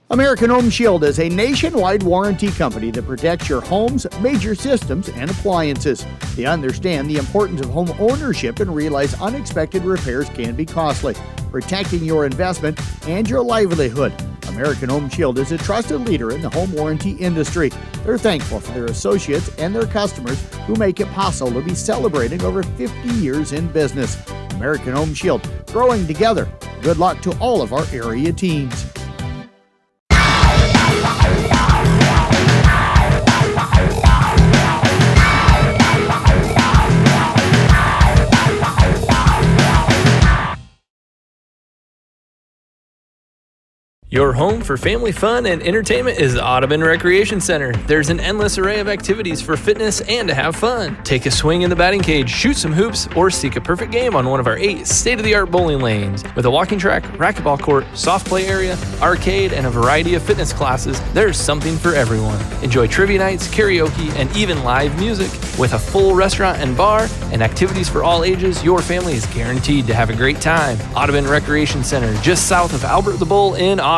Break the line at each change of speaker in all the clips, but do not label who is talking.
American Home Shield is a nationwide warranty company that protects your home's major systems and appliances. They understand the importance of home ownership and realize unexpected repairs can be costly, protecting your investment and your livelihood. American Home Shield is a trusted leader in the home warranty industry. They're thankful for their associates and their customers who make it possible to be celebrating over 50 years in business. American Home Shield, growing together. Good luck to all of our area teams.
Your home for family fun and entertainment is the Audubon Recreation Center. There's an endless array of activities for fitness and to have fun. Take a swing in the batting cage, shoot some hoops, or seek a perfect game on one of our 8 state-of-the-art bowling lanes. With a walking track, racquetball court, soft play area, arcade, and a variety of fitness classes, there's something for everyone. Enjoy trivia nights, karaoke, and even live music. With a full restaurant and bar and activities for all ages, your family is guaranteed to have a great time. Audubon Recreation Center, just south of Albert the Bull in Audubon.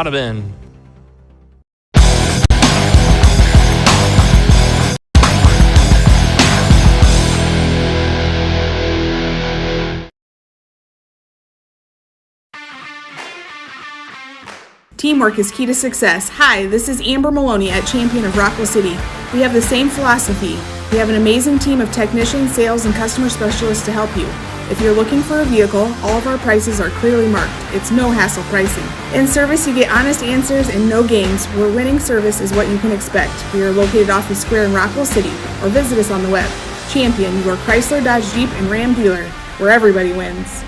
Teamwork is key to success. Hi, this is Amber Maloney at Champion of Rockwell City. We have the same philosophy. We have an amazing team of technicians, sales, and customer specialists to help you. If you're looking for a vehicle, all of our prices are clearly marked. It's no hassle pricing. In service, you get honest answers and no games, where winning service is what you can expect. We are located off the square in Rockwell City, or visit us on the web. Champion, your Chrysler, Dodge, Jeep, and Ram dealer, where everybody wins.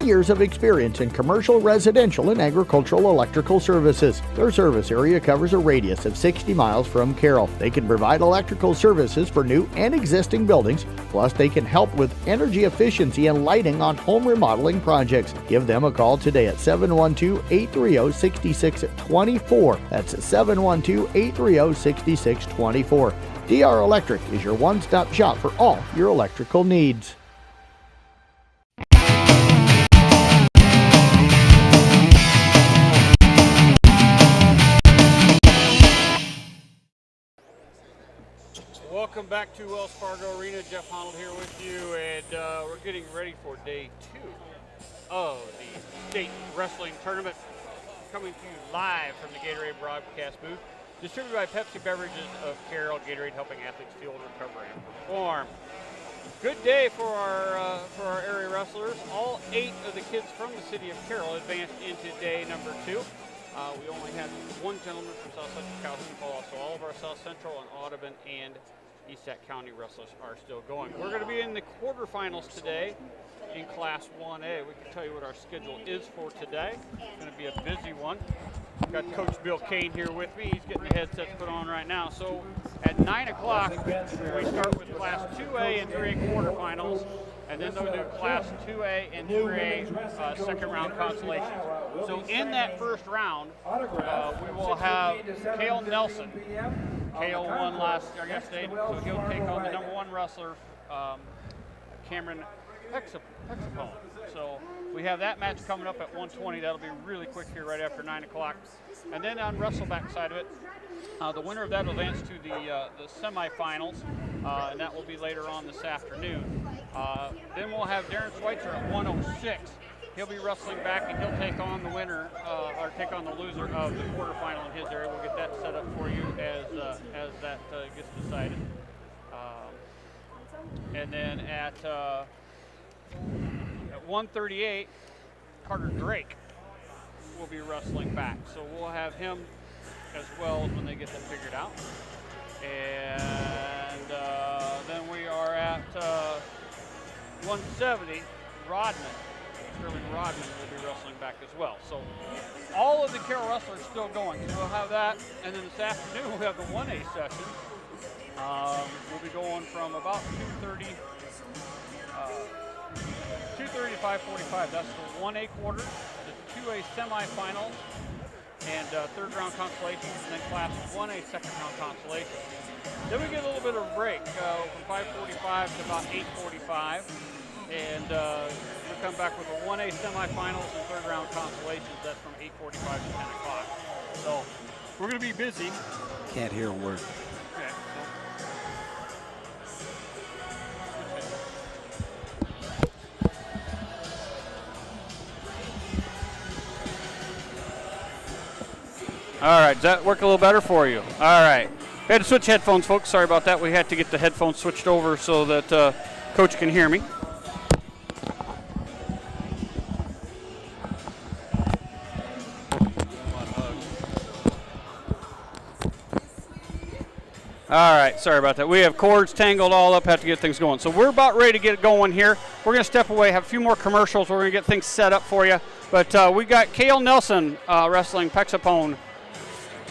Years of experience in commercial, residential, and agricultural electrical services. Their service area covers a radius of 60 miles from Carroll. They can provide electrical services for new and existing buildings, plus they can help with energy efficiency and lighting on home remodeling projects. Give them a call today at 712-830-6624. That's 712-830-6624. DR Electric is your one-stop shop for all your electrical needs.
Welcome back to Wells Fargo Arena. Jeff Honnold here with you, and we're getting ready for day 2 of the state wrestling tournament, coming to you live from the Gatorade broadcast booth, distributed by Pepsi Beverages of Carroll. Gatorade, helping athletes feel, recover, and perform. Good day for our area wrestlers. All 8 of the kids from the city of Carroll advanced into day number 2. We only had one gentleman from South Central Calhoun, so all of our South Central and Audubon and East Sac County wrestlers are still going. We're going to be in the quarterfinals today in Class 1A. We can tell you what our schedule is for today. It's going to be a busy one. We've got Coach Bill Kane here with me. He's getting the headsets put on right now. So at 9 o'clock, we start with Class 2A and 3A quarterfinals, and then they'll do Class 2A and 3A second round Consolations. So in that first round, we will have Cael Nielsen. Cael won yesterday, so he'll take on the number 1 wrestler, Cameron Hexapone. So we have that match coming up at 1:20. That'll be really quick here right after 9 o'clock. And then on wrestleback side of it, the winner of that will advance to the semifinals, and that will be later on this afternoon. Then we'll have Darren Schweitzer at 106. He'll be wrestling back, and he'll take on the winner, or take on the loser of the quarterfinal in his area. We'll get that set up for you as that gets decided. And then at 138, Carter Drake will be wrestling back. So we'll have him as well when they get that figured out. And then we are at 170, Rodman. Rodman will be wrestling back as well. So all of the Carroll wrestlers still going. So we'll have that, and then this afternoon we'll have the 1A session. We'll be going from about 2:30 to 5:45. That's the 1A quarters, the 2A semifinals, and third round consolations, and then Class 1A second round consolations. Then we get a little bit of a break from 5:45 to about 8:45, and we'll come back with a 1A semifinals and third round consolations. That's from 8:45 to 10 o'clock. So we're going to be busy.
Can't hear a word.
Okay. All right, does that work a little better for you? All right. We had to switch headphones, folks. Sorry about that. We had to get the headphones switched over so that Coach can hear me. All right, sorry about that. We have cords tangled all up, have to get things going. So we're about ready to get it going here. We're going to step away, have a few more commercials. We're going to get things set up for you. But we got Cael Nielsen wrestling Pexapone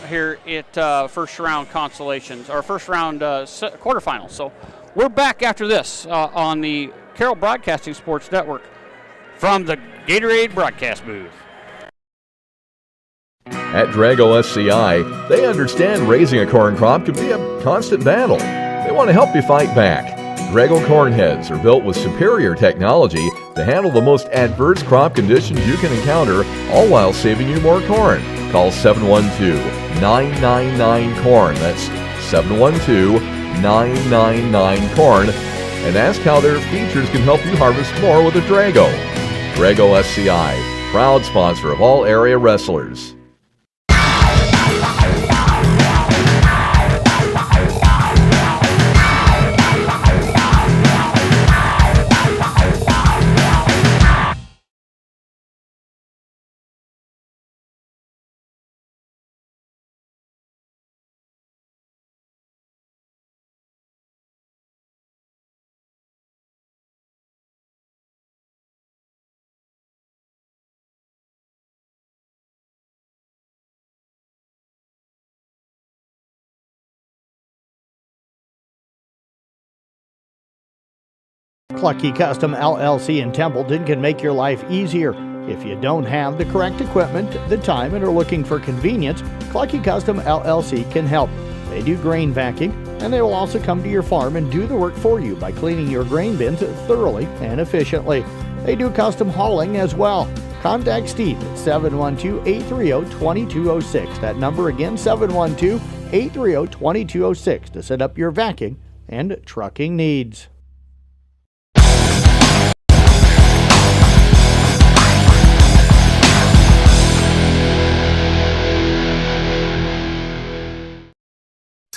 here at first round consolations, or first round quarterfinals. So we're back after this on the Carroll Broadcasting Sports Network from the Gatorade broadcast booth.
At Drago SCI, they understand raising a corn crop can be a constant battle. They want to help you fight back. Drago corn heads are built with superior technology to handle the most adverse crop conditions you can encounter, all while saving you more corn. Call 712-999-CORN. That's 712-999-CORN. And ask how their features can help you harvest more with a Drago. Drago SCI, proud sponsor of all area wrestlers.
Clucky Custom LLC in Templeton can make your life easier. If you don't have the correct equipment, the time, and are looking for convenience, Clucky Custom LLC can help. They do grain vacuuming, and they will also come to your farm and do the work for you by cleaning your grain bins thoroughly and efficiently. They do custom hauling as well. Contact Steve at 712-830-2206. That number again, 712-830-2206 to set up your vacuuming and trucking needs.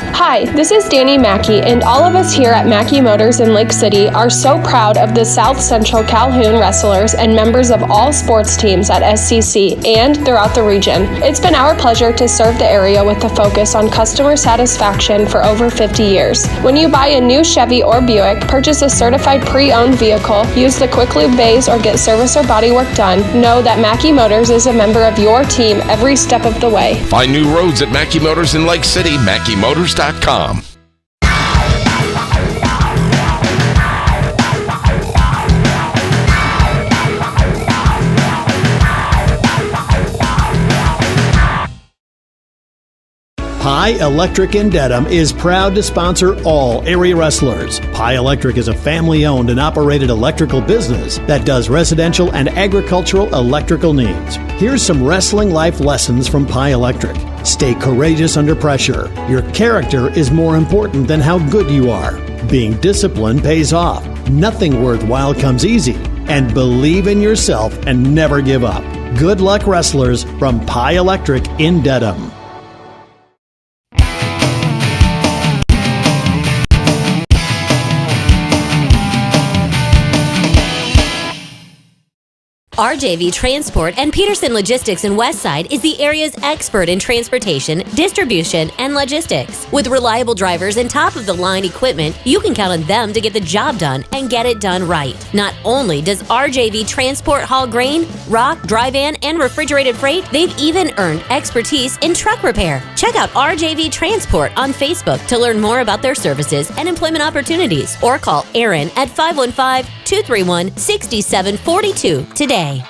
Hi, this is Danny Mackey, and all of us here at Mackey Motors in Lake City are so proud of the South Central Calhoun wrestlers and members of all sports teams at SCC and throughout the region. It's been our pleasure to serve the area with a focus on customer satisfaction for over 50 years. When you buy a new Chevy or Buick, purchase a certified pre-owned vehicle, use the Quick Lube bays, or get service or body work done, know that Mackey Motors is a member of your team every step of the way.
Find new roads at Mackey Motors in Lake City, MackeyMotors.com.
Pye Electric in Dedham is proud to sponsor all area wrestlers. Pye Electric is a family-owned and operated electrical business that does residential and agricultural electrical needs. Here's some wrestling life lessons from Pye Electric. Stay courageous under pressure. Your character is more important than how good you are. Being disciplined pays off. Nothing worthwhile comes easy. And believe in yourself and never give up. Good luck, wrestlers, from Pye Electric in Dedham.
RJV Transport and Peterson Logistics in Westside is the area's expert in transportation, distribution, and logistics. With reliable drivers and top-of-the-line equipment, you can count on them to get the job done and get it done right. Not only does RJV Transport haul grain, rock, dry van, and refrigerated freight, they've even earned expertise in truck repair. Check out RJV Transport on Facebook to learn more about their services and employment opportunities, or call Aaron at 515 231-6742 today.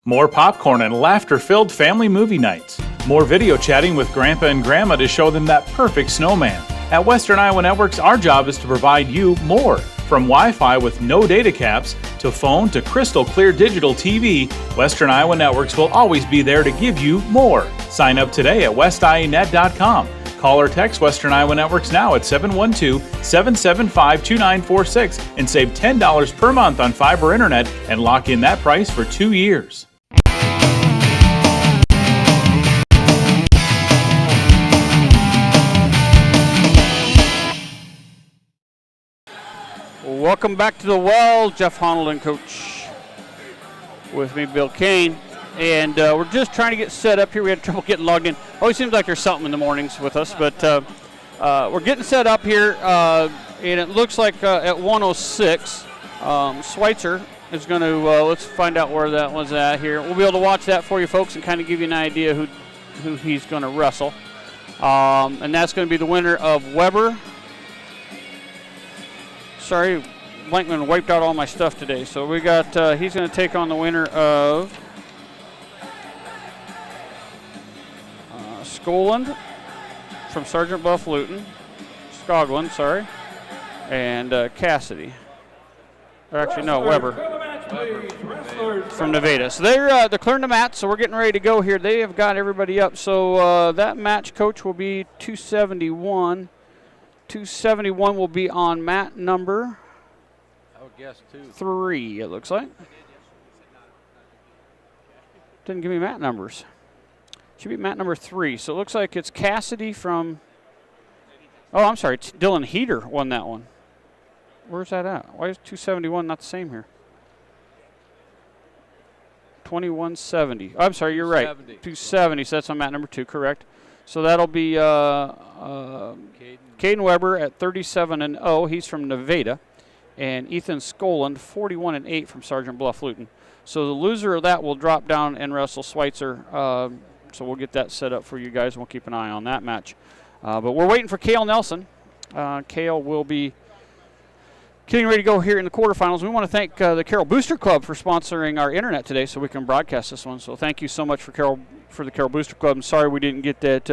More popcorn and laughter-filled family movie nights. More video chatting with Grandpa and Grandma to show them that perfect snowman. At Western Iowa Networks, our job is to provide you more. From Wi-Fi with no data caps, to phone, to crystal clear digital TV, Western Iowa Networks will always be there to give you more. Sign up today at westianet.com. Call or text Western Iowa Networks now at 712-775-2946 and save $10 per month on fiber internet and lock in that price for 2 years.
Welcome back to the well. Jeff Honnold, coach. With me, Bill Kane. And we're just trying to get set up here. We had trouble getting logged in. Always seems like there's something in the mornings with us, but we're getting set up here, and it looks like at 106, Schweitzer is going to, let's find out where that was at here. We'll be able to watch that for you folks and kind of give you an idea who he's going to wrestle. And that's going to be the winner of Weber. Sorry, Blankman wiped out all my stuff today. So we got, he's going to take on the winner of Skoglund from Sergeant Bluff Luton. Skoglund, sorry. And Cassidy. Or actually, no, Weber. From Nevada. So they're clearing the mat, so we're getting ready to go here. They have got everybody up. So that match, coach, will be 271. 271 will be on mat number 3, it looks like. Didn't give me mat numbers. Should be mat number 3. So it looks like it's Cassidy from, oh, I'm sorry, it's Dylan Heater won that one. Where's that at? Why is 271 not the same here? 2170. Oh, I'm sorry, you're right. 270, so that's on mat number 2, correct. So that'll be Caden Weber at 37-0. He's from Nevada. And Ethan Skoglund, 41-8 from Sergeant Bluff Luton. So the loser of that will drop down and wrestle Schweitzer. So we'll get that set up for you guys, and we'll keep an eye on that match. But we're waiting for Cael Nelson. Cael will be getting ready to go here in the quarterfinals. We want to thank the Carroll Booster Club for sponsoring our internet today so we can broadcast this one. So thank you so much for the Carroll Booster Club. I'm sorry we didn't get that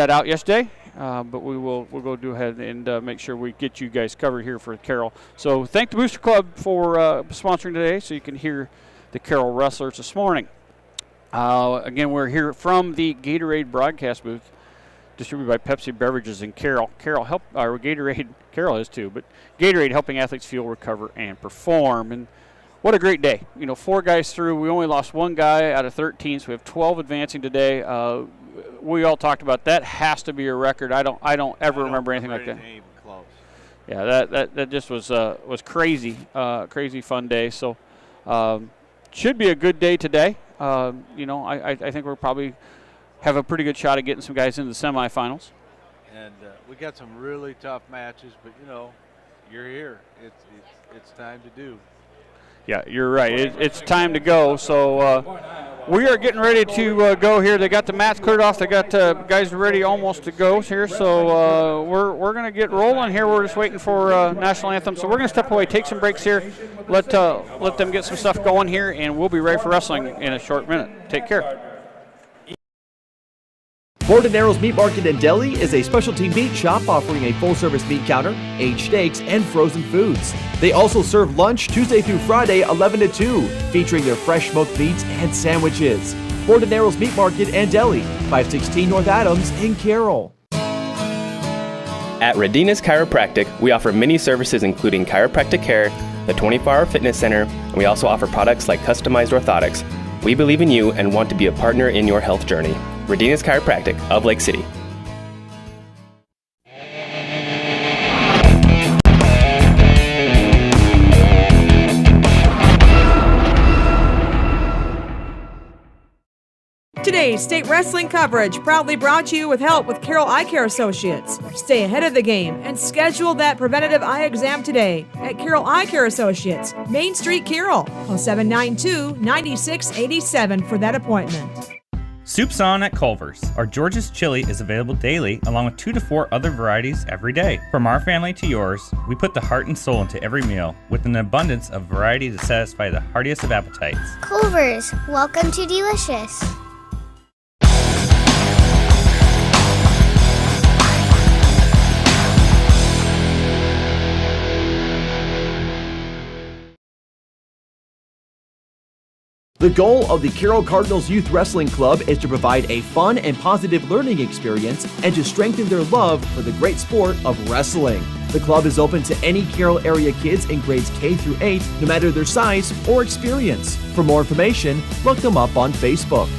out yesterday, but we'll go do ahead and make sure we get you guys covered here for Carroll. So thank the Booster Club for sponsoring today so you can hear the Carroll wrestlers this morning. Again, we're here from the Gatorade broadcast booth, distributed by Pepsi Beverages in Carroll. Gatorade, Carroll is too, but Gatorade helping athletes fuel, recover, and perform. And what a great day. 4 guys through. We only lost 1 guy out of 13, so we have 12 advancing today. We all talked about that has to be a record. I don't ever remember anything like that.
Close.
Yeah, that just was crazy, crazy fun day. So should be a good day today. I think we'll probably have a pretty good shot at getting some guys into the semifinals.
And we got some really tough matches, but you're here. It's time to do.
Yeah, you're right. It's time to go. So we are getting ready to go here. They got the mats cleared off. They got guys ready almost to go here. So we're going to get rolling here. We're just waiting for national anthem. So we're going to step away, take some breaks here, let them get some stuff going here, and we'll be ready for wrestling in a short minute. Take care.
Bordenero's Meat Market and Deli is a specialty meat shop offering a full-service meat counter, aged steaks, and frozen foods. They also serve lunch Tuesday through Friday, 11 to 2, featuring their fresh smoked meats and sandwiches. Bordenero's Meat Market and Deli, 516 North Adams in Carroll.
At Radina's Chiropractic, we offer many services including chiropractic care, the 24-hour fitness center, and we also offer products like customized orthotics. We believe in you and want to be a partner in your health journey. Radina's Chiropractic of Lake City.
Today's state wrestling coverage proudly brought to you with help with Carroll Eye Care Associates. Stay ahead of the game and schedule that preventative eye exam today at Carroll Eye Care Associates, Main Street, Carroll. Call 792-9687 for that appointment.
Soup's On at Culver's. Our George's chili is available daily, along with 2 to 4 other varieties every day. From our family to yours, we put the heart and soul into every meal, with an abundance of variety to satisfy the heartiest of appetites.
Culver's, welcome to Delicious.
The goal of the Carroll Cardinals Youth Wrestling Club is to provide a fun and positive learning experience and to strengthen their love for the great sport of wrestling. The club is open to any Carroll area kids in grades K through 8, no matter their size or experience. For more information, look them up on Facebook.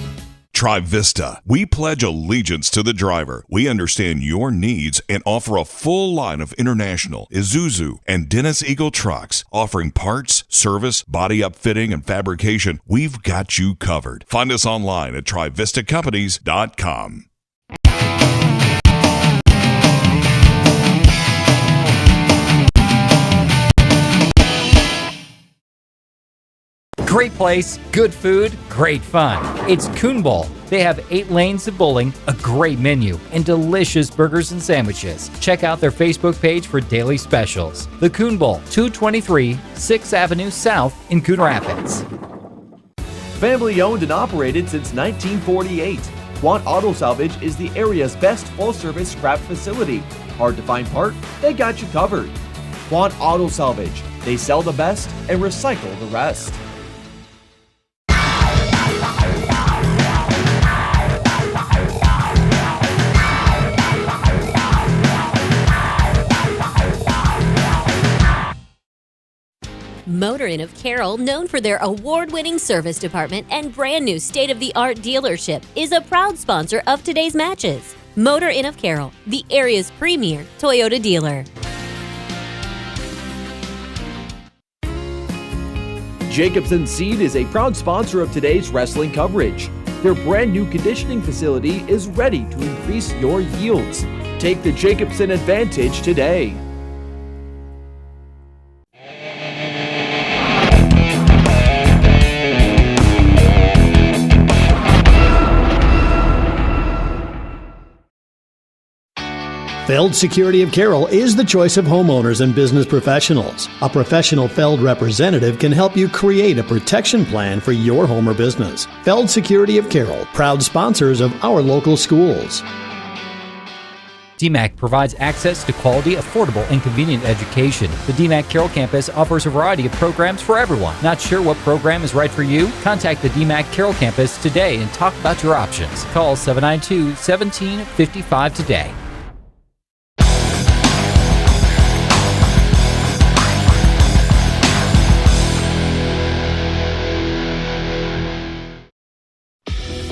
TriVista. We pledge allegiance to the driver. We understand your needs and offer a full line of International, Isuzu, and Dennis Eagle trucks, offering parts, service, body upfitting, and fabrication. We've got you covered. Find us online at TriVistaCompanies.com.
Great place, good food, great fun. It's Coon Bowl. They have 8 lanes of bowling, a great menu, and delicious burgers and sandwiches. Check out their Facebook page for daily specials. The Coon Bowl, 223 6th Avenue South in Coon Rapids.
Family owned and operated since 1948, Quant Auto Salvage is the area's best full-service scrap facility. Hard to find part? They got you covered. Quant Auto Salvage. They sell the best and recycle the rest.
Motor Inn of Carroll, known for their award-winning service department and brand new state-of-the-art dealership, is a proud sponsor of today's matches. Motor Inn of Carroll, the area's premier Toyota dealer.
Jacobson Seed is a proud sponsor of today's wrestling coverage. Their brand new conditioning facility is ready to increase your yields. Take the Jacobson advantage today.
Feld Security of Carroll is the choice of homeowners and business professionals. A professional Feld representative can help you create a protection plan for your home or business. Feld Security of Carroll, proud sponsors of our local schools.
DMAC provides access to quality, affordable, and convenient education. The DMAC Carroll campus offers a variety of programs for everyone. Not sure what program is right for you? Contact the DMAC Carroll campus today and talk about your options. Call 792-1755 today.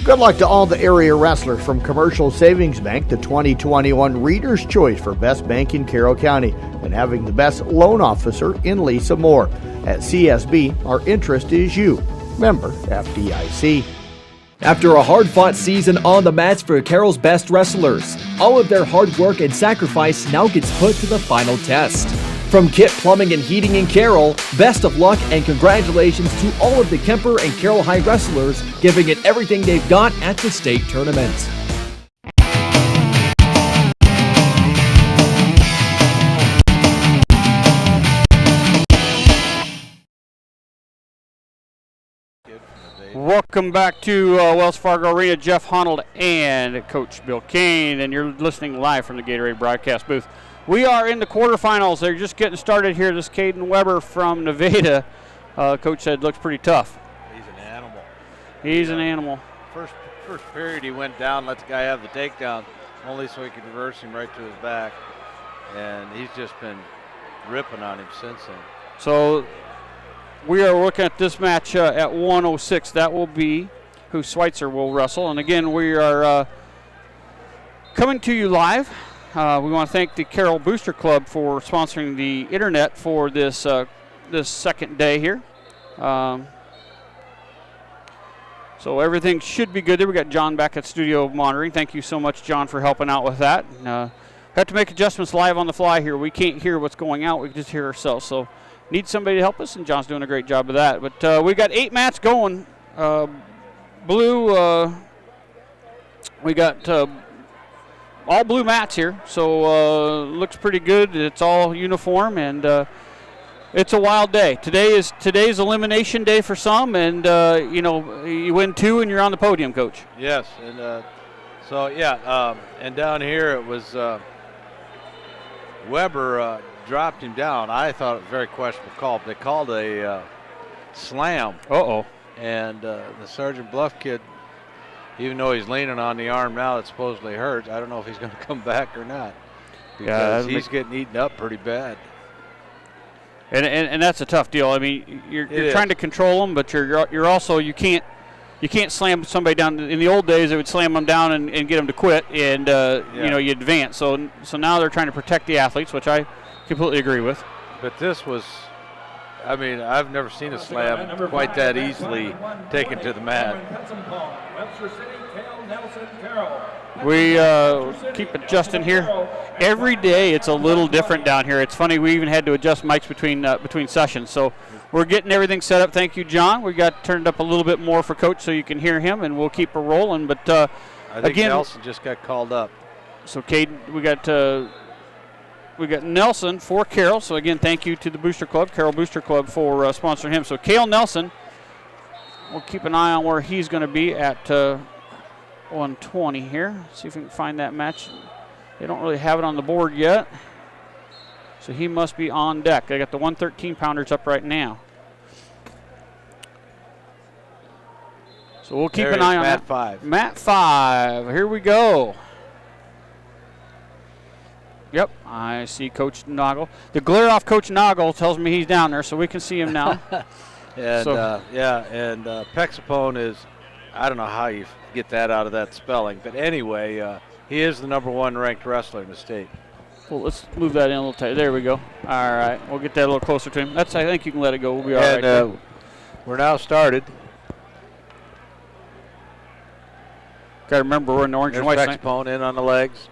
Good luck to all the area wrestlers from Commercial Savings Bank, the 2021 Reader's Choice for Best Bank in Carroll County, and having the best loan officer in Lisa Moore. At CSB, our interest is you. Member FDIC.
After a hard-fought season on the mats for Carroll's best wrestlers, all of their hard work and sacrifice now gets put to the final test. From Kit Plumbing and Heating in Carroll, best of luck and congratulations to all of the Kuemper and Carroll High wrestlers giving it everything they've got at the state tournament.
Welcome back to Wells Fargo Arena. Jeff Honnold and Coach Bill Kane, and you're listening live from the Gatorade broadcast booth. We are in the quarterfinals. They're just getting started here. This Caden Weber from Nevada, Coach said, looks pretty tough.
He's an animal.
He's an animal.
First period he went down, let the guy have the takedown, only so he could reverse him right to his back. And he's just been ripping on him since then.
So we are looking at this match at 106. That will be who Schweitzer will wrestle. And again, we are coming to you live. We want to thank the Carroll Booster Club for sponsoring the internet for this this second day here. So everything should be good there. We got John back at studio monitoring. Thank you so much, John, for helping out with that. Have to make adjustments live on the fly here. We can't hear what's going out. We can just hear ourselves. So need somebody to help us, and John's doing a great job of that. But we got 8 mats going. Blue, we got all blue mats here. So looks pretty good. It's all uniform, and it's a wild day. Today's elimination day for some, and you win 2 and you're on the podium, Coach.
Yes, and and down here it was Weber dropped him down. I thought it was a very questionable call. They called a slam. And the Sergeant Bluff kid, even though he's leaning on the arm now that supposedly hurts, I don't know if he's going to come back or not, because he's getting eaten up pretty bad.
And that's a tough deal. I mean, you're trying to control them, but you're also you can't slam somebody down. In the old days, they would slam them down and get them to quit, and you advance. So now they're trying to protect the athletes, which I completely agree with.
But this was, I mean, I've never seen a slam quite that easily taken to the mat.
We keep adjusting here. Every day it's a little different down here. It's funny, we even had to adjust mics between sessions. So we're getting everything set up. Thank you, John. We got turned up a little bit more for Coach so you can hear him, and we'll keep it rolling. But
I think
again,
Nielsen just got called up.
So Caden, we got Nielsen for Carroll. So again, thank you to the Booster Club, Carroll Booster Club, for sponsoring him. So Cael Nelson, we'll keep an eye on where he's going to be at 120 here. See if we can find that match. They don't really have it on the board yet. So he must be on deck. They got the 113-pounders up right now. So we'll keep an eye on
Mat
that.
5.
Mat 5. Here we go. Yep, I see Coach Noggle. The glare off Coach Noggle tells me he's down there, so we can see him now.
And Pexapone is, I don't know how you get that out of that spelling, but anyway, he is the #1 ranked wrestler in the state.
Well, let's move that in a little tighter. There we go. All right, we'll get that a little closer to him. I think you can let it go. We'll be all right.
And we're now started.
Got to remember we're in the orange and white.
Pexapone in on the legs.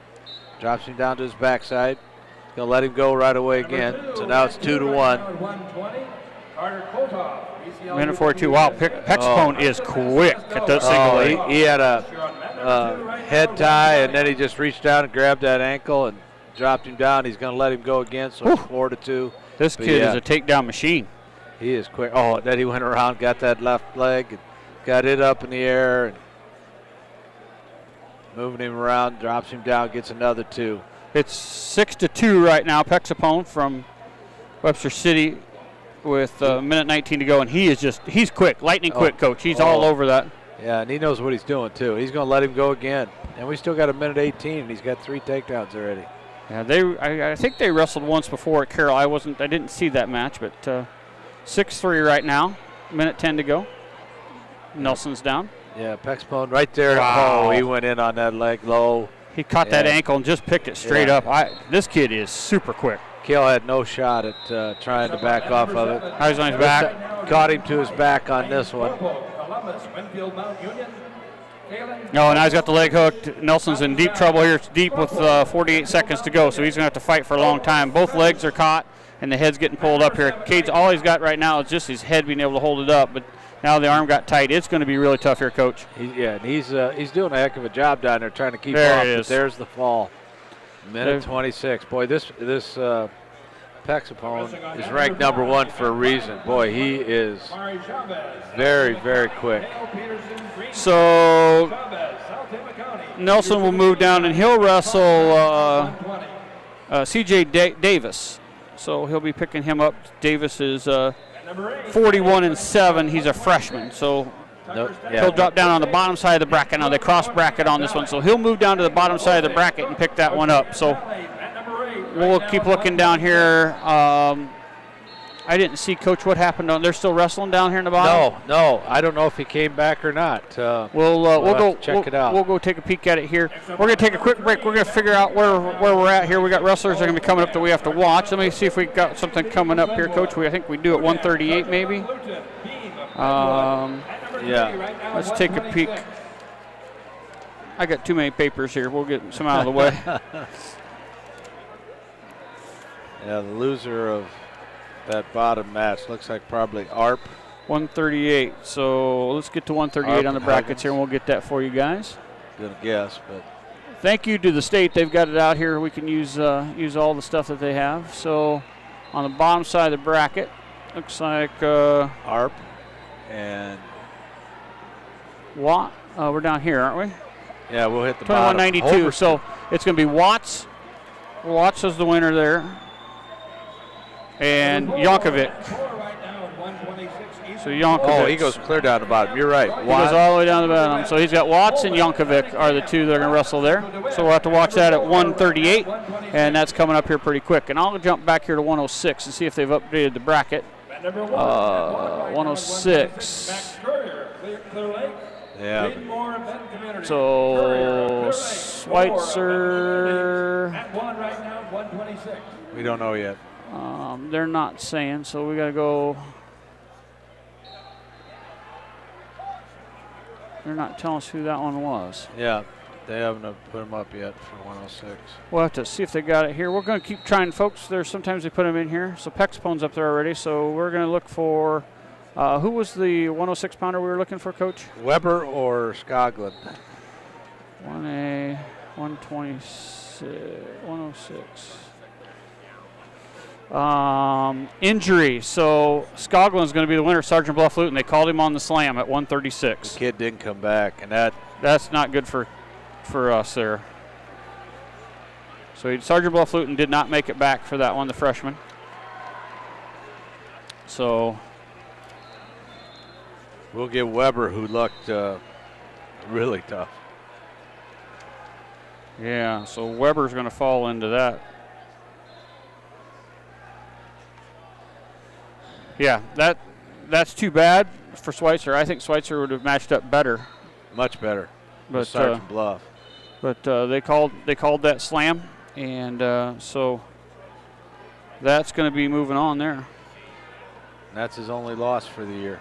Drops him down to his backside. Going to let him go right away again. So now it's 2-1.
Minute 42. Wow, Pexapone is quick at that single leg.
He had a head tie, and then he just reached down and grabbed that ankle and dropped him down. He's going to let him go again, so it's 4-2.
This kid is a takedown machine.
He is quick. Oh, then he went around, got that left leg, and got it up in the air, and moving him around, drops him down, gets another 2.
It's 6-2 right now. Pexapone from Webster City with a minute 19 to go, and he's quick, lightning quick, Coach. He's all over that.
Yeah, and he knows what he's doing too. He's going to let him go again, and we still got a minute 18, and he's got 3 takedowns already.
Yeah, I think they wrestled once before at Carroll. I didn't see that match, but 6-3 right now. Minute 10 to go. Nelson's down.
Yeah, Pexapone right there.
Wow.
Oh, he went in on that leg low.
He caught that ankle and just picked it straight up. This kid is super quick.
Cael had no shot at trying to back off of it.
How he's on his back?
Caught him to his back on this one.
No, now he's got the leg hooked. Nelson's in deep trouble here. It's deep with 48 seconds to go, so he's going to have to fight for a long time. Both legs are caught, and the head's getting pulled up here. Cade's all he's got right now is just his head being able to hold it up, but now the arm got tight. It's going to be really tough here, Coach.
He's doing a heck of a job down there trying to keep
there
off.
It is.
But there's the fall. Minute 26. Boy, this Pexapone is ranked #1 for a reason. Boy, he is very, very quick.
So Nelson will move down, and he'll wrestle C.J. Davis. So he'll be picking him up. Davis is 41-7. He's a freshman, so he'll drop down on the bottom side of the bracket. Now they cross bracket on this one, so he'll move down to the bottom side of the bracket and pick that one up. So we'll keep looking down here. I didn't see, Coach, what happened. They're still wrestling down here in the bottom?
No. I don't know if he came back or not.
We'll go
check it out.
We'll go take a peek at it here. We're going to take a quick break. We're going to figure out where we're at here. We got wrestlers that are going to be coming up that we have to watch. Let me see if we got something coming up here, Coach. I think we do at 1:38 maybe.
Yeah.
Let's take a peek. I got too many papers here. We'll get some out of the way.
Yeah, the loser of that bottom match looks like probably ARP.
138. So let's get to 138
ARP
on the brackets here, and we'll get that for you guys.
Gonna guess, but
thank you to the state. They've got it out here. We can use all the stuff that they have. So on the bottom side of the bracket, looks like
ARP and
Watt. We're down here, aren't we?
Yeah, we'll hit the
2192. So it's going to be Watts. Watts is the winner there. And Yankovic. So Yankovic.
Oh, he goes clear down the bottom. You're right.
He goes all the way down the bottom. So he's got Watts and Yankovic are the two that are going to wrestle there. So we'll have to watch that at 138, and that's coming up here pretty quick. And I'll jump back here to 106 and see if they've updated the bracket. 106.
Yeah.
So Schweitzer.
We don't know yet.
They're not saying, so we got to go. They're not telling us who that one was.
Yeah, they haven't put them up yet for 106.
We'll have to see if they got it here. We're going to keep trying, folks. There's sometimes they put them in here. So Pexpone's up there already. So we're going to look for who was the 106 pounder we were looking for, Coach?
Weber or Skoglund?
1A, 126, 106. Injury. So Skoglund's going to be the winner, Sergeant Bluff Luton. They called him on the slam at 136.
The kid didn't come back, and
that's not good for us there. So Sergeant Bluff Luton did not make it back for that one, the freshman. So
we'll give Weber, who looked really tough.
Yeah, so Weber's going to fall into that. Yeah, that's too bad for Schweitzer. I think Schweitzer would have matched up better.
Much better.
But
Sergeant Bluff.
But they called that slam, and so that's going to be moving on there.
And that's his only loss for the year.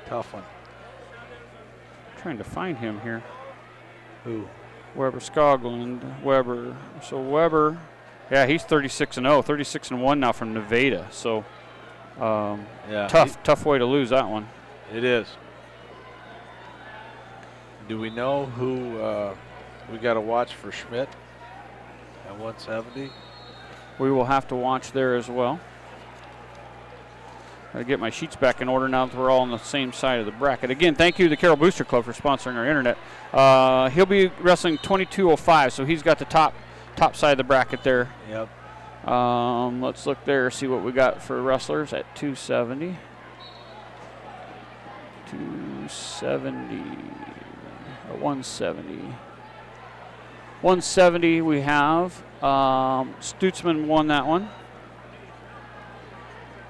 Tough one.
Trying to find him here.
Who?
Weber Skoglund. Weber. So Weber. Yeah, he's 36-0, 36-1 now from Nevada. So, tough way to lose that one.
It is. Do we know who we got to watch for Schmidt at 170?
We will have to watch there as well. Got to get my sheets back in order now that we're all on the same side of the bracket. Again, thank you to the Carroll Booster Club for sponsoring our internet. He'll be wrestling 2205, so he's got the top side of the bracket there.
Yep.
Let's look there, see what we got for wrestlers at 270. 270. Or 170. 170 we have. Stutzman won that one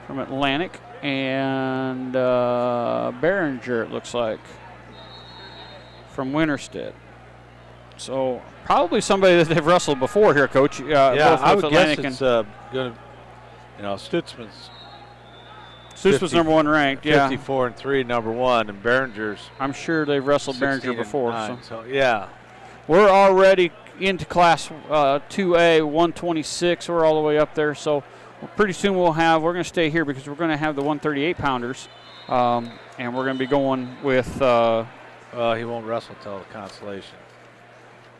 from Atlantic. And Berger, it looks like, from Winterstead. So probably somebody that they've wrestled before here, Coach.
Yeah, I would guess it's going to, Stutzman's
number one ranked, yeah.
54-3, number one, and Behringer's.
I'm sure they've wrestled Berger before.
9, so yeah.
We're already into Class 2A, 126. We're all the way up there. So pretty soon we're going to stay here because we're going to have the 138 pounders, and we're going to be going with.
He won't wrestle till the Consolation.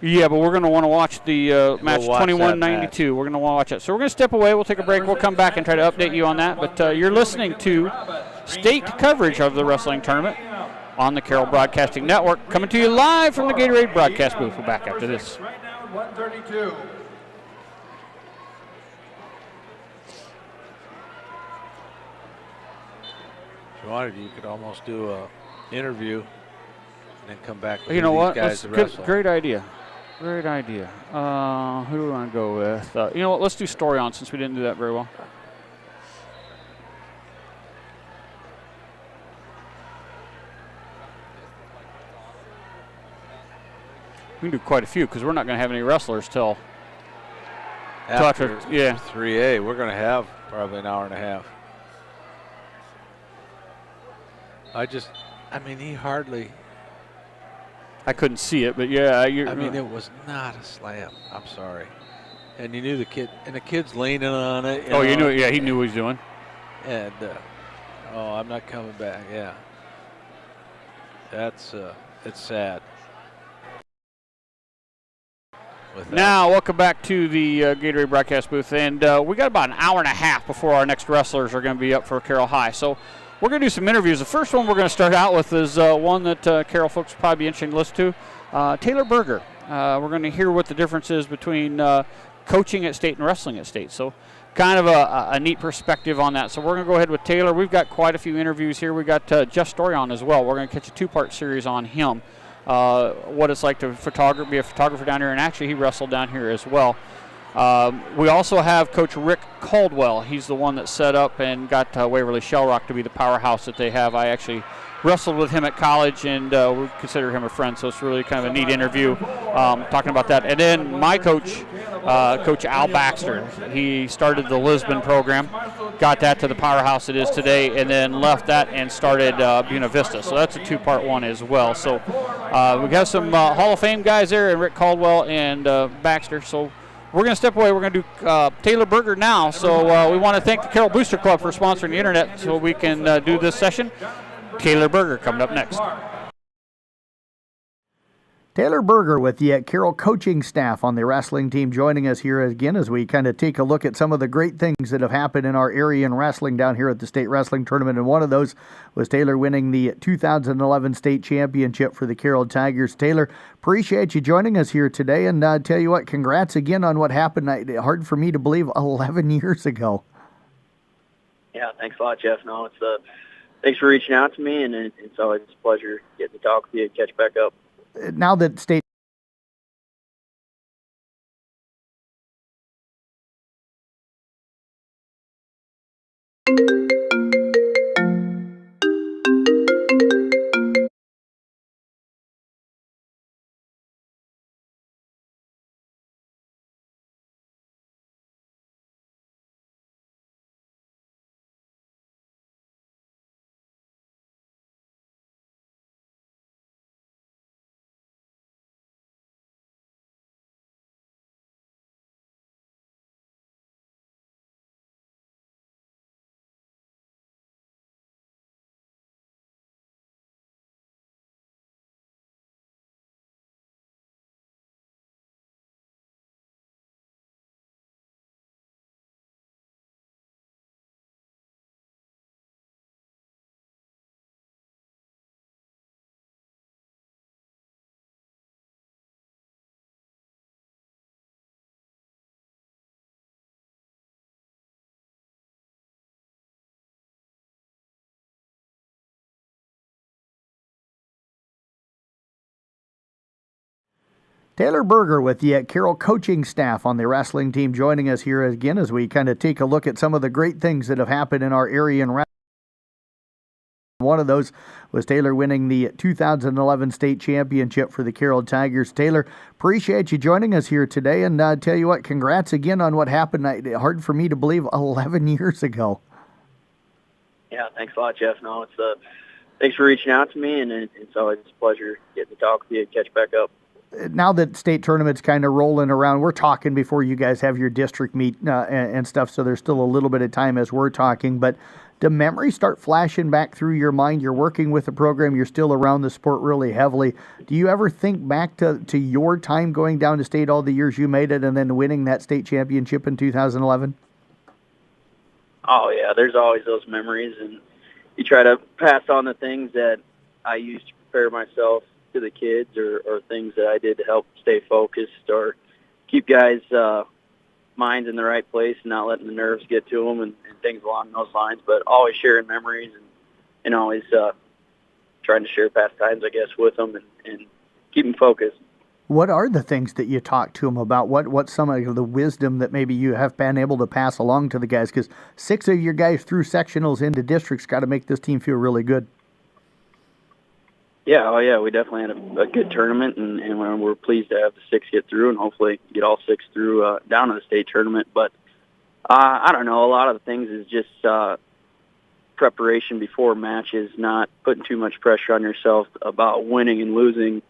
Yeah, but we're going to want to watch the match 2192. We're going to want to watch it. So we're going to step away. We'll take a break. We'll come back and try to update you on that. But you're listening to state coverage of the wrestling tournament on the Carroll Broadcasting Network, coming to you live from the Gatorade broadcast booth. We're back after this.
Right now, 132.
If you wanted, you could almost do an interview and then come back with
you know what?
these guys to
Good,
wrestle.
great idea. Great idea. Who do we want to go with? You know what? Let's do Story On since we didn't do that very well. We can do quite a few because we're not going to have any wrestlers till
After
3A.
We're going to have probably an hour and a half. He hardly.
I couldn't see it, but yeah.
It was not a slam. I'm sorry. And you knew the kid, and the kid's leaning on it.
You knew it. Yeah, he knew what he was doing.
And, I'm not coming back. Yeah. It's sad.
Now, welcome back to the Gatorade broadcast booth. And we got about an hour and a half before our next wrestlers are going to be up for Carroll High. So we're going to do some interviews. The first one we're going to start out with is one that Carroll folks will probably be interested to listen to, Taylor Berger. We're going to hear what the difference is between coaching at State and wrestling at State. So kind of a neat perspective on that. So we're going to go ahead with Taylor. We've got quite a few interviews here. We've got Jeff Story on as well. We're going to catch a two-part series on him. What it's like to be a photographer down here, and actually he wrestled down here as well. We also have Coach Rick Caldwell. He's the one that set up and got Waverly Shell Rock to be the powerhouse that they have. I actually wrestled with him at college, and we consider him a friend, so it's really kind of a neat interview talking about that. And then my coach, Coach Al Baxter, he started the Lisbon program, got that to the powerhouse it is today, and then left that and started Buena Vista. So that's a two-part one as well. So we have some Hall of Fame guys there, and Rick Caldwell and Baxter. So we're going to step away. We're going to do Taylor Berger now. So we want to thank the Carroll Booster Club for sponsoring the internet so we can do this session. Taylor Berger coming up next.
Taylor Berger with the Carroll coaching staff on the wrestling team joining us here again as we kind of take a look at some of the great things that have happened in our area in wrestling down here at the state wrestling tournament. And one of those was Taylor winning the 2011 state championship for the Carroll Tigers. Taylor, appreciate you joining us here today. And tell you what, congrats again on what happened. Hard for me to believe 11 years ago.
Yeah, thanks a lot, Jeff. No, it's thanks for reaching out to me, and it's always a pleasure getting to talk with you and catch back up.
Now that state Taylor Berger with the Carroll coaching staff on the wrestling team joining us here again as we kind of take a look at some of the great things that have happened in our area in wrestling. One of those was Taylor winning the 2011 state championship for the Carroll Tigers. Taylor, appreciate you joining us here today. And tell you what, congrats again on what happened. Hard for me to believe 11 years ago.
Yeah, thanks a lot, Jeff. No, it's thanks for reaching out to me, and it's always a pleasure getting to talk with you and catch back up.
Now that state tournament's kind of rolling around, we're talking before you guys have your district meet and stuff, so there's still a little bit of time as we're talking, but do memories start flashing back through your mind? You're working with the program, you're still around the sport really heavily. Do you ever think back to your time going down to state, all the years you made it, and then winning that state championship in 2011?
Oh, yeah, there's always those memories, and you try to pass on the things that I used to prepare myself to the kids, or things that I did to help stay focused or keep guys' minds in the right place and not letting the nerves get to them and things along those lines. But always sharing memories and always trying to share past times, I guess, with them and keep them focused.
What are the things that you talk to them about? What's some of the wisdom that maybe you have been able to pass along to the guys? Because 6 of your guys through sectionals into districts got to make this team feel really good.
Yeah, we definitely had a good tournament, and we're pleased to have the 6 get through, and hopefully get all 6 through down to the state tournament. But I don't know, a lot of the things is just preparation before matches, not putting too much pressure on yourself about winning and losing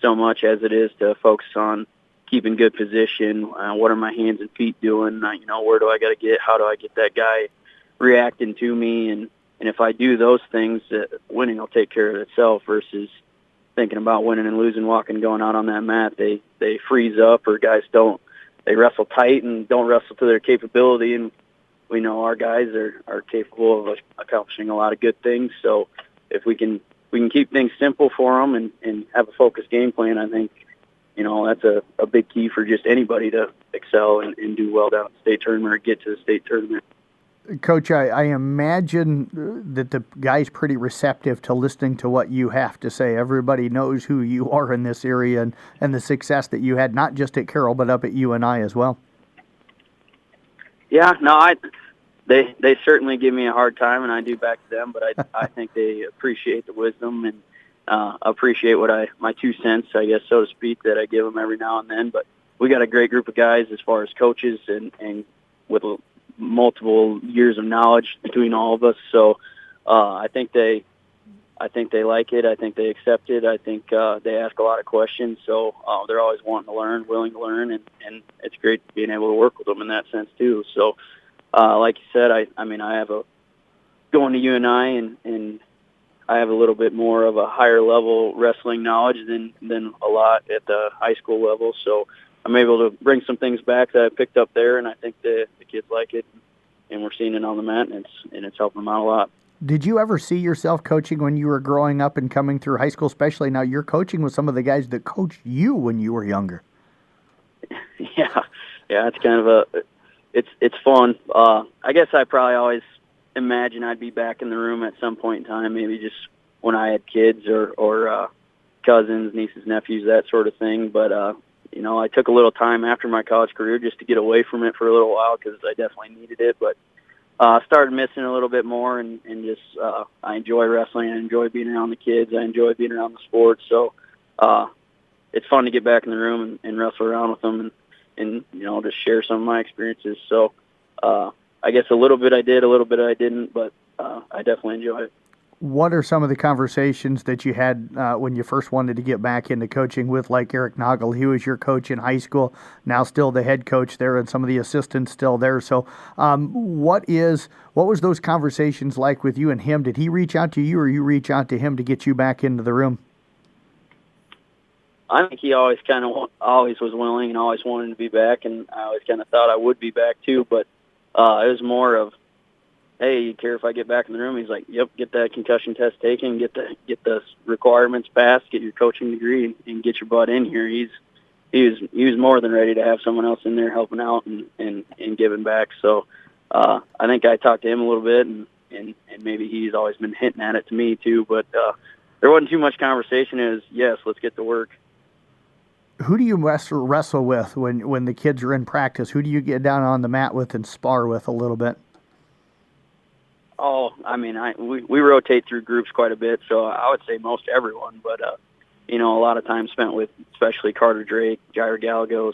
so much as it is to focus on keeping good position. What are my hands and feet doing? Where do I got to get? How do I get that guy reacting to me? And if I do those things, winning will take care of itself versus thinking about winning and losing, going out on that mat. They freeze up, or guys they wrestle tight and don't wrestle to their capability. And we know our guys are capable of accomplishing a lot of good things. So if we can keep things simple for them and have a focused game plan, I think, that's a big key for just anybody to excel and do well down at the state tournament or get to the state tournament.
Coach, I imagine that the guy's pretty receptive to listening to what you have to say. Everybody knows who you are in this area and the success that you had, not just at Carroll, but up at UNI as well.
Yeah, no, they certainly give me a hard time, and I do back to them, but I think they appreciate the wisdom and appreciate my 2 cents, I guess, so to speak, that I give them every now and then. But we got a great group of guys as far as coaches and with multiple years of knowledge between all of us. So I think they like it. I think they accept it. I think they ask a lot of questions. So they're always wanting to learn, willing to learn, and it's great being able to work with them in that sense too. So like you said, I have going to UNI and I have a little bit more of a higher level wrestling knowledge than a lot at the high school level. So I'm able to bring some things back that I picked up there, and I think the kids like it, and we're seeing it on the mat, and it's helping them out a lot.
Did you ever see yourself coaching when you were growing up and coming through high school, especially now you're coaching with some of the guys that coached you when you were younger?
Yeah, it's kind of it's fun. I guess I probably always imagined I'd be back in the room at some point in time, maybe just when I had kids or cousins, nieces, nephews, that sort of thing. But I took a little time after my college career just to get away from it for a little while because I definitely needed it. But I started missing a little bit more, and just I enjoy wrestling. I enjoy being around the kids. I enjoy being around the sport. So it's fun to get back in the room and wrestle around with them and just share some of my experiences. So I guess a little bit I did, a little bit I didn't, but I definitely enjoy it.
What are some of the conversations that you had when you first wanted to get back into coaching with, like Eric Nagel? He was your coach in high school, now still the head coach there, and some of the assistants still there. So what was those conversations like with you and him? Did he reach out to you, or you reach out to him to get you back into the room?
I think he always always was willing and always wanted to be back, and I always kind of thought I would be back too, but it was more of, hey, you care if I get back in the room? He's like, yep, get that concussion test taken, get the requirements passed, get your coaching degree, and get your butt in here. He was more than ready to have someone else in there helping out and giving back. So I think I talked to him a little bit, and maybe he's always been hinting at it to me too. But there wasn't too much conversation. It was, yes, let's get to work.
Who do you wrestle with when the kids are in practice? Who do you get down on the mat with and spar with a little bit?
Oh, I mean, we rotate through groups quite a bit, so I would say most everyone. But a lot of time spent with especially Carter Drake, Jair Gallegos,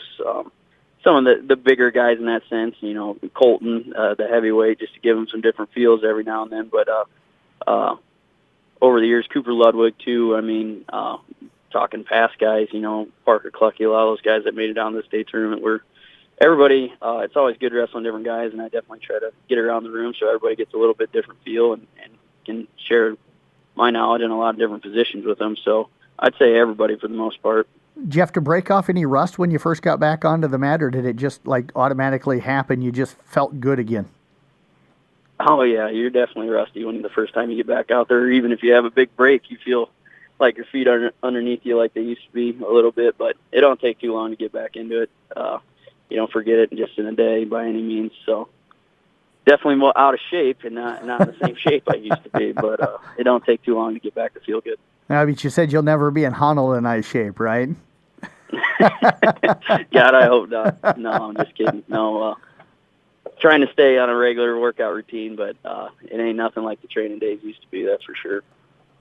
some of the bigger guys in that sense. Colton, the heavyweight, just to give them some different feels every now and then. But over the years, Cooper Ludwig too. I mean, talking past guys, Parker Clucky, a lot of those guys that made it down to the state tournament were. Everybody, it's always good wrestling different guys, and I definitely try to get around the room so everybody gets a little bit different feel and can share my knowledge in a lot of different positions with them. So I'd say everybody for the most part.
Did you have to break off any rust when you first got back onto the mat, or did it just automatically happen? You just felt good again?
Oh, yeah, you're definitely rusty when the first time you get back out there. Even if you have a big break, you feel like your feet are underneath you like they used to be a little bit, but it don't take too long to get back into it. You don't forget it just in a day by any means. So definitely more out of shape and not in the same shape I used to be, but it don't take too long to get back to feel good.
But you said you'll never be in Honolulu shape, right?
God, I hope not. No, I'm just kidding. No, trying to stay on a regular workout routine, but it ain't nothing like the training days used to be, that's for sure.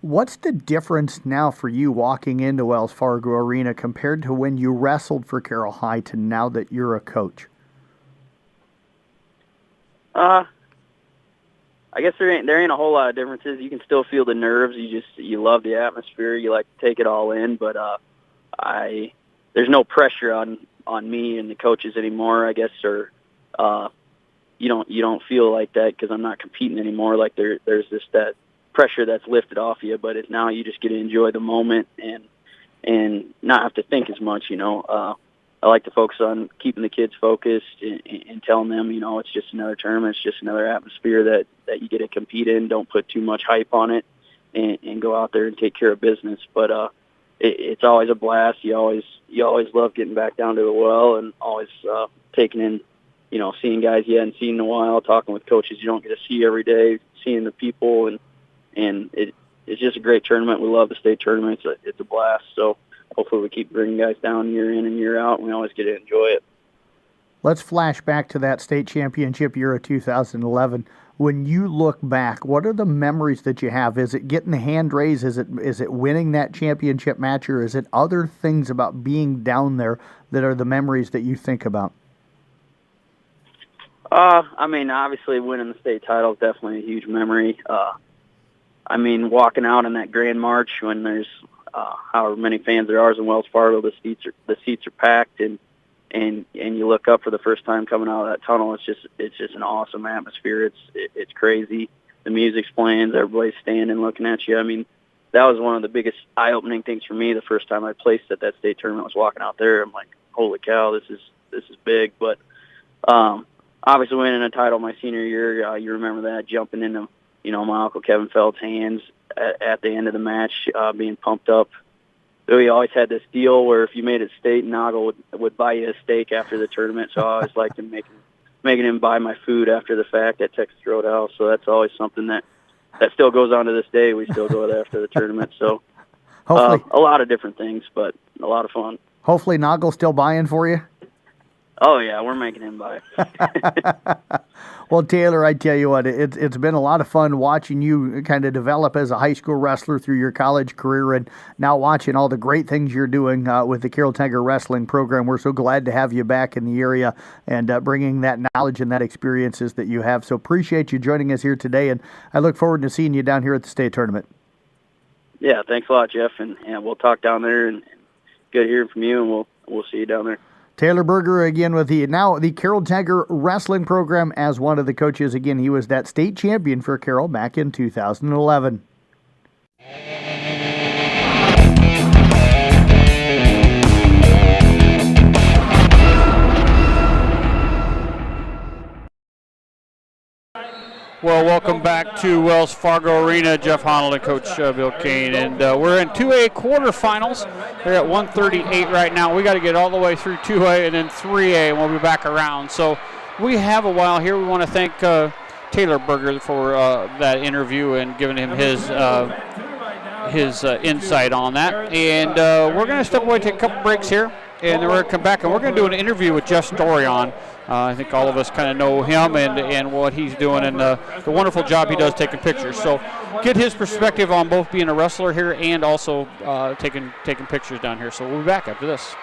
What's the difference now for you walking into Wells Fargo Arena compared to when you wrestled for Carroll High to now that you're a coach?
I I guess there ain't a whole lot of differences. You can still feel the nerves. You love the atmosphere. You like to take it all in. But there's no pressure on me and the coaches anymore, I guess, or you don't feel like that because I'm not competing anymore. Like there's just that pressure that's lifted off you. But it's now you just get to enjoy the moment and not have to think as much. I like to focus on keeping the kids focused and telling them, it's just another tournament. It's just another atmosphere that you get to compete in. Don't put too much hype on it and go out there and take care of business. But it's always a blast. You always love getting back down to the well and always taking in, seeing guys you hadn't seen in a while, talking with coaches you don't get to see every day, seeing the people. And it's just a great tournament. We love the state tournament. It's a blast. So hopefully we keep bringing guys down year in and year out, and we always get to enjoy it.
Let's flash back to that state championship year of 2011. When you look back, what are the memories that you have? Is it getting the hand raise? Is it winning that championship match, or is it other things about being down there that are the memories that you think about?
Obviously winning the state title is definitely a huge memory. Walking out in that grand march when there's however many fans there are in Wells Fargo, the seats are packed, and you look up for the first time coming out of that tunnel. It's just an awesome atmosphere. It's crazy. The music's playing, everybody's standing looking at you. That was one of the biggest eye-opening things for me the first time I placed at that state tournament. I was walking out there. I'm like, holy cow, this is big. But obviously winning a title my senior year, you remember that, jumping into my Uncle Kevin Feld's hands at the end of the match, being pumped up. We always had this deal where if you made it state, Noggle would buy you a steak after the tournament. So I always liked him making him buy my food after the fact at Texas Roadhouse. So that's always something that still goes on to this day. We still go there after the tournament. So a lot of different things, but a lot of fun.
Hopefully Noggle's still buying for you.
Oh, yeah, we're making him buy.
Well, Taylor, I tell you what, it's been a lot of fun watching you kind of develop as a high school wrestler through your college career, and now watching all the great things you're doing with the Carroll Tiger Wrestling program. We're so glad to have you back in the area and bringing that knowledge and that experiences that you have. So appreciate you joining us here today, and I look forward to seeing you down here at the state tournament.
Yeah, thanks a lot, Jeff, and we'll talk down there, and good hearing from you, and we'll see you down there.
Taylor Berger again with the Carroll Tiger Wrestling program as one of the coaches. Again, he was that state champion for Carroll back in 2011.
Well, welcome back to Wells Fargo Arena. Jeff Honnold and Coach Bill Kane. And we're in 2A quarterfinals. They're at 138 right now. We got to get all the way through 2A and then 3A, and we'll be back around. So we have a while here. We want to thank Taylor Berger for that interview and giving him his insight on that. And we're going to step away, take a couple breaks here, and then we're going to come back, and we're going to do an interview with Jeff Storion. I think all of us kind of know him and what he's doing and the wonderful job he does taking pictures. So get his perspective on both being a wrestler here and also taking pictures down here. So we'll be back after this.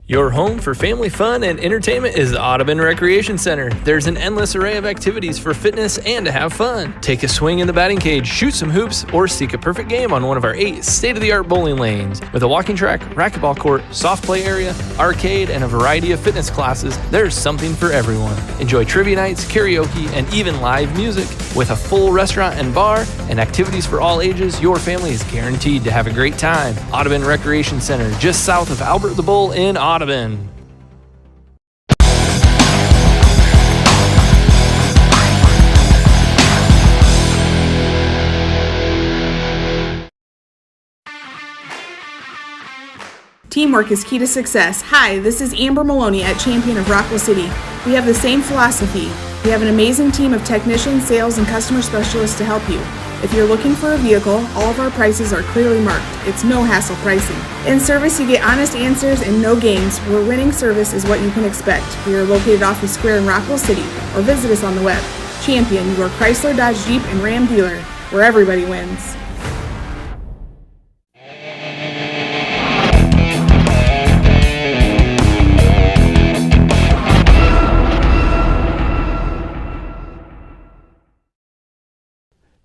Your home for family fun and entertainment is the Audubon Recreation Center. There's an endless array of activities for fitness and to have fun. Take a swing in the batting cage, shoot some hoops, or seek a perfect game on one of our 8 state-of-the-art bowling lanes. With a walking track, racquetball court, soft play area, arcade, and a variety of fitness classes, there's something for everyone. Enjoy trivia nights, karaoke, and even live music. With a full restaurant and bar and activities for all ages, your family is guaranteed to have a great time. Audubon Recreation Center, just south of Albert the Bull in Audubon.
Teamwork is key to success. Hi, this is Amber Maloney at Champion of Rockwell City. We have the same philosophy. We have an amazing team of technicians, sales, and customer specialists to help you. If you're looking for a vehicle, all of our prices are clearly marked. It's no hassle pricing. In service, you get honest answers and no games, where winning service is what you can expect. We are located off the square in Rockwell City, or visit us on the web. Champion, your Chrysler, Dodge, Jeep, and Ram dealer, where everybody wins.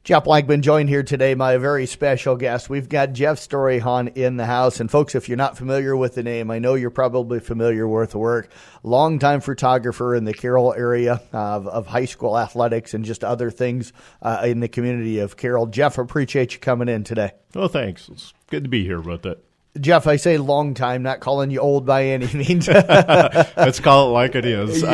Jeff Blankman joined here today, my very special guest. We've got Jeff Storyhon in the house. And folks, if you're not familiar with the name, I know you're probably familiar with the work. Longtime photographer in the Carroll area of high school athletics and just other things in the community of Carroll. Jeff, appreciate you coming in today.
Oh, thanks. It's good to be here with it.
Jeff, I say long time, not calling you old by any means.
Let's call it like it is.
Yeah,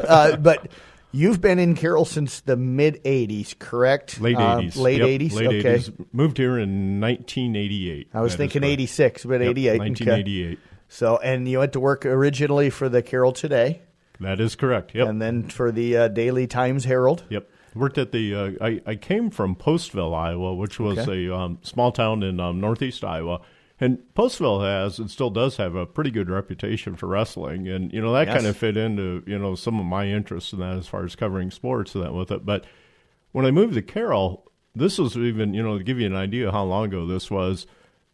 I am.
But you've been in Carroll since the mid-'80s, correct?
Late 80s.
Late
Yep,
80s?
Late
Okay.
80s. Moved here in 1988.
I was thinking 86, but 88.
1988.
Okay. So, and you went to work originally for the Carroll Today.
That is correct, yep.
And then for the Daily Times Herald.
Yep. Worked at the, I came from Postville, Iowa, which was a small town in northeast Iowa. And Postville has and still does have a pretty good reputation for wrestling. And, that kind of fit into, some of my interests in that as far as covering sports and that with it. But when I moved to Carroll, this was even, to give you an idea how long ago this was,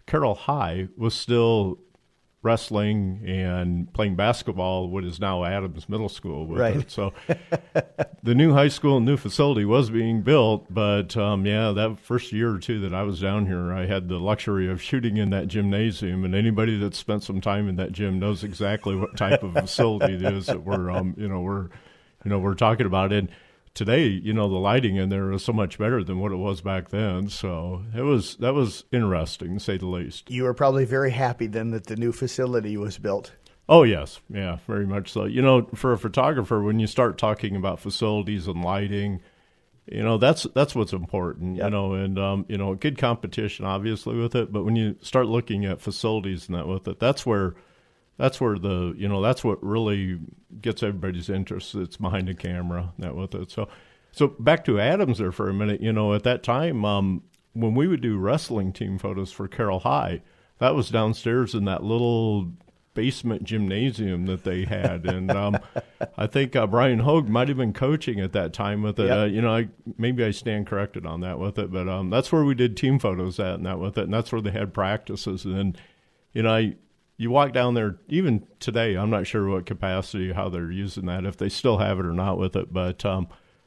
Carroll High was still wrestling and playing basketball, what is now Adams Middle School. With it. So the new high school and new facility was being built, but that first year or two that I was down here, I had the luxury of shooting in that gymnasium, and anybody that spent some time in that gym knows exactly what type of facility it is that we're talking about. And today, the lighting in there is so much better than what it was back then. So that was interesting, to say the least.
You were probably very happy then that the new facility was built.
Oh, yes. Yeah, very much so. For a photographer, when you start talking about facilities and lighting, that's what's important, and, good competition, obviously, with it. But when you start looking at facilities and that with it, that's where that's what really gets everybody's interest. It's behind the camera, that with it. So back to Adams there for a minute. At that time, when we would do wrestling team photos for Carroll High, that was downstairs in that little basement gymnasium that they had. And I think Brian Hogue might have been coaching at that time with it. Yep. Maybe I stand corrected on that with it, but that's where we did team photos at and that with it. And that's where they had practices. And, you walk down there, even today, I'm not sure what capacity, how they're using that, if they still have it or not with it. But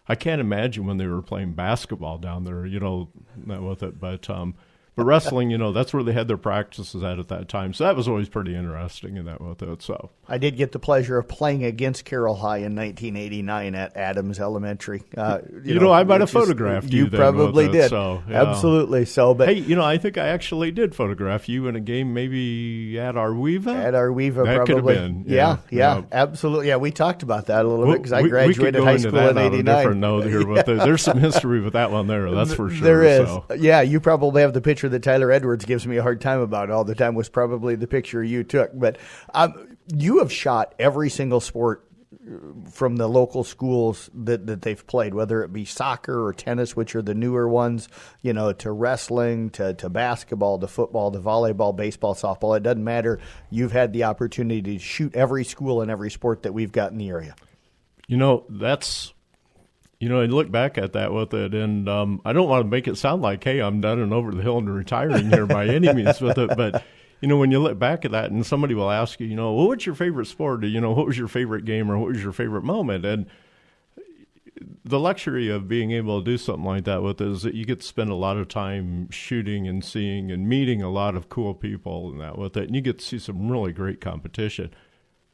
I can't imagine when they were playing basketball down there, that with it. But wrestling, that's where they had their practices at that time. So that was always pretty interesting in that with it. So
I did get the pleasure of playing against Carroll High in 1989 at Adams Elementary.
I might have photographed you.
You probably did.
So, yeah.
Absolutely. So, but
hey, I think I actually did photograph you in a game, maybe at Arweva.
At Arweva,
that
probably.
Could have been.
Yeah, absolutely. Yeah, we talked about that a little bit because I graduated high school in '89.
Different note here, but there's some history with that one there. That's for sure.
There is.
So.
Yeah, you probably have the picture that Tyler Edwards gives me a hard time about all the time was probably the picture you took. But you have shot every single sport from the local schools that they've played, whether it be soccer or tennis, which are the newer ones, to wrestling, to basketball, to football, to volleyball, baseball, softball. It doesn't matter. You've had the opportunity to shoot every school and every sport that we've got in the area.
That's... I look back at that with it, and I don't want to make it sound like, hey, I'm done and over the hill and retiring here by any means with it. But, when you look back at that and somebody will ask you, well, what's your favorite sport? Or, what was your favorite game or what was your favorite moment? And the luxury of being able to do something like that with it is that you get to spend a lot of time shooting and seeing and meeting a lot of cool people and that with it. And you get to see some really great competition.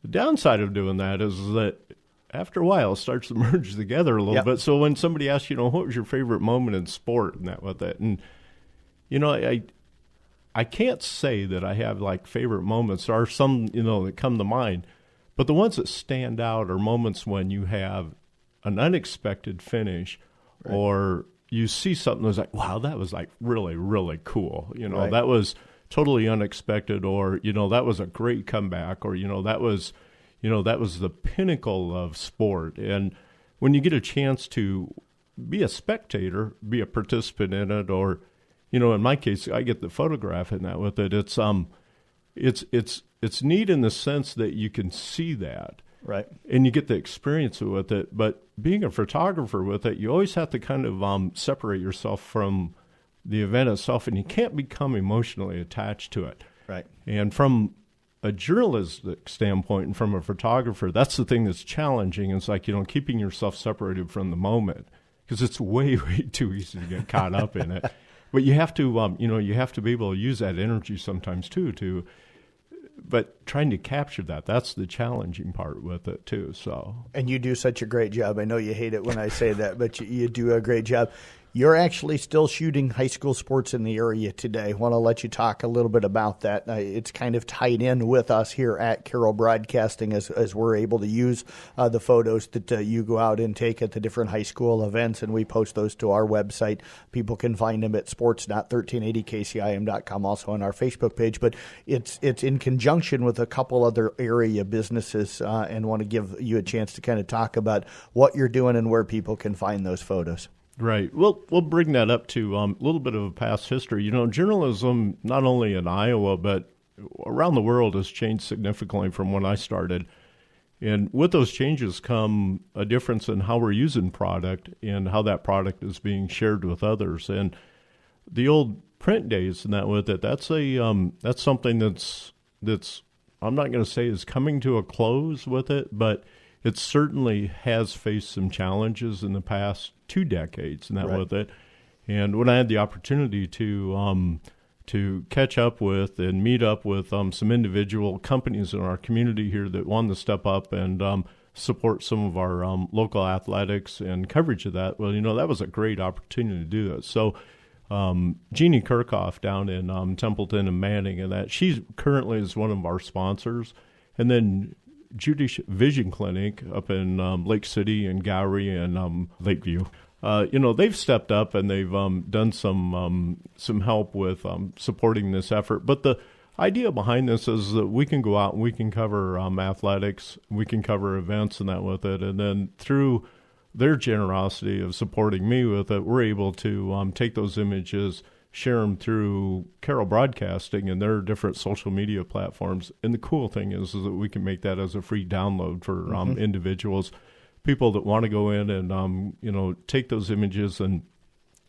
The downside of doing that is that after a while, it starts to merge together a little bit. So when somebody asks, what was your favorite moment in sport and that with it, and I can't say that I have like favorite moments. There are some that come to mind, but the ones that stand out are moments when you have an unexpected finish, or you see something that's like, wow, that was like really, really cool. That was totally unexpected, or that was a great comeback, or that was. That was the pinnacle of sport. And when you get a chance to be a spectator, be a participant in it, or, in my case, I get the photograph in that with it. It's neat in the sense that you can see that.
Right.
And you get the experience with it. But being a photographer with it, you always have to kind of separate yourself from the event itself, and you can't become emotionally attached to it.
Right.
And from a journalistic standpoint and from a photographer, that's the thing that's challenging. It's like, keeping yourself separated from the moment because it's way, way too easy to get caught up in it. But you have to, you have to be able to use that energy sometimes too. But trying to capture that's the challenging part with it too. So.
And you do such a great job. I know you hate it when I say that, but you do a great job. You're actually still shooting high school sports in the area today. I want to let you talk a little bit about that. It's kind of tied in with us here at Carroll Broadcasting as we're able to use the photos that you go out and take at the different high school events, and we post those to our website. People can find them at sports.1380kcim.com, also on our Facebook page. But it's in conjunction with a couple other area businesses, and want to give you a chance to kind of talk about what you're doing and where people can find those photos.
Right. Well, we'll bring that up to a little bit of a past history. Journalism, not only in Iowa, but around the world, has changed significantly from when I started. And with those changes come a difference in how we're using product and how that product is being shared with others. And the old print days and that with it, that's something that's I'm not going to say is coming to a close with it, but it certainly has faced some challenges in the past 2 decades and that with it. And when I had the opportunity to catch up with and meet up with some individual companies in our community here that wanted to step up and support some of our local athletics and coverage of that, well, that was a great opportunity to do that. So Jeannie Kirchhoff down in Templeton and Manning, and that she currently is one of our sponsors. And then Judy Vision Clinic up in Lake City and Gowrie and Lakeview. They've stepped up and they've done some help with supporting this effort. But the idea behind this is that we can go out and we can cover athletics, we can cover events and that with it, and then through their generosity of supporting me with it, we're able to take those images, share them through Carroll Broadcasting and their different social media platforms. And the cool thing is that we can make that as a free download for individuals, people that want to go in and, take those images and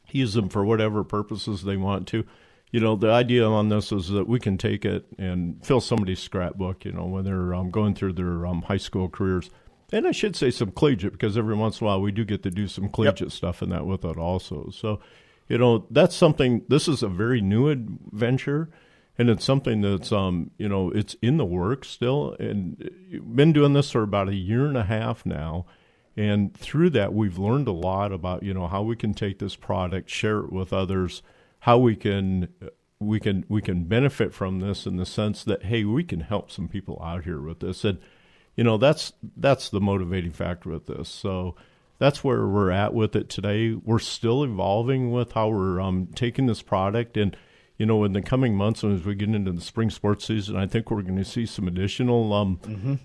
use them for whatever purposes they want to. The idea on this is that we can take it and fill somebody's scrapbook, when they're going through their high school careers. And I should say some collegiate, because every once in a while we do get to do some collegiate stuff in that with it also. So, that's something, this is a very new adventure, and it's something that's, it's in the works still. And been doing this for about 1.5 years now. And through that, we've learned a lot about, how we can take this product, share it with others, how we can benefit from this in the sense that, hey, we can help some people out here with this. And, that's the motivating factor with this. So that's where we're at with it today. We're still evolving with how we're taking this product. And, in the coming months, as we get into the spring sports season, I think we're going to see some additional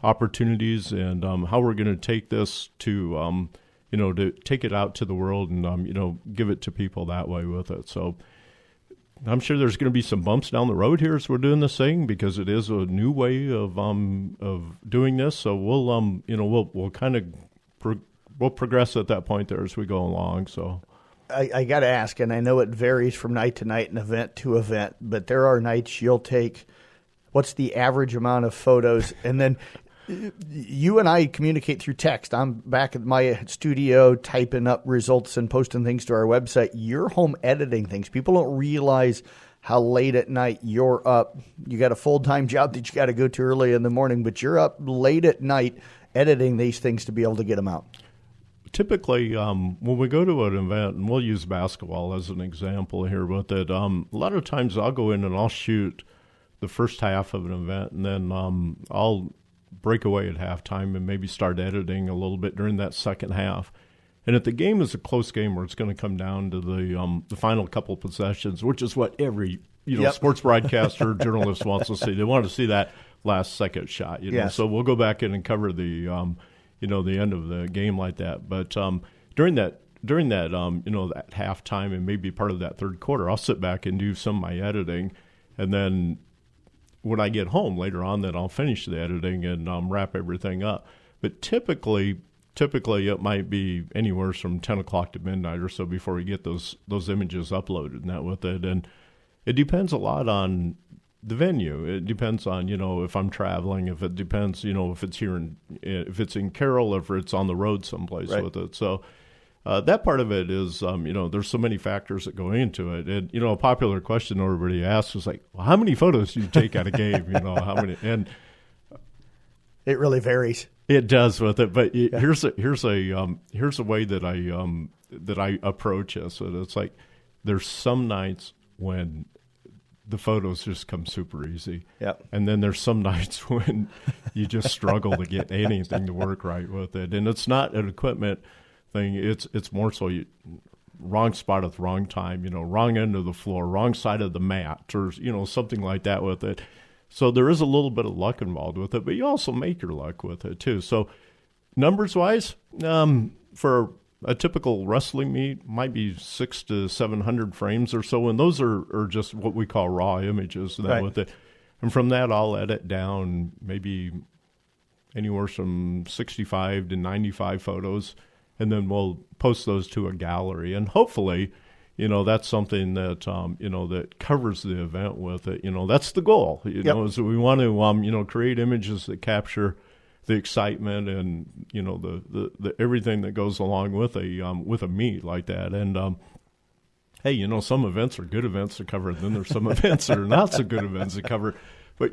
opportunities and how we're going to take this to, to take it out to the world and, give it to people that way with it. So I'm sure there's going to be some bumps down the road here as we're doing this thing, because it is a new way of doing this. So we'll, we'll kind of we'll progress at that point there as we go along. So
I got to ask, and I know it varies from night to night and event to event, but there are nights you'll take, what's the average amount of photos? And then you and I communicate through text. I'm back at my studio typing up results and posting things to our website. You're home editing things. People don't realize how late at night you're up. You got a full-time job that you got to go to early in the morning, but you're up late at night editing these things to be able to get them out.
Typically, when we go to an event, and we'll use basketball as an example here with it, a lot of times I'll go in and I'll shoot the first half of an event, and then I'll break away at halftime and maybe start editing a little bit during that second half. And if the game is a close game where it's going to come down to the final couple possessions, which is what every sports broadcaster journalist wants to see. They want to see that last second shot. So we'll go back in and cover the the end of the game like that. But during that that halftime and maybe part of that third quarter, I'll sit back and do some of my editing, and then when I get home later on, then I'll finish the editing and wrap everything up. But typically it might be anywhere from 10 o'clock to midnight or so before we get those images uploaded and that with it. And it depends a lot on the venue. It depends on, if I'm traveling, if it depends, if it's here if it's in Carroll, if it's on the road someplace with it. So that part of it is, there's so many factors that go into it. And, a popular question everybody asks is like, well, how many photos do you take at a game? How many? And
it really varies.
It does with it. But here's a way that I approach this. And it's like, there's some nights when the photos just come super easy.
Yep.
And then there's some nights when you just struggle to get anything to work right with it. And it's not an equipment thing. It's more so wrong spot at the wrong time, wrong end of the floor, wrong side of the mat, or, something like that with it. So there is a little bit of luck involved with it, but you also make your luck with it too. So numbers-wise, for a typical wrestling meet might be 600 to 700 frames or so, and those are just what we call raw images.
Right.
With it, and from that, I'll edit down maybe anywhere from 65 to 95 photos, and then we'll post those to a gallery, and hopefully, that's something that that covers the event with it. That's the goal. Is that we want to create images that capture the excitement and the everything that goes along with a meet like that. And hey, some events are good events to cover, and then there's some events that are not so good events to cover. But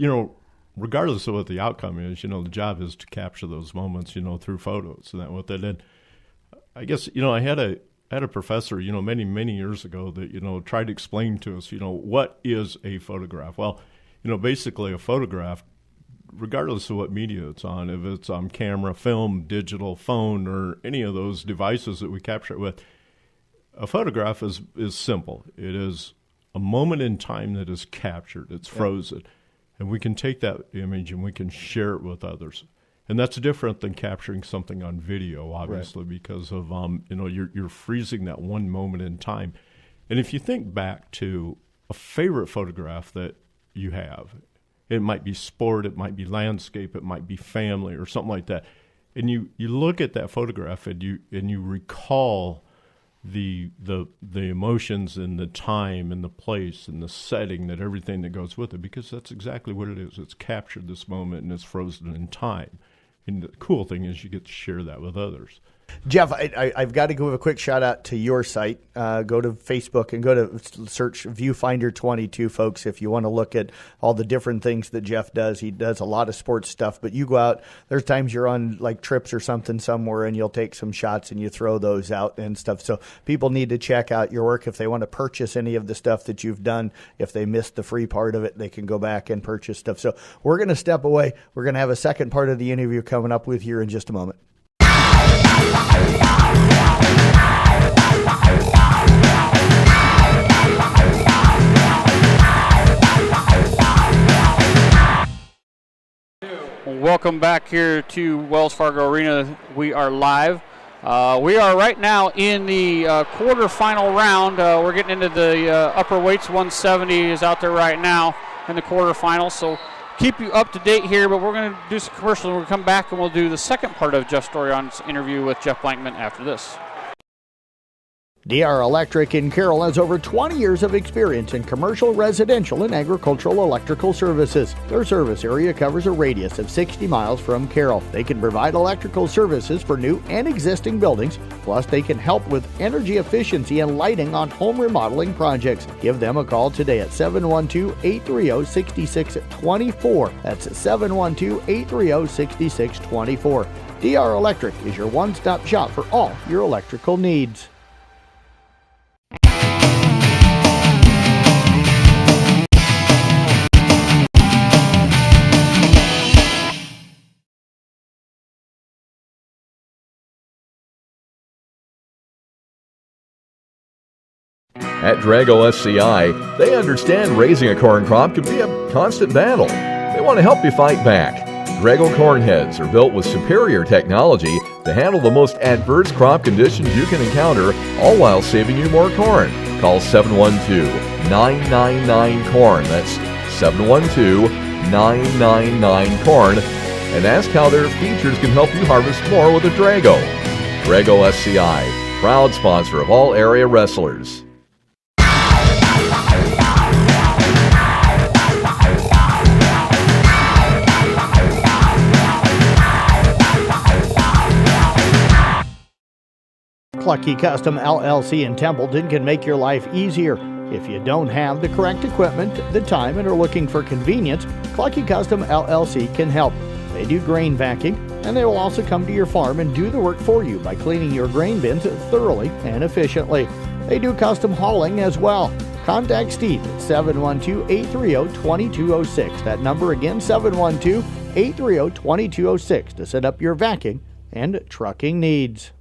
regardless of what the outcome is, the job is to capture those moments, through photos and that with it. And I guess I had a professor, many years ago that tried to explain to us, what is a photograph? Well, basically a photograph, regardless of what media it's on, if it's on camera, film, digital, phone, or any of those devices that we capture it with, a photograph is simple. It is a moment in time that is captured. It's frozen. And we can take that image and we can share it with others. And that's different than capturing something on video, obviously, because of, you're freezing that one moment in time. And if you think back to a favorite photograph that you have, it might be sport, it might be landscape, it might be family or something like that. And you look at that photograph and you recall the emotions and the time and the place and the setting, that everything that goes with it, because that's exactly what it is. It's captured this moment and it's frozen in time. And the cool thing is you get to share that with others.
Jeff, I've got to give a quick shout out to your site. Go to Facebook and go to search Viewfinder 22, folks, if you want to look at all the different things that Jeff does. He does a lot of sports stuff, but you go out, there's times you're on like trips or something somewhere and you'll take some shots and you throw those out and stuff. So people need to check out your work. If they want to purchase any of the stuff that you've done, if they missed the free part of it, they can go back and purchase stuff. So we're going to step away. We're going to have a second part of the interview coming up with you in just a moment.
Welcome back here to Wells Fargo Arena. We are live. We are right now in the quarterfinal round. We're getting into the upper weights. 170 is out there right now in the quarterfinals. So keep you up to date here, but we're going to do some commercials. We're going to come back and we'll do the second part of Jeff Storion's interview with Jeff Blankman after this.
DR Electric in Carroll has over 20 years of experience in commercial, residential, and agricultural electrical services. Their service area covers a radius of 60 miles from Carroll. They can provide electrical services for new and existing buildings, plus they can help with energy efficiency and lighting on home remodeling projects. Give them a call today at 712-830-6624. That's 712-830-6624. DR Electric is your one-stop shop for all your electrical needs.
At Drago SCI, they understand raising a corn crop can be a constant battle. They want to help you fight back. Drago corn heads are built with superior technology to handle the most adverse crop conditions you can encounter, all while saving you more corn. Call 712-999-CORN. That's 712-999-CORN. And ask how their features can help you harvest more with a Drago. Drago SCI, proud sponsor of all area wrestlers.
Clucky Custom LLC in Templeton can make your life easier. If you don't have the correct equipment, the time, and are looking for convenience, Clucky Custom LLC can help. They do grain vacuuming, and they will also come to your farm and do the work for you by cleaning your grain bins thoroughly and efficiently. They do custom hauling as well. Contact Steve at 712-830-2206. That number again, 712-830-2206 to set up your vacuuming and trucking needs.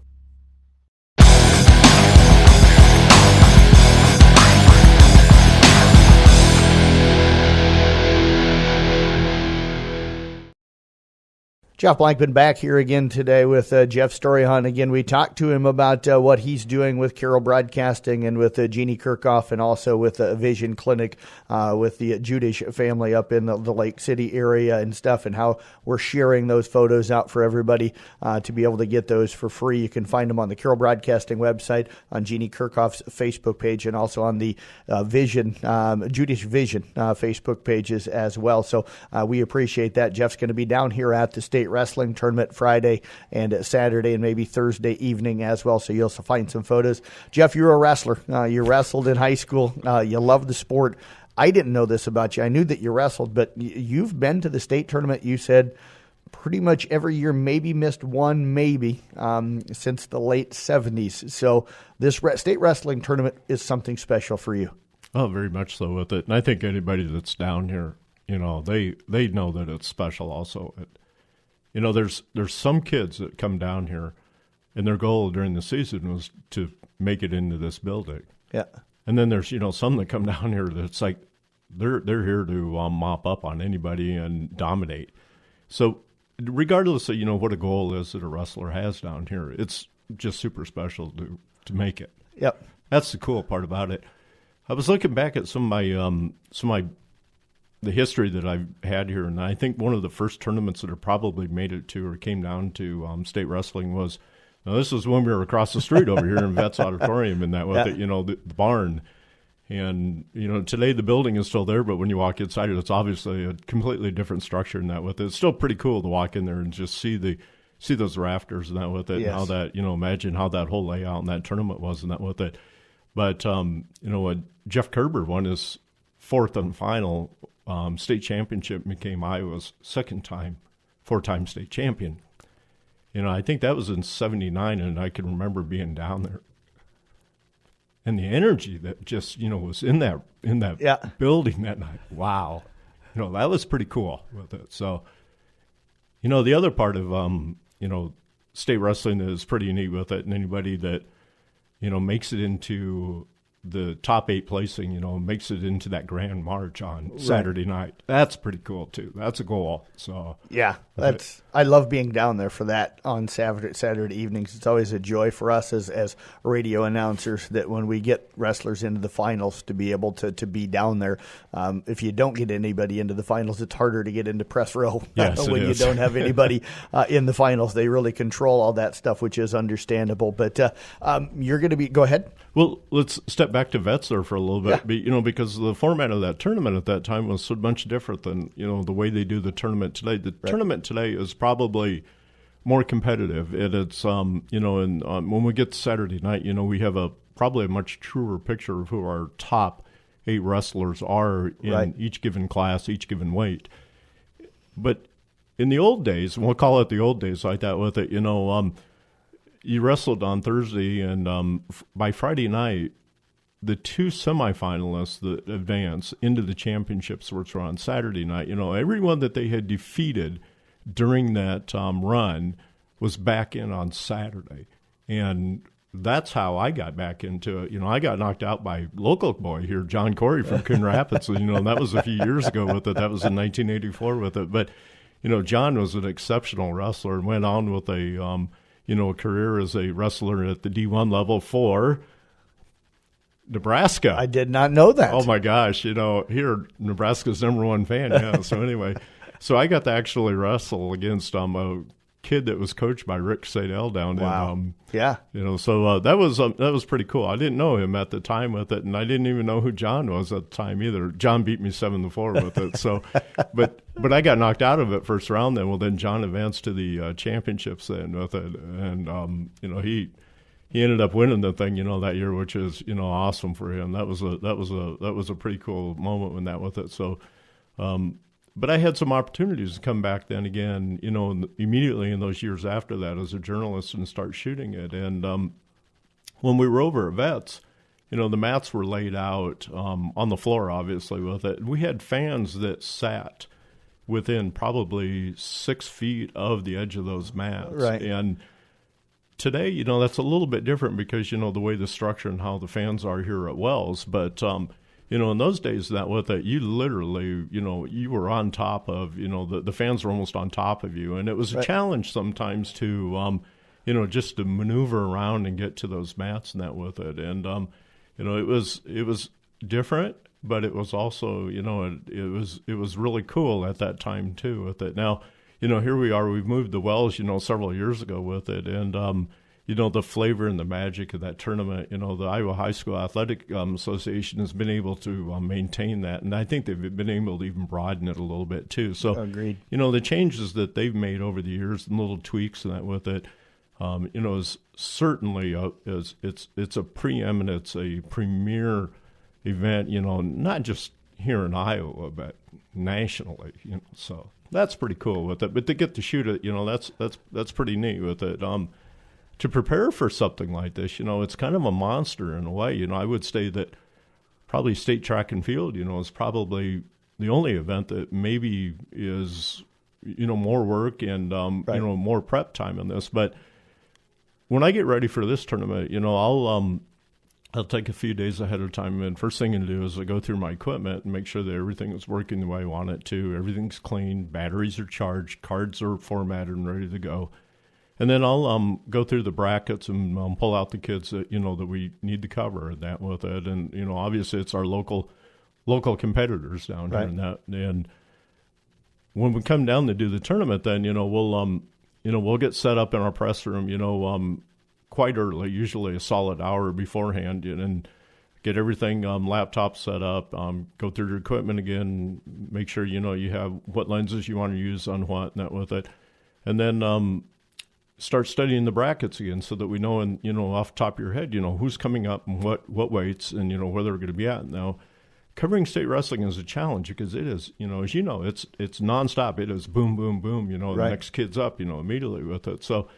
Jeff Blankman back here again today with Jeff Storyhunt. Again, we talked to him about what he's doing with Carroll Broadcasting and with Jeannie Kirchhoff, and also with a Vision Clinic with the Judish family up in the Lake City area and stuff, and how we're sharing those photos out for everybody to be able to get those for free. You can find them on the Carroll Broadcasting website, on Jeannie Kirchhoff's Facebook page, and also on the Judish Vision Facebook pages as well. So we appreciate that. Jeff's going to be down here at the state wrestling tournament Friday and Saturday and maybe Thursday evening as well, so you'll find some photos. Jeff, you're a wrestler. You wrestled in high school. You love the sport. I didn't know this about you. I knew that you wrestled, but you've been to the state tournament, you said, pretty much every year, maybe missed one, since the late 70s. So this state wrestling tournament is something special for you.
Oh, very much so with it. And I think anybody that's down here, they know that it's special also. There's some kids that come down here, and their goal during the season was to make it into this building.
Yeah.
And then there's, some that come down here that's like they're here to mop up on anybody and dominate. So regardless of, what a goal is that a wrestler has down here, it's just super special to make it.
Yep.
That's the cool part about it. I was looking back at some of the history that I've had here, and I think one of the first tournaments that have probably made it to or came down to state wrestling was, this was when we were across the street over here in Vett's Auditorium, and that was the barn. And today the building is still there, but when you walk inside it, it's obviously a completely different structure. And that with it, it's still pretty cool to walk in there and just see those rafters and that with it, and how that imagine how that whole layout and that tournament was and that with it. But Jeff Kerber won his fourth and final state championship, became Iowa's four-time state champion. I think that was in '79, and I can remember being down there. And the energy that just, was in that building that night. Wow. That was pretty cool with it. So, the other part of, state wrestling that is pretty neat with it, and anybody that, makes it into the top 8 placing, makes it into that grand march on Saturday night. That's pretty cool too. That's a goal. So
yeah, I love being down there for that on Saturday evenings. It's always a joy for us as radio announcers that when we get wrestlers into the finals to be able to be down there. If you don't get anybody into the finals, it's harder to get into press row when you don't have anybody in the finals. They really control all that stuff, which is understandable. But you're going to go ahead.
Well, let's step back to Wetzlar for a little bit, because the format of that tournament at that time was so much different than, the way they do the tournament today. The tournament today is probably more competitive. It's, and when we get to Saturday night, we have probably a much truer picture of who our top 8 wrestlers are in each given class, each given weight. But in the old days, and we'll call it the old days like that with it, you wrestled on Thursday, and by Friday night, the 2 semifinalists that advance into the championships, which were on Saturday night, everyone that they had defeated during that run was back in on Saturday. And that's how I got back into it. I got knocked out by local boy here, John Corey from Coon Rapids. And that was a few years ago with it. That was in 1984 with it. But, John was an exceptional wrestler and went on with a career as a wrestler at the D1 level for Nebraska.
I did not know that.
Oh my gosh, here Nebraska's #1 fan. Yeah. So anyway, so I got to actually wrestle against a kid that was coached by Rick Sadell down in so that was pretty cool. I didn't know him at the time with it, and I didn't even know who John was at the time either. John beat me 7-4 with it. So, but I got knocked out of it first round. Then John advanced to the championships then with it, and he ended up winning the thing, that year, which is, awesome for him. That was a pretty cool moment when that with it. So, but I had some opportunities to come back then again, immediately in those years after that as a journalist and start shooting it. And when we were over at Veit's, the mats were laid out on the floor, obviously, with it. We had fans that sat within probably 6 feet of the edge of those mats.
Right.
And today, that's a little bit different because, the way the structure and how the fans are here at Wells. But, in those days, that with it, you literally, you were on top of, the fans were almost on top of you. And it was a challenge sometimes to, just to maneuver around and get to those mats and that with it. And, it was different, but it was also, it was really cool at that time too with it. Now, here we are, we've moved to Wells, several years ago with it. And, the flavor and the magic of that tournament, the Iowa High School Athletic Association has been able to maintain that. And I think they've been able to even broaden it a little bit too. So,
agreed.
The changes that they've made over the years and little tweaks and that with it, is certainly it's a premier event, not just here in Iowa, but nationally, so that's pretty cool with it. But to get to shoot it, that's pretty neat with it. To prepare for something like this, it's kind of a monster in a way. I would say that probably state track and field, is probably the only event that maybe is, more work and, more prep time in this. But when I get ready for this tournament, I'll take a few days ahead of time, and first thing to do is I go through my equipment and make sure that everything is working the way I want it to. Everything's clean, batteries are charged, cards are formatted and ready to go. And then I'll go through the brackets and pull out the kids that that we need to cover and that with it. And obviously it's our local competitors down here and that. And when we come down to do the tournament, then we'll get set up in our press room, quite early, usually a solid hour beforehand, and get everything laptop set up, go through your equipment again, make sure you have what lenses you want to use on what and that with it, and then start studying the brackets again so that we know, and off the top of your head, who's coming up and what weights and where they're going to be at. Now, covering state wrestling is a challenge because it is, as it's nonstop. It is boom, boom, boom. The next kid's up, immediately with it. So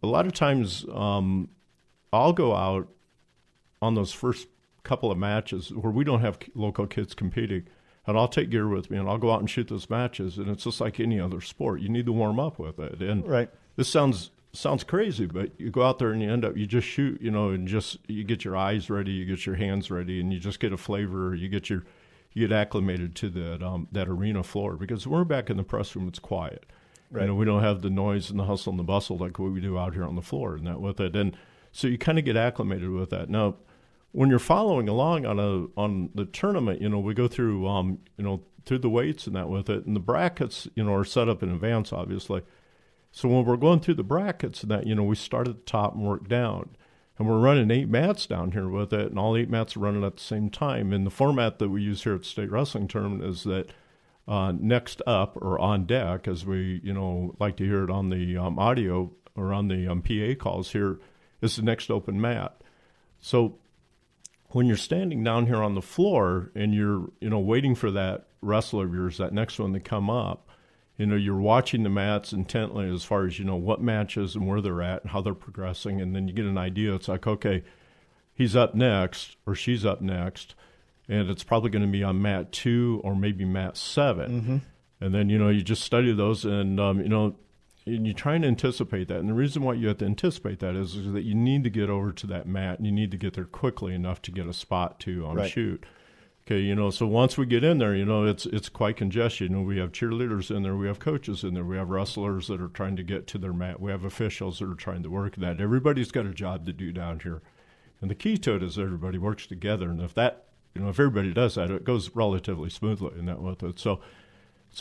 a lot of times I'll go out on those first couple of matches where we don't have local kids competing, and I'll take gear with me, and I'll go out and shoot those matches, and it's just like any other sport. You need to warm up with it. And this sounds crazy, but you go out there and you just shoot, and you get your eyes ready, you get your hands ready, and you just get a flavor. You get acclimated to that arena floor, because when we're back in the press room, it's quiet. Right. We don't have the noise and the hustle and the bustle like what we do out here on the floor and that with it. And so you kind of get acclimated with that. Now, when you're following along on the tournament, we go through through the weights and that with it, and the brackets, are set up in advance, obviously. So when we're going through the brackets and that, we start at the top and work down. And we're running 8 mats down here with it, and all 8 mats are running at the same time. And the format that we use here at the State Wrestling Tournament is that next up, or on deck, as we, like to hear it on the audio or on the PA calls here, is the next open mat. So when you're standing down here on the floor and you're, waiting for that wrestler of yours, that next one to come up, you're watching the mats intently as far as, what matches and where they're at and how they're progressing. And then you get an idea. It's like, okay, he's up next or she's up next, and it's probably going to be on mat 2 or maybe mat 7. Mm-hmm. And then, you just study those and, and you try and anticipate that. And the reason why you have to anticipate that is that you need to get over to that mat, and you need to get there quickly enough to get a spot to on a shoot. Okay, so once we get in there, it's quite congested. We have cheerleaders in there, we have coaches in there, we have wrestlers that are trying to get to their mat, we have officials that are trying to work that. Everybody's got a job to do down here. And the key to it is everybody works together, and if everybody does that, it goes relatively smoothly and that with it. So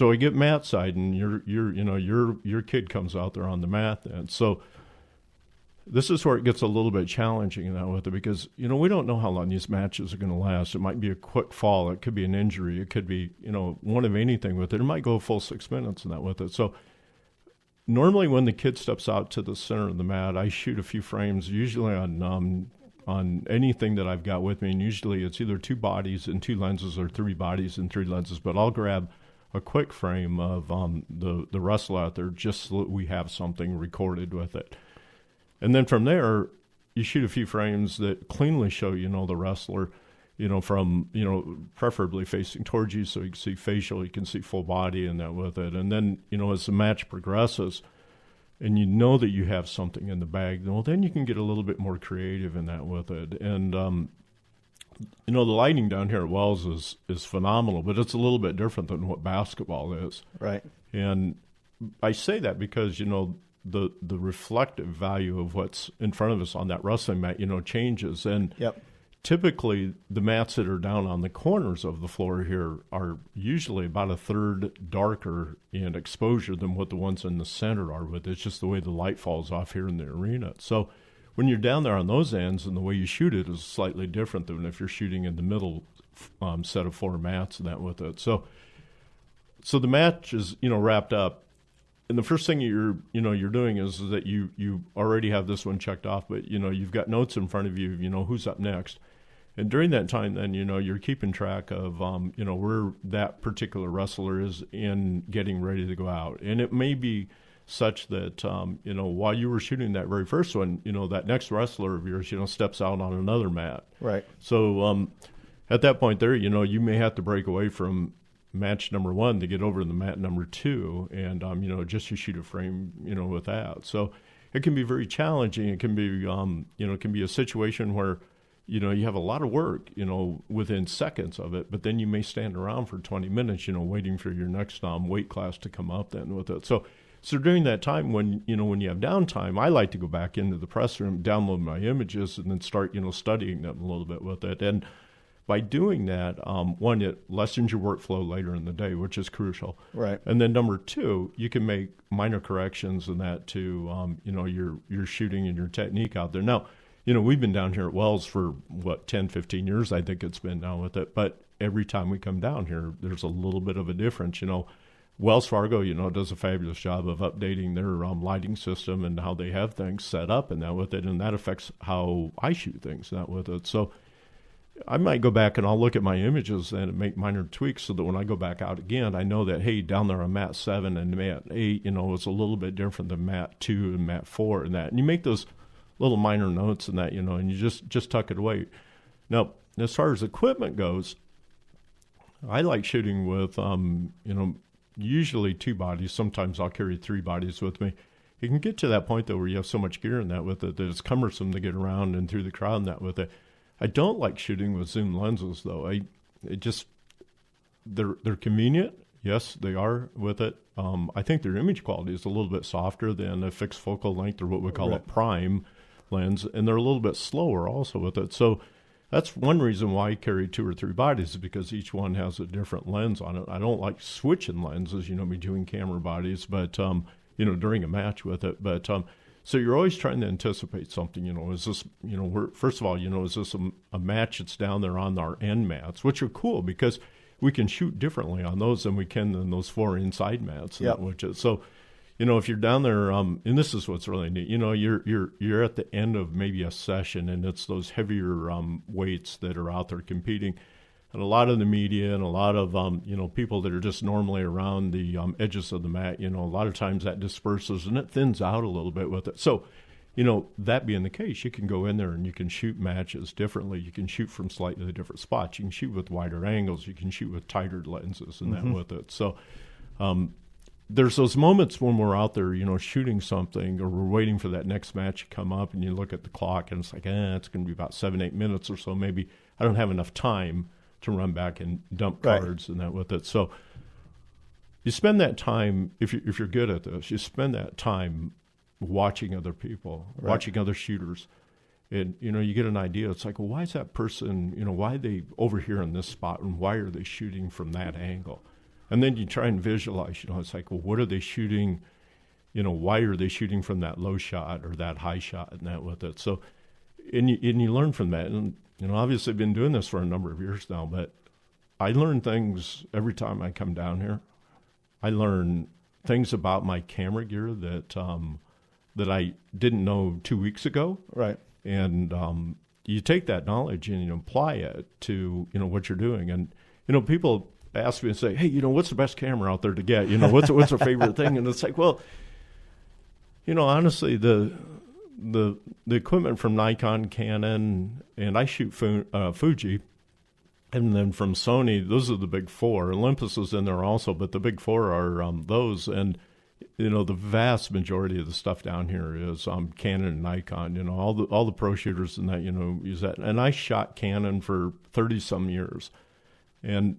we get mat side, and your kid comes out there on the mat, and so this is where it gets a little bit challenging in that with it, because we don't know how long these matches are going to last. It might be a quick fall, it could be an injury, it could be one of anything with it. It might go a full 6 minutes in that with it. So normally when the kid steps out to the center of the mat, I shoot a few frames, usually on anything that I've got with me, and usually it's either 2 bodies and 2 lenses or 3 bodies and 3 lenses, but I'll grab a quick frame of the wrestler out there just so that we have something recorded with it. And then from there, you shoot a few frames that cleanly show, the wrestler, from, preferably facing towards you so you can see facial, you can see full body and that with it. And then, as the match progresses and you know that you have something in the bag, well, then you can get a little bit more creative in that with it. And, the lighting down here at Wells is phenomenal, but it's a little bit different than what basketball is.
Right.
And I say that because, the reflective value of what's in front of us on that wrestling mat, changes. And typically the mats that are down on the corners of the floor here are usually about a third darker in exposure than what the ones in the center are with. It's just the way the light falls off here in the arena. So when you're down there on those ends and the way you shoot it is slightly different than if you're shooting in the middle set of 4 mats and that with it. So the match is, wrapped up. And the first thing you're doing is that you already have this one checked off, but, you've got notes in front of you, who's up next. And during that time, then, you're keeping track of, where that particular wrestler is in getting ready to go out. And it may be such that, while you were shooting that very first one, that next wrestler of yours, steps out on another mat.
Right.
So at that point there, you may have to break away from match number 1 to get over to the mat number 2 and, just to shoot a frame, with that. So it can be very challenging. It can be, it can be a situation where, you have a lot of work, within seconds of it, but then you may stand around for 20 minutes, waiting for your next weight class to come up then with it. So during that time when you have downtime, I like to go back into the press room, download my images, and then start, studying them a little bit with it. And by doing that, one, it lessens your workflow later in the day, which is crucial.
Right.
And then number 2, you can make minor corrections in that to, your shooting and your technique out there. Now, we've been down here at Wells for, 10, 15 years, I think it's been now with it. But every time we come down here, there's a little bit of a difference. Wells Fargo, does a fabulous job of updating their lighting system and how they have things set up and that with it. And that affects how I shoot things, that with it. So I might go back and I'll look at my images and make minor tweaks so that when I go back out again, I know that, hey, down there on mat 7 and mat 8, it's a little bit different than mat 2 and mat 4 and that. And you make those little minor notes and that, and you just tuck it away. Now, as far as equipment goes, I like shooting with, usually 2 bodies. Sometimes I'll carry 3 bodies with me. You can get to that point, though, where you have so much gear in that with it that it's cumbersome to get around and through the crowd and that with it. I don't like shooting with zoom lenses, though. They're convenient. Yes, they are with it. I think their image quality is a little bit softer than a fixed focal length or what we call a prime lens, and they're a little bit slower also with it. So that's one reason why I carry 2 or 3 bodies, is because each one has a different lens on it. I don't like switching lenses, between camera bodies, but, during a match with it. But so you're always trying to anticipate something, is this, first of all, is this a match that's down there on our end mats, which are cool because we can shoot differently on those than we can on those 4 inside mats.
Yep.
Which is, so, if you're down there, and this is what's really neat, you're at the end of maybe a session and it's those heavier weights that are out there competing. And a lot of the media and a lot of, people that are just normally around the edges of the mat, a lot of times that disperses and it thins out a little bit with it. So, that being the case, you can go in there and you can shoot matches differently. You can shoot from slightly different spots. You can shoot with wider angles. You can shoot with tighter lenses and that with it. So there's those moments when we're out there, shooting something or we're waiting for that next match to come up and you look at the clock and it's like, it's going to be about 7-8 minutes or so. Maybe I don't have enough time to run back and dump cards and that with it. So you spend that time, if you're good at this, you spend that time watching other people, watching other shooters. And, you get an idea. It's like, well, why is that person, why are they over here in this spot and why are they shooting from that angle? And then you try and visualize, it's like, well, what are they shooting? Why are they shooting from that low shot or that high shot and that with it? So, and you learn from that. And, obviously I've been doing this for a number of years now, but I learn things every time I come down here. I learn things about my camera gear that that I didn't know 2 weeks ago.
Right.
And you take that knowledge and you apply it to, what you're doing. And, people ask me and say, hey, what's the best camera out there to get? What's a favorite thing? And it's like, well, honestly, the equipment from Nikon, Canon, and I shoot Fuji. And then from Sony, those are the big four. Olympus is in there also, but the big four are those. And, the vast majority of the stuff down here is Canon and Nikon. All the pro shooters and that, use that. And I shot Canon for 30-some years. And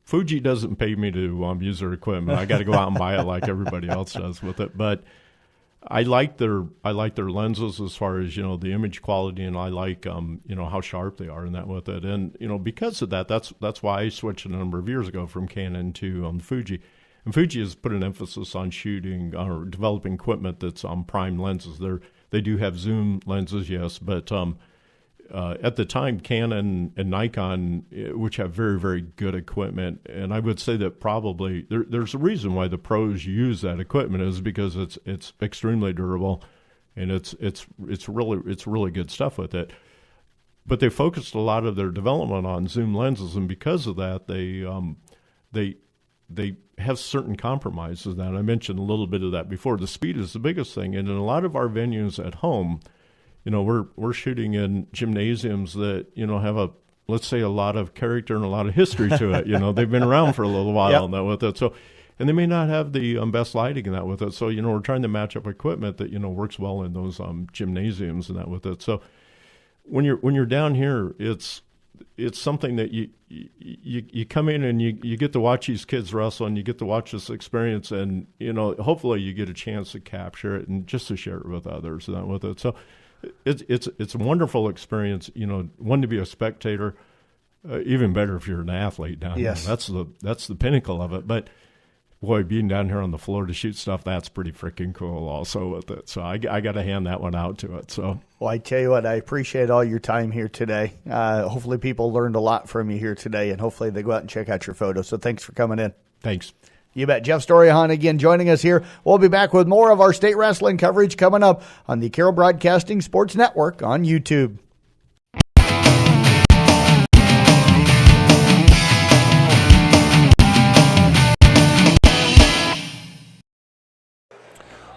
Fuji doesn't pay me to use their equipment. I got to go out and buy it like everybody else does with it. But I like their lenses as far as, the image quality, and I like, how sharp they are and that with it. And, because of that, that's why I switched a number of years ago from Canon to Fuji. And Fuji has put an emphasis on shooting or developing equipment that's on prime lenses. They do have zoom lenses, yes, but at the time, Canon and Nikon, which have very, very good equipment, and I would say that probably there's a reason why the pros use that equipment is because it's extremely durable, and it's really good stuff with it. But they focused a lot of their development on zoom lenses, and because of that, they have certain compromises. That I mentioned a little bit of that before. The speed is the biggest thing, and in a lot of our venues at home, we're shooting in gymnasiums that, have let's say a lot of character and a lot of history to it. They've been around for a little while. Yep. And that with it. So, and they may not have the best lighting and that with it. So, we're trying to match up equipment that, works well in those gymnasiums and that with it. So when you're down here, it's something that you come in and you get to watch these kids wrestle, and you get to watch this experience, and, hopefully you get a chance to capture it and just to share it with others and that with it. So, it's a wonderful experience, one, to be a spectator, even better if you're an athlete down here. That's the pinnacle of it. But boy, being down here on the floor to shoot stuff, that's pretty freaking cool also with it. So I got to hand that one out to it. So,
well, I tell you what, I appreciate all your time here today. Hopefully people learned a lot from you here today, and hopefully they go out and check out your photos. So thanks for coming in.
Thanks.
You bet. Jeff Storyhan again joining us here. We'll be back with more of our state wrestling coverage coming up on the Carroll Broadcasting Sports Network on YouTube.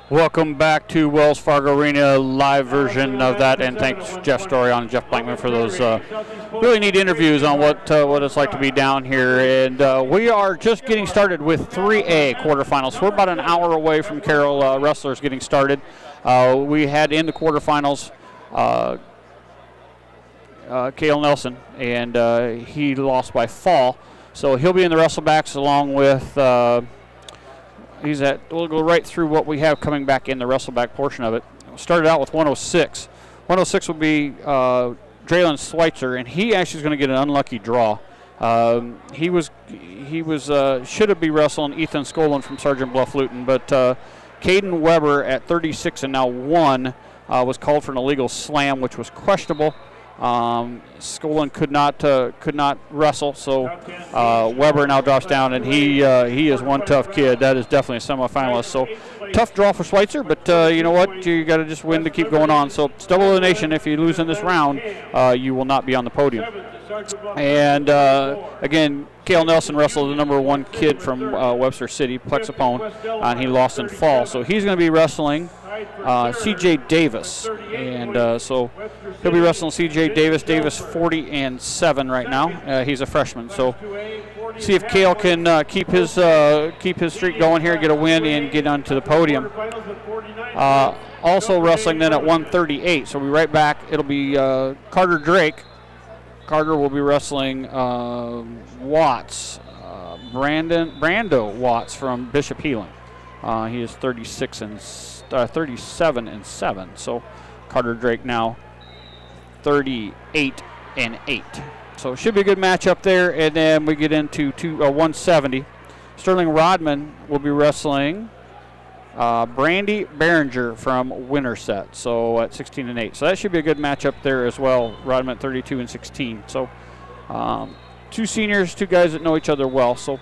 Welcome back to Wells Fargo Arena, live version of that, and thanks Jeff Storyhan and Jeff Blankman for those really neat interviews on what it's like to be down here. And we are just getting started with 3A quarterfinals. We're about an hour away from Carroll wrestlers getting started. We had in the quarterfinals Cael Nielsen, and he lost by fall, so he'll be in the wrestlebacks along with. We'll go right through what we have coming back in the wrestleback portion of it. Started out with 106. 106 will be Dreylen Schweitzer, and he actually is going to get an unlucky draw. He should have been wrestling Ethan Skolin from Sergeant Bluff Luton, but Caden Weber at 36 and now 1 was called for an illegal slam, which was questionable. Skolin could not wrestle, so Weber now drops down, and he is one tough kid. That is definitely a semifinalist. So tough draw for Schweitzer, but you know what? You got to just win to keep going on. So it's double elimination. If you lose in this round, you will not be on the podium. And again, Cael Nielsen wrestled the number 1 kid from Webster City, Plexapone, and he lost in fall. So he's going to be wrestling C.J. Davis, and so he'll be wrestling C.J. Davis. Davis 40-7 right now. He's a freshman, so see if Cael can keep his streak going here, get a win, and get onto the podium. Also wrestling then at 138. So we'll be right back. It'll be Carter Drake. Carter will be wrestling Watts, Brando Watts from Bishop Healing. He is 37-7. So Carter Drake now 38-8. So it should be a good matchup there. And then we get into 170. Sterling Rodman will be wrestling Brandy Berger from Winterset, so at 16-8. So that should be a good matchup there as well. Rodman at 32-16. So 2 seniors, 2 guys that know each other well. So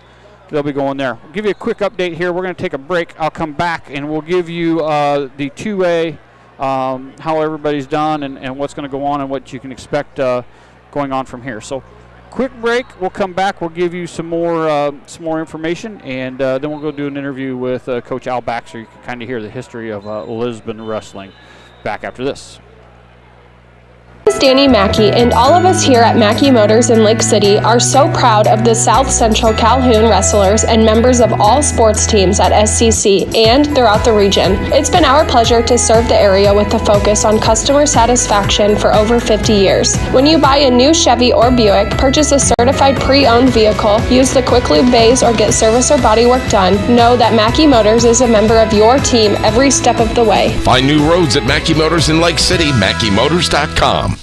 they'll be going there. I'll give you a quick update here. We're going to take a break. I'll come back and we'll give you the 2A, how everybody's done and what's going to go on and what you can expect going on from here. So quick break. We'll come back. We'll give you some more information, and then we'll go do an interview with Coach Al Baxter. You can kind of hear the history of Lisbon wrestling. Back after this.
This is Danny Mackey, and all of us here at Mackey Motors in Lake City are so proud of the South Central Calhoun wrestlers and members of all sports teams at SCC and throughout the region. It's been our pleasure to serve the area with a focus on customer satisfaction for over 50 years. When you buy a new Chevy or Buick, purchase a certified pre-owned vehicle, use the Quick Lube bays, or get service or body work done, know that Mackey Motors is a member of your team every step of the way.
Find new roads at Mackey Motors in Lake City, MackeyMotors.com.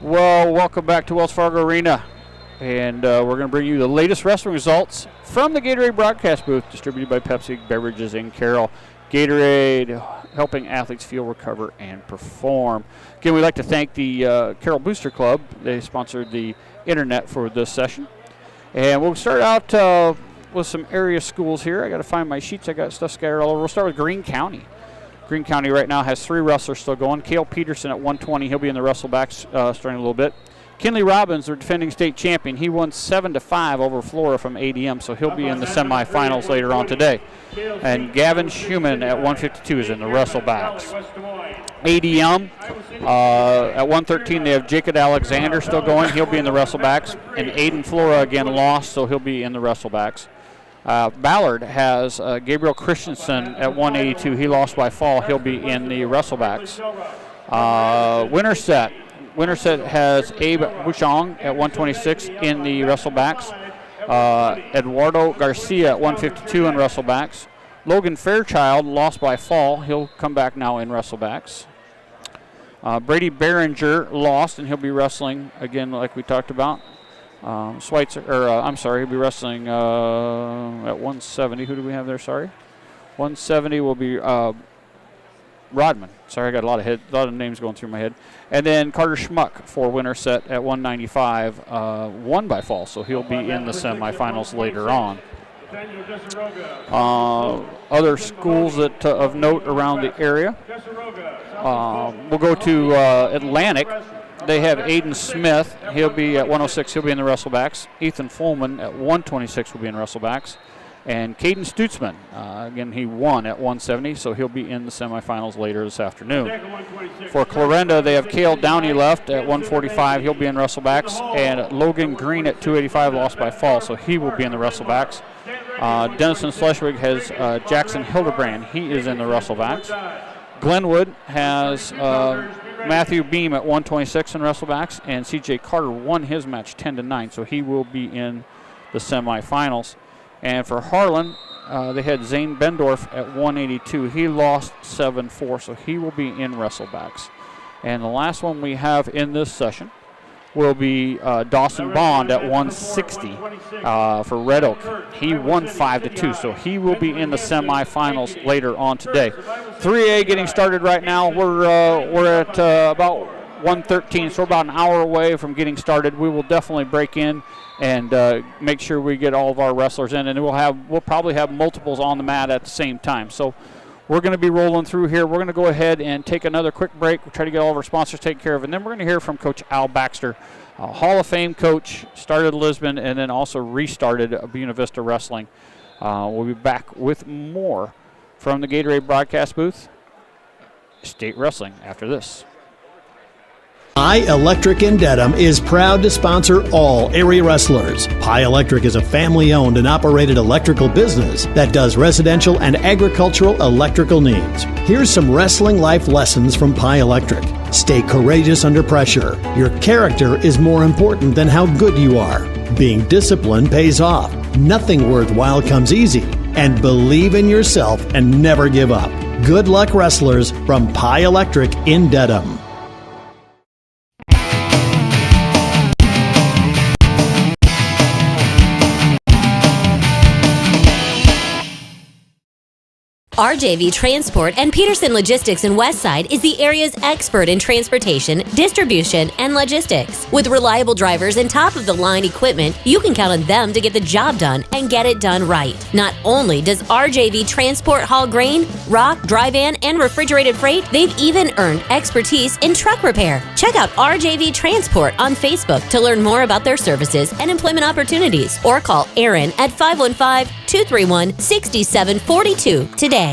Well, welcome back to Wells Fargo Arena, and we're going to bring you the latest wrestling results from the Gatorade broadcast booth, distributed by Pepsi Beverages in Carroll. Gatorade, helping athletes feel, recover, and perform. Again, we'd like to thank the Carroll Booster Club. They sponsored the internet for this session. And we'll start out with some area schools here. I got to find my sheets. I got stuff scattered all over. We'll start with Greene County. Greene County right now has 3 wrestlers still going. Cael Peterson at 120. He'll be in the wrestlebacks starting a little bit. Kinley Robbins, their defending state champion, he won 7-5 over Flora from ADM, so he'll be in the semifinals later on today. And Gavin Schumann at 152 is in the wrestlebacks. ADM at 113, they have Jacob Alexander still going. He'll be in the wrestlebacks. And Aiden Flora again lost, so he'll be in the wrestlebacks. Ballard has Gabriel Christensen at 182. He lost by fall. He'll be in the wrestlebacks. Winterset has Abe Bouchong at 126 in the wrestlebacks. Eduardo Garcia at 152 in wrestlebacks. Logan Fairchild lost by fall. He'll come back now in wrestlebacks. Brady Behringer lost, and he'll be wrestling again like we talked about. Schweitzer, he'll be wrestling at 170. Who do we have there? Sorry. 170 will be Rodman. Sorry, I got a lot of names going through my head. And then Carter Schmuck for Winterset at 195, won by fall, so he'll be in the semifinals later on. Other schools that of note around the area. We'll go to Atlantic. They have Aiden Smith. He'll be at 106. He'll be in the wrestlebacks. Ethan Fullman at 126 will be in wrestlebacks. And Caden Stutzman, again, he won at 170, so he'll be in the semifinals later this afternoon. For Clarinda, they have Cael Downey left at 145. He'll be in wrestlebacks. And Logan Green at 285, lost by fall, so he will be in the wrestlebacks. Denison Schleswig has Jackson Hildebrand. He is in the wrestlebacks. Glenwood has Matthew Beam at 126 in wrestlebacks, and C.J. Carter won his match 10-9, so he will be in the semifinals. And for Harlan, they had Zane Bendorf at 182. He lost 7-4, so he will be in wrestlebacks. And the last one we have in this session will be Dawson Bond at 160 for Red Oak. He won 5-2, so he will be in the semifinals later on today. 3A getting started right now. We're at about 1:13, so we're about an hour away from getting started. We will definitely break in and make sure we get all of our wrestlers in, and we'll probably have multiples on the mat at the same time. So we're going to be rolling through here. We're going to go ahead and take another quick break. We'll try to get all of our sponsors taken care of, and then we're going to hear from Coach Al Baxter, a Hall of Fame coach, started Lisbon, and then also restarted Buena Vista Wrestling. We'll be back with more from the Gatorade broadcast booth, State Wrestling, after this.
Pye Electric in Dedham is proud to sponsor all area wrestlers. Pye Electric is a family-owned and operated electrical business that does residential and agricultural electrical needs. Here's some wrestling life lessons from Pye Electric. Stay courageous under pressure. Your character is more important than how good you are. Being disciplined pays off. Nothing worthwhile comes easy. And believe in yourself and never give up. Good luck, wrestlers, from Pye Electric in Dedham.
RJV Transport and Peterson Logistics in Westside is the area's expert in transportation, distribution, and logistics. With reliable drivers and top-of-the-line equipment, you can count on them to get the job done and get it done right. Not only does RJV Transport haul grain, rock, dry van, and refrigerated freight, they've even earned expertise in truck repair. Check out RJV Transport on Facebook to learn more about their services and employment opportunities, or call Aaron at 515-231-6742 today.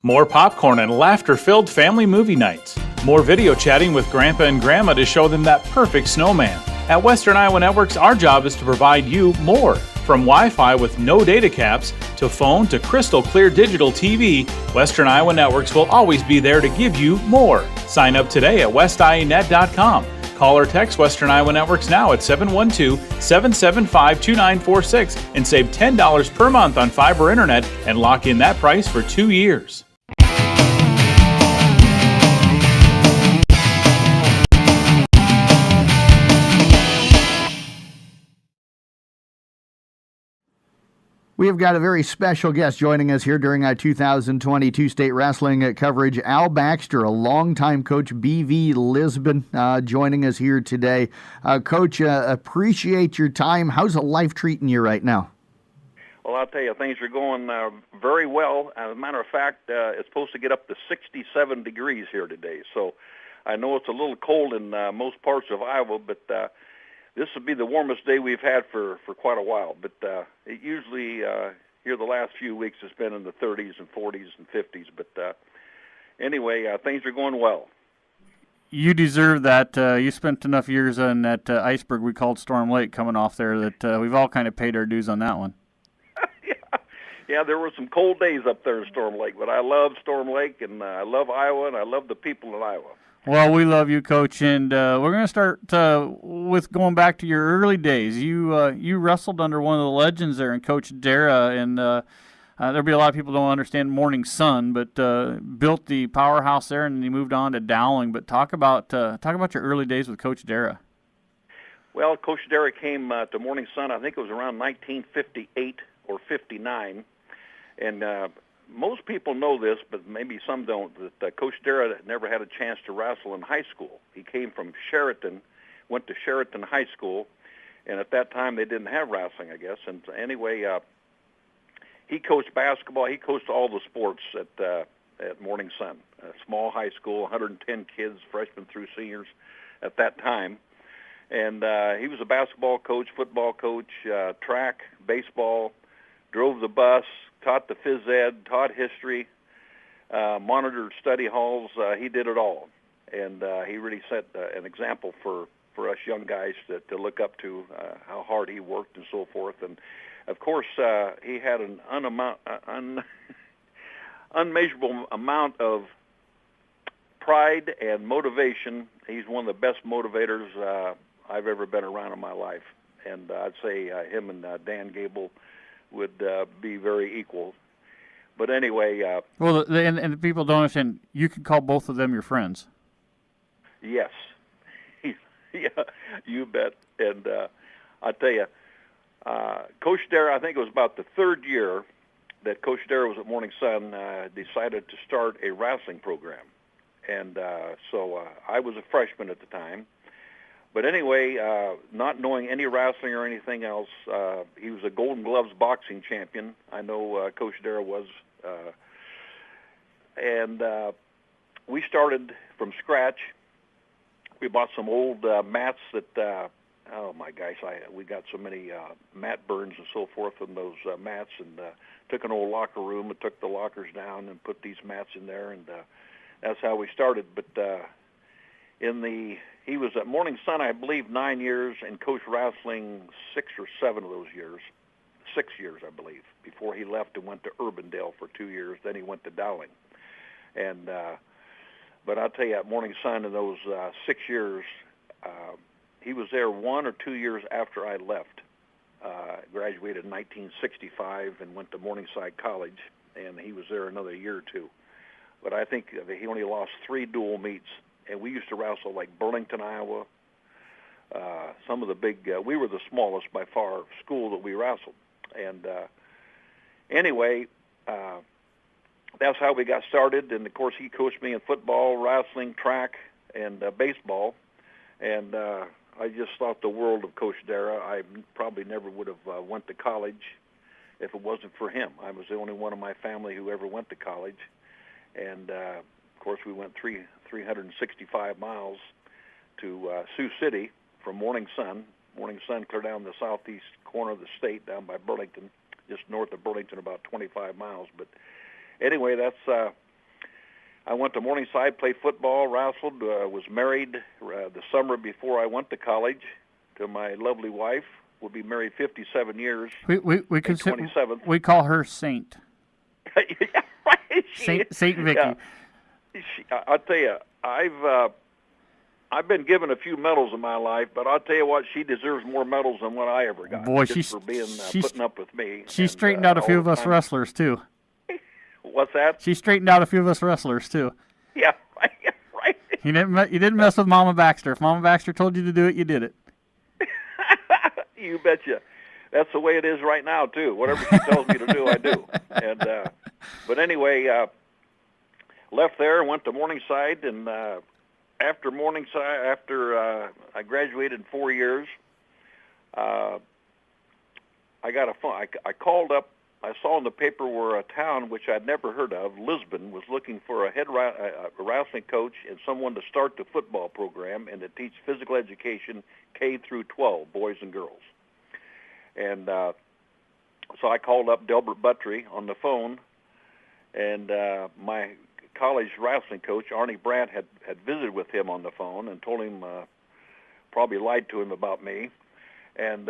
More popcorn and laughter-filled family movie nights. More video chatting with Grandpa and Grandma to show them that perfect snowman. At Western Iowa Networks, our job is to provide you more. From Wi-Fi with no data caps, to phone, to crystal clear digital TV, Western Iowa Networks will always be there to give you more. Sign up today at westianet.com. Call or text Western Iowa Networks now at 712-775-2946 and save $10 per month on fiber internet and lock in that price for 2 years.
We have got a very special guest joining us here during our 2022 state wrestling coverage. Al Baxter, a longtime coach, BV Lisbon, joining us here today. Coach, appreciate your time. How's life treating you right now?
Well, I'll tell you, things are going very well. As a matter of fact, it's supposed to get up to 67 degrees here today. So I know it's a little cold in most parts of Iowa, but this will be the warmest day we've had for quite a while. But it usually, here the last few weeks, has been in the 30s and 40s and 50s. But anyway, things are going well.
You deserve that. You spent enough years on that iceberg we called Storm Lake coming off there that we've all kind of paid our dues on that one.
Yeah, there were some cold days up there in Storm Lake, but I love Storm Lake, and I love Iowa, and I love the people in Iowa.
Well, we love you, Coach, and we're going to start with going back to your early days. You wrestled under one of the legends there in Coach Dara, and there'll be a lot of people who don't understand Morning Sun, but built the powerhouse there, and then he moved on to Dowling. But talk about your early days with Coach Dara.
Well, Coach Dara came to Morning Sun, I think it was around 1958 or 59, and most people know this, but maybe some don't, that Coach Dara never had a chance to wrestle in high school. He came from Sheraton, went to Sheraton High School, and at that time they didn't have wrestling, I guess. And anyway, he coached basketball. He coached all the sports at Morning Sun, a small high school, 110 kids, freshmen through seniors at that time. And he was a basketball coach, football coach, track, baseball, drove the bus, taught the phys ed, taught history, monitored study halls. He did it all. And he really set an example for us young guys to look up to, how hard he worked and so forth. And, of course, he had an unmeasurable amount of pride and motivation. He's one of the best motivators I've ever been around in my life. And I'd say him and Dan Gable would be very equal. But anyway...
well, and the people don't understand, you can call both of them your friends.
Yes. Yeah, you bet. And I tell you, Coach Dara, I think it was about the third year that Coach Dara was at Morning Sun, decided to start a wrestling program. And so I was a freshman at the time. But anyway, not knowing any wrestling or anything else, he was a Golden Gloves boxing champion. I know Coach Dara was. And we started from scratch. We bought some old mats that, oh my gosh, we got so many mat burns and so forth on those mats, and took an old locker room and took the lockers down and put these mats in there, and that's how we started. But he was at Morning Sun, I believe, 9 years, and coached wrestling 6 or 7 of those years. 6 years, I believe, before he left and went to Urbandale for 2 years. Then he went to Dowling. And but I'll tell you, at Morning Sun in those 6 years, he was there 1 or 2 years after I left. Graduated in 1965 and went to Morningside College, and he was there another year or two. but I think he only lost 3 dual meets. And we used to wrestle like Burlington, Iowa. Some of the big, we were the smallest by far school that we wrestled. And anyway, that's how we got started. And of course, he coached me in football, wrestling, track, and baseball. And I just thought the world of Coach Dara. I probably never would have went to college if it wasn't for him. I was the only one in my family who ever went to college. And of course, we went 365 miles to Sioux City from Morning Sun. Morning Sun clear down the southeast corner of the state, down by Burlington, just north of Burlington, about 25 miles. But anyway, that's. I went to Morningside, played football, wrestled, was married the summer before I went to college to my lovely wife. We'll be married 57 years.
We call her Saint.
Yeah, right.
Saint Vicky.
Yeah. I'll tell you, I've been given a few medals in my life, but I'll tell you what, she deserves more medals than what I ever got.
Boy,
just for being putting up with me.
She straightened out a few of us wrestlers too.
What's that?
She straightened out a few of us wrestlers too.
Yeah, right.
You didn't mess with Mama Baxter. If Mama Baxter told you to do it, you did it.
You betcha. That's the way it is right now too. Whatever she tells me to do, I do. And but anyway, left there, went to Morningside, and after Morningside, I graduated in 4 years, I got a phone. I called up. I saw in the paper where a town which I'd never heard of, Lisbon, was looking for a head wrestling coach and someone to start the football program and to teach physical education K through 12, boys and girls. And so I called up Delbert Buttry on the phone, and my college wrestling coach, Arnie Brandt, had visited with him on the phone and told him, probably lied to him about me. And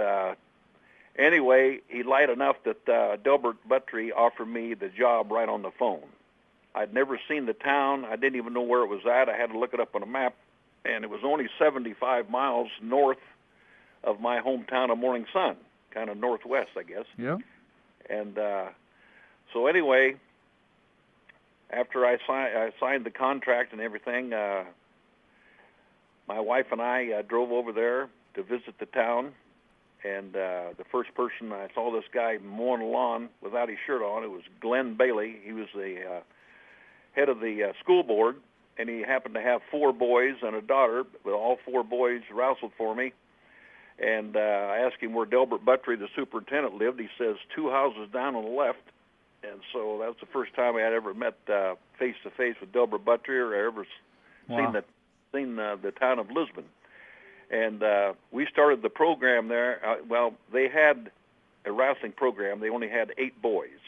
anyway, he lied enough that Delbert Buttry offered me the job right on the phone. I'd never seen the town. I didn't even know where it was at. I had to look it up on a map, and it was only 75 miles north of my hometown of Morning Sun, kind of northwest, I guess.
Yeah.
And so anyway, after I signed the contract and everything, my wife and I drove over there to visit the town. And the first person, I saw this guy mowing the lawn without his shirt on. It was Glenn Bailey. He was the head of the school board, and he happened to have 4 boys and a daughter, but all 4 boys wrestled for me. And I asked him where Delbert Buttry, the superintendent, lived. He says 2 houses down on the left. And so that was the first time I had ever met face-to-face with Delbert Buttry or ever seen the town of Lisbon. And we started the program there. Well, they had a wrestling program. They only had 8 boys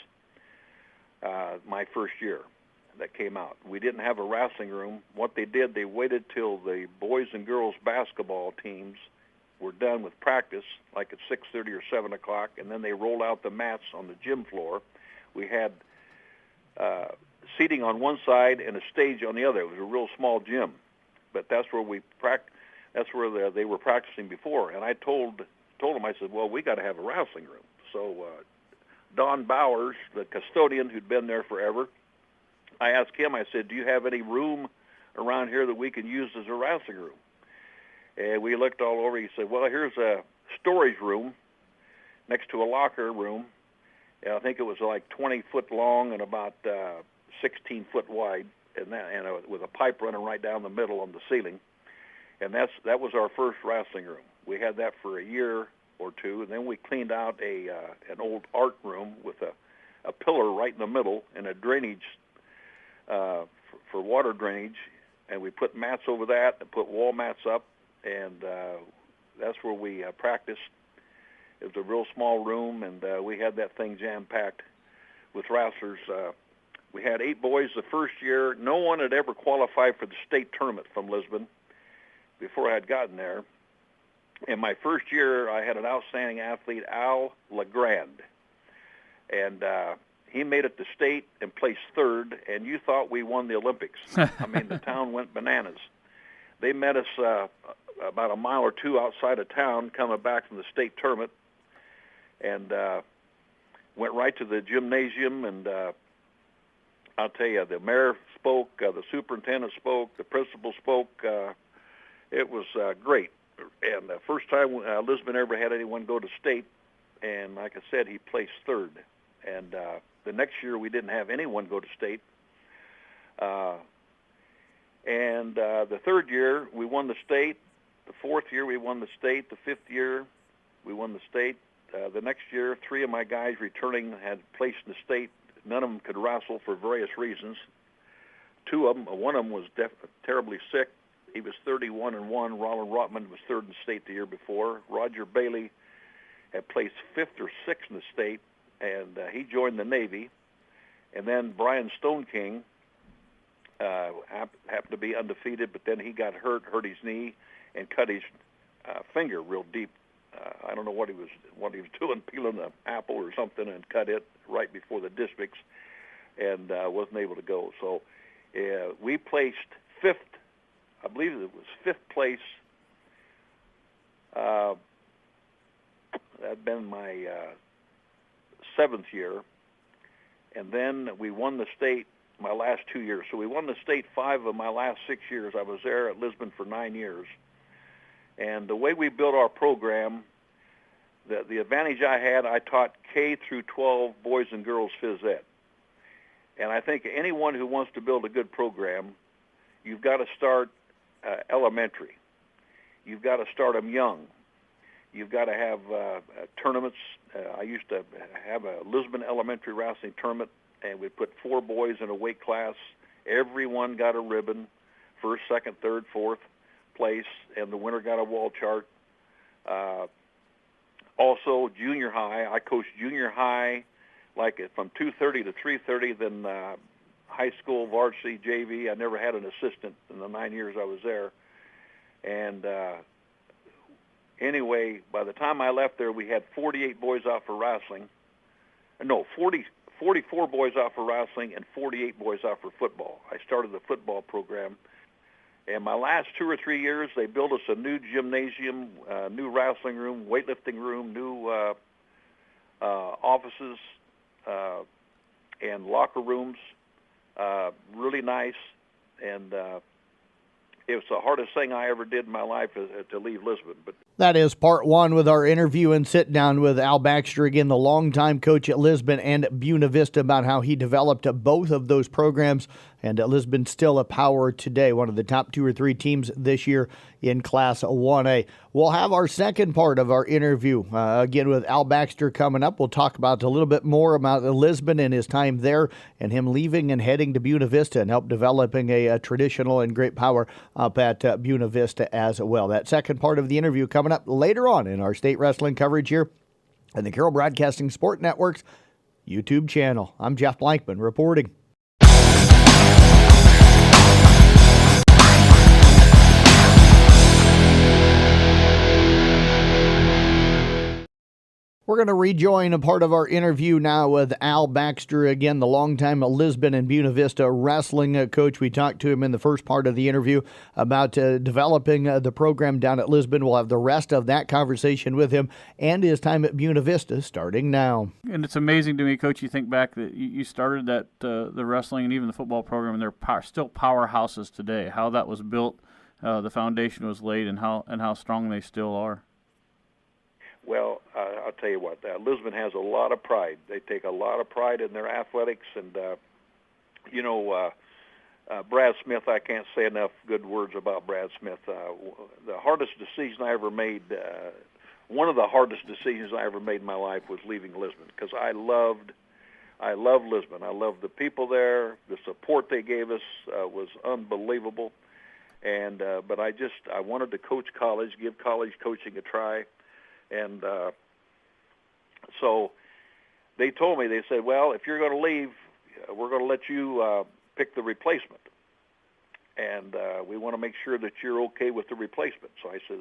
my first year that came out. We didn't have a wrestling room. What they did, they waited till the boys and girls basketball teams were done with practice, like at 6:30 or 7 o'clock, and then they rolled out the mats on the gym floor. We had seating on one side and a stage on the other. It was a real small gym, but that's where we practiced. That's where they were practicing before. And I told them, I said, well, we got to have a wrestling room. So Don Bowers, the custodian who'd been there forever, I asked him, I said, do you have any room around here that we can use as a wrestling room? And we looked all over. He said, well, here's a storage room next to a locker room. And I think it was like 20 foot long and about 16 foot wide, and with a pipe running right down the middle on the ceiling. And that was our first wrestling room. We had that for a year or two, and then we cleaned out an old art room with a pillar right in the middle and a drainage for water drainage, and we put mats over that and put wall mats up, and that's where we practiced. It was a real small room, and we had that thing jam-packed with wrestlers. We had 8 boys the first year. No one had ever qualified for the state tournament from Lisbon before I had gotten there. In my first year, I had an outstanding athlete, Al LeGrand, and he made it to state and placed 3rd, and you thought we won the Olympics. I mean, the town went bananas. They met us about a mile or 2 outside of town coming back from the state tournament, and went right to the gymnasium, and I'll tell you, the mayor spoke, the superintendent spoke, the principal spoke. It was great. And the first time Lisbon ever had anyone go to state, and like I said, he placed third. And the next year we didn't have anyone go to state. And the third year we won the state. The fourth year we won the state. The fifth year we won the state. The next year, 3 of my guys returning had placed in the state. None of them could wrestle for various reasons. 2 of them, one of them was terribly sick. He was 31-1. Rodman was third in the state the year before. Roger Bailey had placed 5th or 6th in the state, and he joined the Navy. And then Brian Stone King happened to be undefeated, but then he got hurt his knee, and cut his finger real deep. I don't know what he was doing, peeling an apple or something, and cut it right before the districts, and wasn't able to go. So we placed 5th. I believe it was 5th place. That'd been my 7th year, and then we won the state my last 2 years. So we won the state 5 of my last 6 years. I was there at Lisbon for 9 years. And the way we built our program, the advantage I had, I taught K through 12 boys and girls phys ed. And I think anyone who wants to build a good program, you've got to start elementary. You've got to start them young. You've got to have tournaments. I used to have a Lisbon elementary wrestling tournament, and we'd put 4 boys in a weight class. Everyone got a ribbon, 1st, 2nd, 3rd, 4th place, and the winner got a wall chart. Also, junior high. I coached junior high like from 2:30 to 3:30, then high school, varsity, JV. I never had an assistant in the 9 years I was there. And anyway, by the time I left there, we had 48 boys out for wrestling. No, 44 boys out for wrestling and 48 boys out for football. I started the football program. And my last 2 or 3 years, they built us a new gymnasium, new wrestling room, weightlifting room, new offices, and locker rooms. Really nice. And it was the hardest thing I ever did in my life to leave Lisbon. But
that is part 1 with our interview and sit down with Al Baxter, again, the longtime coach at Lisbon and Buena Vista, about how he developed both of those programs. And Lisbon's still a power today, one of the top 2 or 3 teams this year in Class 1A. We'll have our second part of our interview, again, with Al Baxter coming up. We'll talk about a little bit more about Lisbon and his time there and him leaving and heading to Buena Vista and help developing a traditional and great power up at Buena Vista as well. That second part of the interview coming up later on in our state wrestling coverage here and the Carroll Broadcasting Sport Network's YouTube channel. I'm Jeff Blankman reporting. We're going to rejoin a part of our interview now with Al Baxter, again, the longtime Lisbon and Buena Vista wrestling coach. We talked to him in the first part of the interview about developing the program down at Lisbon. We'll have the rest of that conversation with him and his time at Buena Vista starting now.
And it's amazing to me, Coach, you think back that you started that the wrestling and even the football program, and they're still powerhouses today. How that was built, the foundation was laid, and how strong they still are.
Well, I'll tell you what, Lisbon has a lot of pride. They take a lot of pride in their athletics, and, Brad Smith, I can't say enough good words about Brad Smith. The hardest decision I ever made, one of the hardest decisions I ever made in my life was leaving Lisbon, because I love Lisbon. I love the people there. The support they gave us was unbelievable. And but I wanted to coach college, give college coaching a try. And so they told me, they said, well, if you're going to leave, we're going to let you pick the replacement. And we want to make sure that you're okay with the replacement. So I says,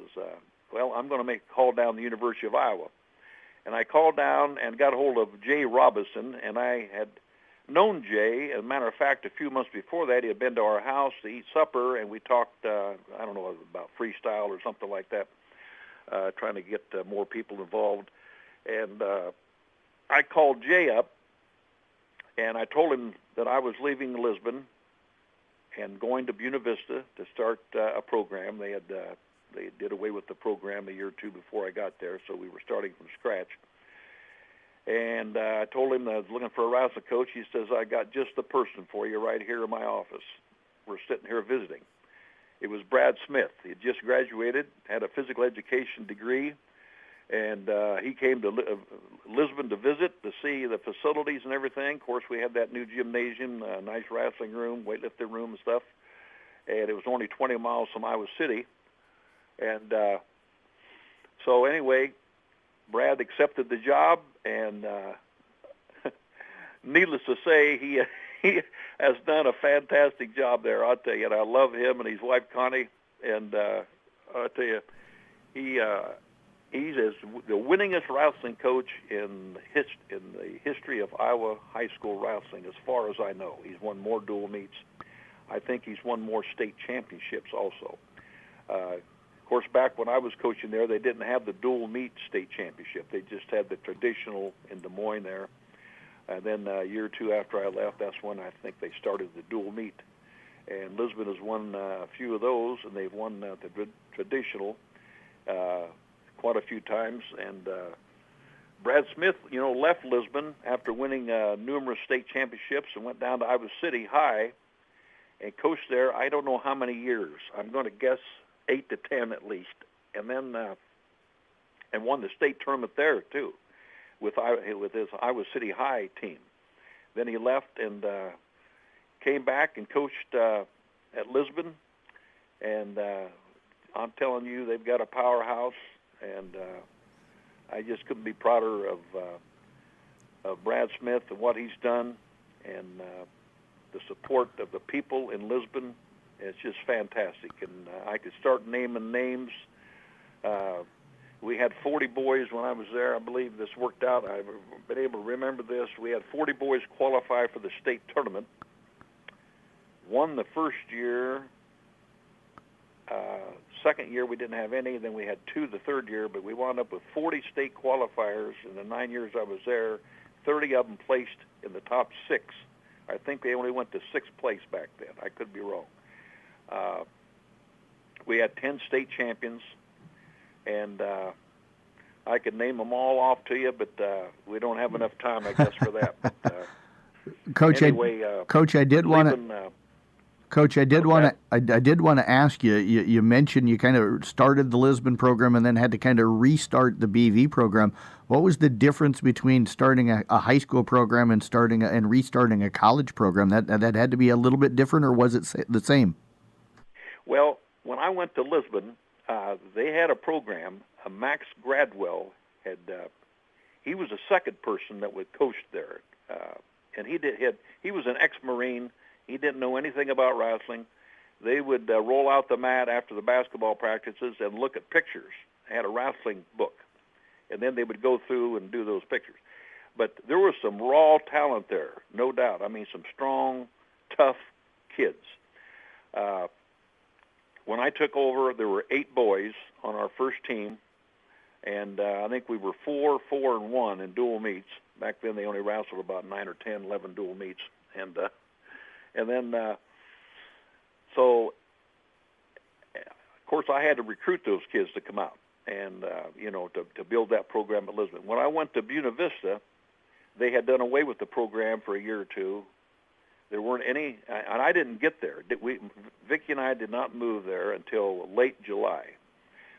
well, I'm going to call down the University of Iowa. And I called down and got a hold of Jay Robinson, and I had known Jay. As a matter of fact, a few months before that, he had been to our house to eat supper, and we talked, I don't know, about freestyle or something like that. Trying to get more people involved. And I called Jay up, And I told him that I was leaving Lisbon and going to Buena Vista to start a program. They did away with the program a year or two before I got there, so we were starting from scratch. And I told him that I was looking for a wrestling coach. He says, I got just the person for you right here in my office. We're sitting here visiting. It was Brad Smith. He had just graduated, had a physical education degree, and he came to Lisbon to visit, to see the facilities and everything. Of course, we had that new gymnasium, nice wrestling room, weightlifting room and stuff. And it was only 20 miles from Iowa City. And so anyway, Brad accepted the job, and needless to say, he has done a fantastic job there. I'll tell you, and I love him and his wife Connie. And I'll tell you, he's the winningest wrestling coach in the history of Iowa high school wrestling, as far as I know. He's won more dual meets. I think he's won more state championships also. Of course, back when I was coaching there, they didn't have the dual meet state championship. They just had the traditional in Des Moines there. And then a year or two after I left, that's when I think they started the dual meet. And Lisbon has won a few of those, and they've won the traditional quite a few times. And Brad Smith, left Lisbon after winning numerous state championships and went down to Iowa City High and coached there, I don't know how many years. I'm going to guess 8 to 10 at least. And then and won the state tournament there, too, with his Iowa City High team. Then he left and came back and coached at Lisbon. And I'm telling you, they've got a powerhouse. And I just couldn't be prouder of Brad Smith and what he's done, and the support of the people in Lisbon. It's just fantastic. And I could start naming names. We had 40 boys when I was there. I believe this worked out. I've been able to remember this. We had 40 boys qualify for the state tournament. Won the first year. Second year we didn't have any. Then we had 2 the third year, but we wound up with 40 state qualifiers in the 9 years I was there. 30 of them placed in the top 6. I think they only went to 6th place back then. I could be wrong. We had 10 state champions, and I could name them all off to you, but we don't have enough time, I guess, for that. But,
Coach,
anyway,
Coach, I did want to. Coach, I did want to ask you. You mentioned you kind of started the Lisbon program and then had to kind of restart the BV program. What was the difference between starting a high school program and restarting a college program? That had to be a little bit different, or was it the same?
Well, when I went to Lisbon, they had a program. Max Gradwell he was the second person that would coach there, and he was an ex-Marine. He didn't know anything about wrestling. They would roll out the mat after the basketball practices and look at pictures. They had a wrestling book, and then they would go through and do those pictures. But there was some raw talent there, no doubt. I mean, some strong, tough kids. When I took over, there were 8 boys on our first team, and I think we were 4, 4, and 1 in dual meets. Back then, they only wrestled about 9 or 10, 11 dual meets, and then so of course I had to recruit those kids to come out and to build that program at Lisbon. When I went to Buena Vista, they had done away with the program for a year or two. There weren't any, and I didn't get there. Vicki and I did not move there until late July.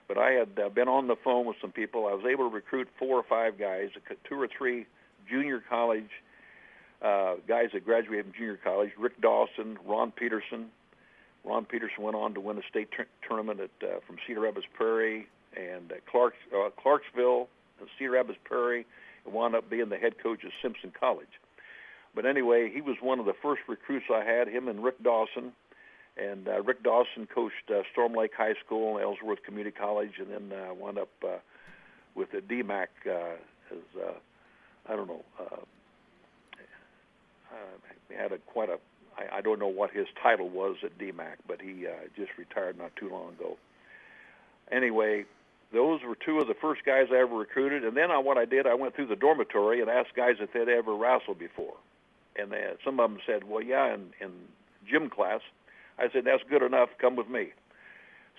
But I had been on the phone with some people. I was able to recruit 4 or 5 guys, 2 or 3 junior college guys that graduated from junior college. Rick Dawson, Ron Peterson. Ron Peterson went on to win a state tournament from Cedar Rapids Prairie and Clarksville and Cedar Rapids Prairie, and wound up being the head coach of Simpson College. But anyway, he was one of the first recruits I had, him and Rick Dawson. And Rick Dawson coached Storm Lake High School and Ellsworth Community College, and then wound up with the DMAC as, he had I don't know what his title was at DMAC, but he just retired not too long ago. Anyway, those were 2 of the first guys I ever recruited. And then what I did, I went through the dormitory and asked guys if they'd ever wrestled before. And some of them said, well, yeah, in gym class. I said, that's good enough. Come with me.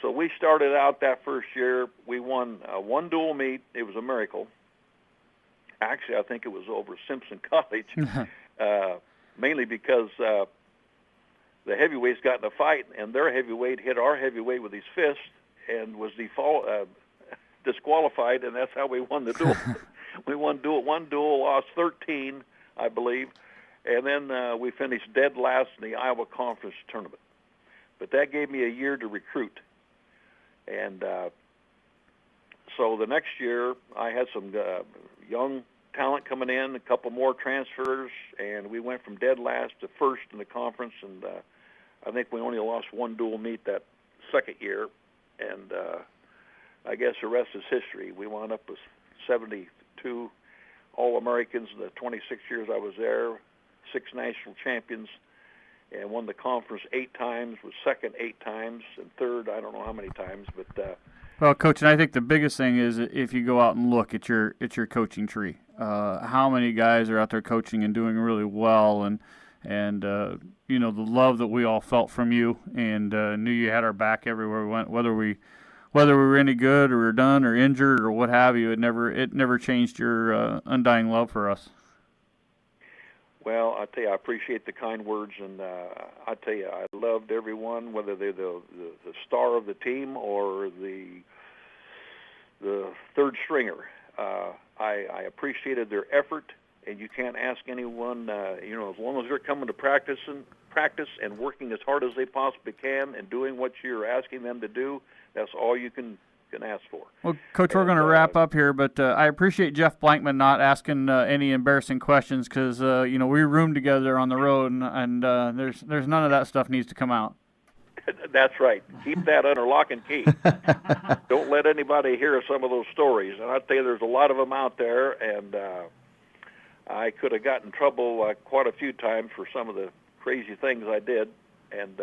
So we started out that first year. We won one dual meet. It was a miracle. Actually, I think it was over Simpson College, mainly because the heavyweights got in a fight, and their heavyweight hit our heavyweight with his fist and was disqualified, and that's how we won the duel. We won one duel, lost 13, I believe, and then we finished dead last in the Iowa Conference tournament. But that gave me a year to recruit. And so the next year, I had some young talent coming in, a couple more transfers, and we went from dead last to first in the conference. And I think we only lost one dual meet that second year. And I guess the rest is history. We wound up with 72 All-Americans in the 26 years I was there, 6 national champions, and won the conference 8 times, was second 8 times, and third I don't know how many times. But
well, Coach, and I think the biggest thing is if you go out and look at your coaching tree, how many guys are out there coaching and doing really well, and you know, the love that we all felt from you, and knew you had our back everywhere we went, whether we were any good or done or injured or what have you. It never changed your undying love for us.
Well, I tell you, I appreciate the kind words, and I tell you, I loved everyone, whether they're the star of the team or the third stringer. I appreciated their effort, and you can't ask anyone, you know, as long as they're coming to practice and working as hard as they possibly can and doing what you're asking them to do, that's all you can ask for.
Well, Coach, we're going to wrap up here, but I appreciate Jeff Blankman not asking any embarrassing questions because, you know, we roomed together on the road, and there's none of that stuff needs to come out.
That's right. Keep that under lock and key. Don't let anybody hear some of those stories. And I tell you, there's a lot of them out there, and I could have gotten in trouble quite a few times for some of the crazy things I did. And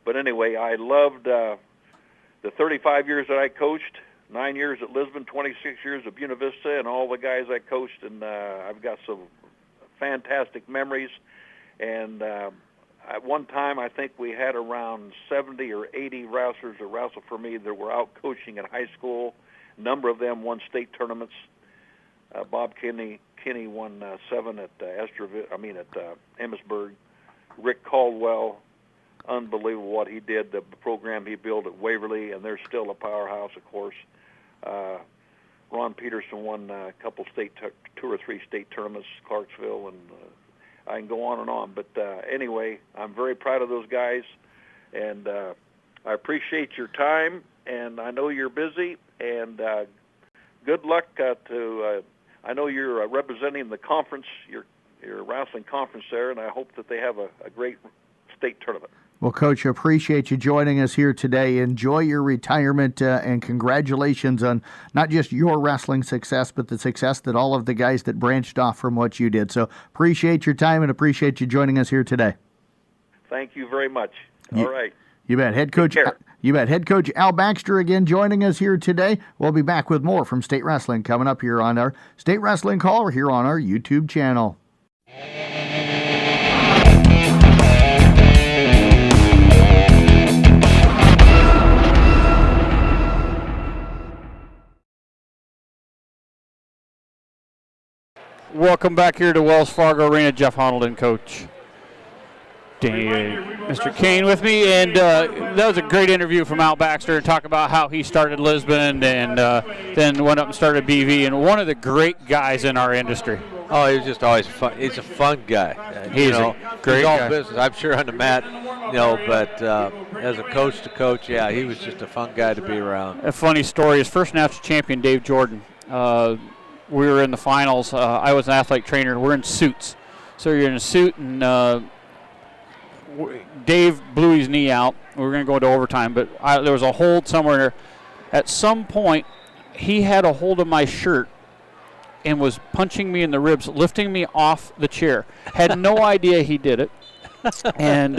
but anyway, I loved the 35 years that I coached, 9 years at Lisbon, 26 years at Buena Vista, and all the guys I coached, and I've got some fantastic memories. And at one time, I think we had around 70 or 80 wrestlers that wrestled for me that were out coaching in high school. A number of them won state tournaments. Bob Kinney won 7 at Emmitsburg. Rick Caldwell, unbelievable what he did, the program he built at Waverly, and they're still a powerhouse, of course. Ron Peterson won a couple state, 2 or 3 state tournaments, Clarksville, and I can go on and on. But anyway, I'm very proud of those guys, and I appreciate your time, and I know you're busy, and good luck to I know you're representing the conference, your wrestling conference there, and I hope that they have a great state tournament.
Well, Coach, appreciate you joining us here today. Enjoy your retirement, and congratulations on not just your wrestling success, but the success that all of the guys that branched off from what you did. So appreciate your time and appreciate you joining us here today.
Thank you very much. All right.
You bet. Head Coach Al Baxter again joining us here today. We'll be back with more from State Wrestling coming up here on our State Wrestling Call or here on our YouTube channel.
Welcome back here to Wells Fargo Arena. Jeff Honolden, Coach Mr. Kane with me, and that was a great interview from Al Baxter to talk about how he started Lisbon and then went up and started BV, and one of the great guys in our industry.
Oh, he's just always fun. He's a fun guy.
He's a great
he's all
guy.
business. I'm sure on the mat, but as a coach to coach, yeah, he was just a fun guy to be around.
A funny story, his first national champion, Dave Jordan, we were in the finals. I was an athletic trainer. We're in suits. So you're in a suit, and Dave blew his knee out. We were going to go into overtime, but there was a hold somewhere. At some point, he had a hold of my shirt and was punching me in the ribs, lifting me off the chair. Had no idea he did it. And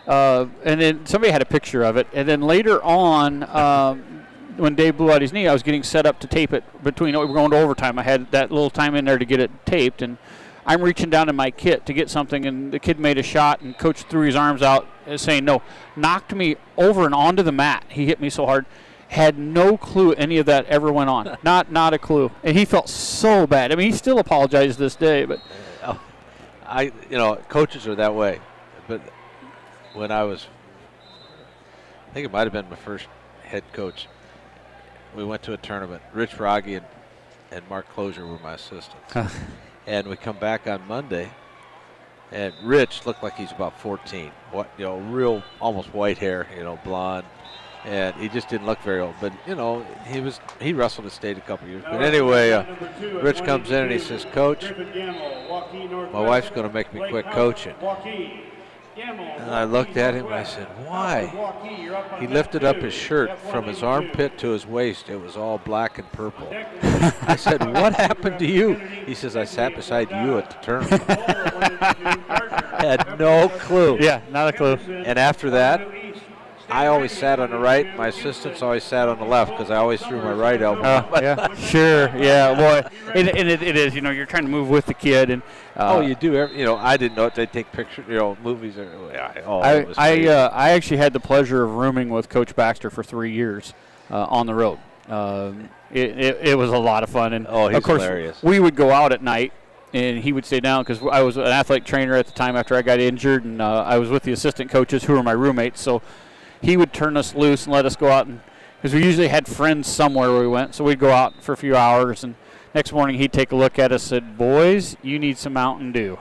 then somebody had a picture of it. And then later on, when Dave blew out his knee, I was getting set up to tape it between. We were going to overtime. I had that little time in there to get it taped, and I'm reaching down in my kit to get something, and the kid made a shot, and Coach threw his arms out saying no, knocked me over and onto the mat. He hit me so hard. Had no clue any of that ever went on. Not a clue. And he felt so bad. I mean, he still apologized this day, but
coaches are that way. But when I think it might have been my first head coach, we went to a tournament. Rich Rogge and Mark Closier were my assistants. And we come back on Monday, and Rich looked like he's about 14. Real almost white hair, blonde. And he just didn't look very old, but he wrestled at state a couple years. But anyway, Rich comes in and he says, "Coach, my wife's going to make me quit coaching." And I looked at him and I said, "Why?" He lifted up his shirt from his armpit to his waist. It was all black and purple. I said, "What happened to you?" He says, "I sat beside you at the tournament." Had no clue.
Yeah, not a clue.
And after that, I always sat on the right. My assistants always sat on the left because I always threw my right elbow.
Yeah, sure. Yeah, boy. And it is. You're trying to move with the kid, and
you do. I didn't know if they'd take pictures. Movies.
I actually had the pleasure of rooming with Coach Baxter for 3 years on the road. It was a lot of fun, and
he's
of course
hilarious.
We would go out at night. And he would stay down because I was an athletic trainer at the time after I got injured, and I was with the assistant coaches who were my roommates. So he would turn us loose and let us go out, because we usually had friends somewhere where we went. So we'd go out for a few hours, and next morning he'd take a look at us and said, "Boys, you need some Mountain Dew."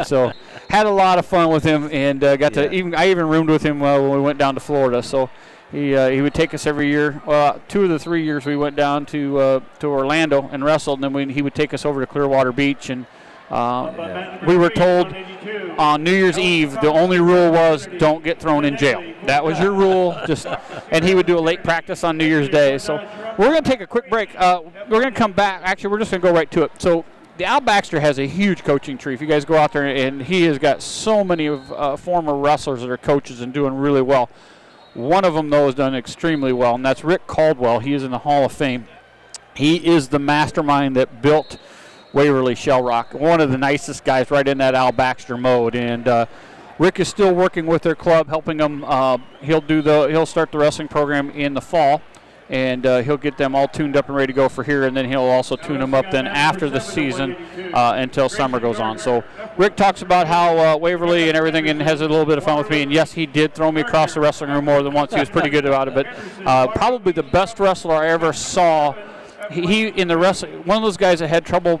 So had a lot of fun with him, and I even roomed with him when we went down to Florida. So he would take us every year. 2 of the 3 years we went down to Orlando and wrestled, and then he would take us over to Clearwater Beach, and we were told on New Year's Eve the only rule was don't get thrown in jail. That was your rule. And he would do a late practice on New Year's Day. So we're going to take a quick break. We're going to come back. Actually, we're just going to go right to it. So the Al Baxter has a huge coaching tree. If you guys go out there, and he has got so many of former wrestlers that are coaches and doing really well. One of them, though, has done extremely well, and that's Rick Caldwell. He is in the Hall of Fame. He is the mastermind that built Waverly Shell Rock. One of the nicest guys, right in that Al Baxter mode. And Rick is still working with their club, helping them. He'll start the wrestling program in the fall, and he'll get them all tuned up and ready to go for here. And then he'll also tune them up then after the season until summer goes on. So Rick talks about how Waverly and everything, and has a little bit of fun with me. And yes, he did throw me across the wrestling room more than once. He was pretty good about it. But probably the best wrestler I ever saw. He in the wrestling, one of those guys that had trouble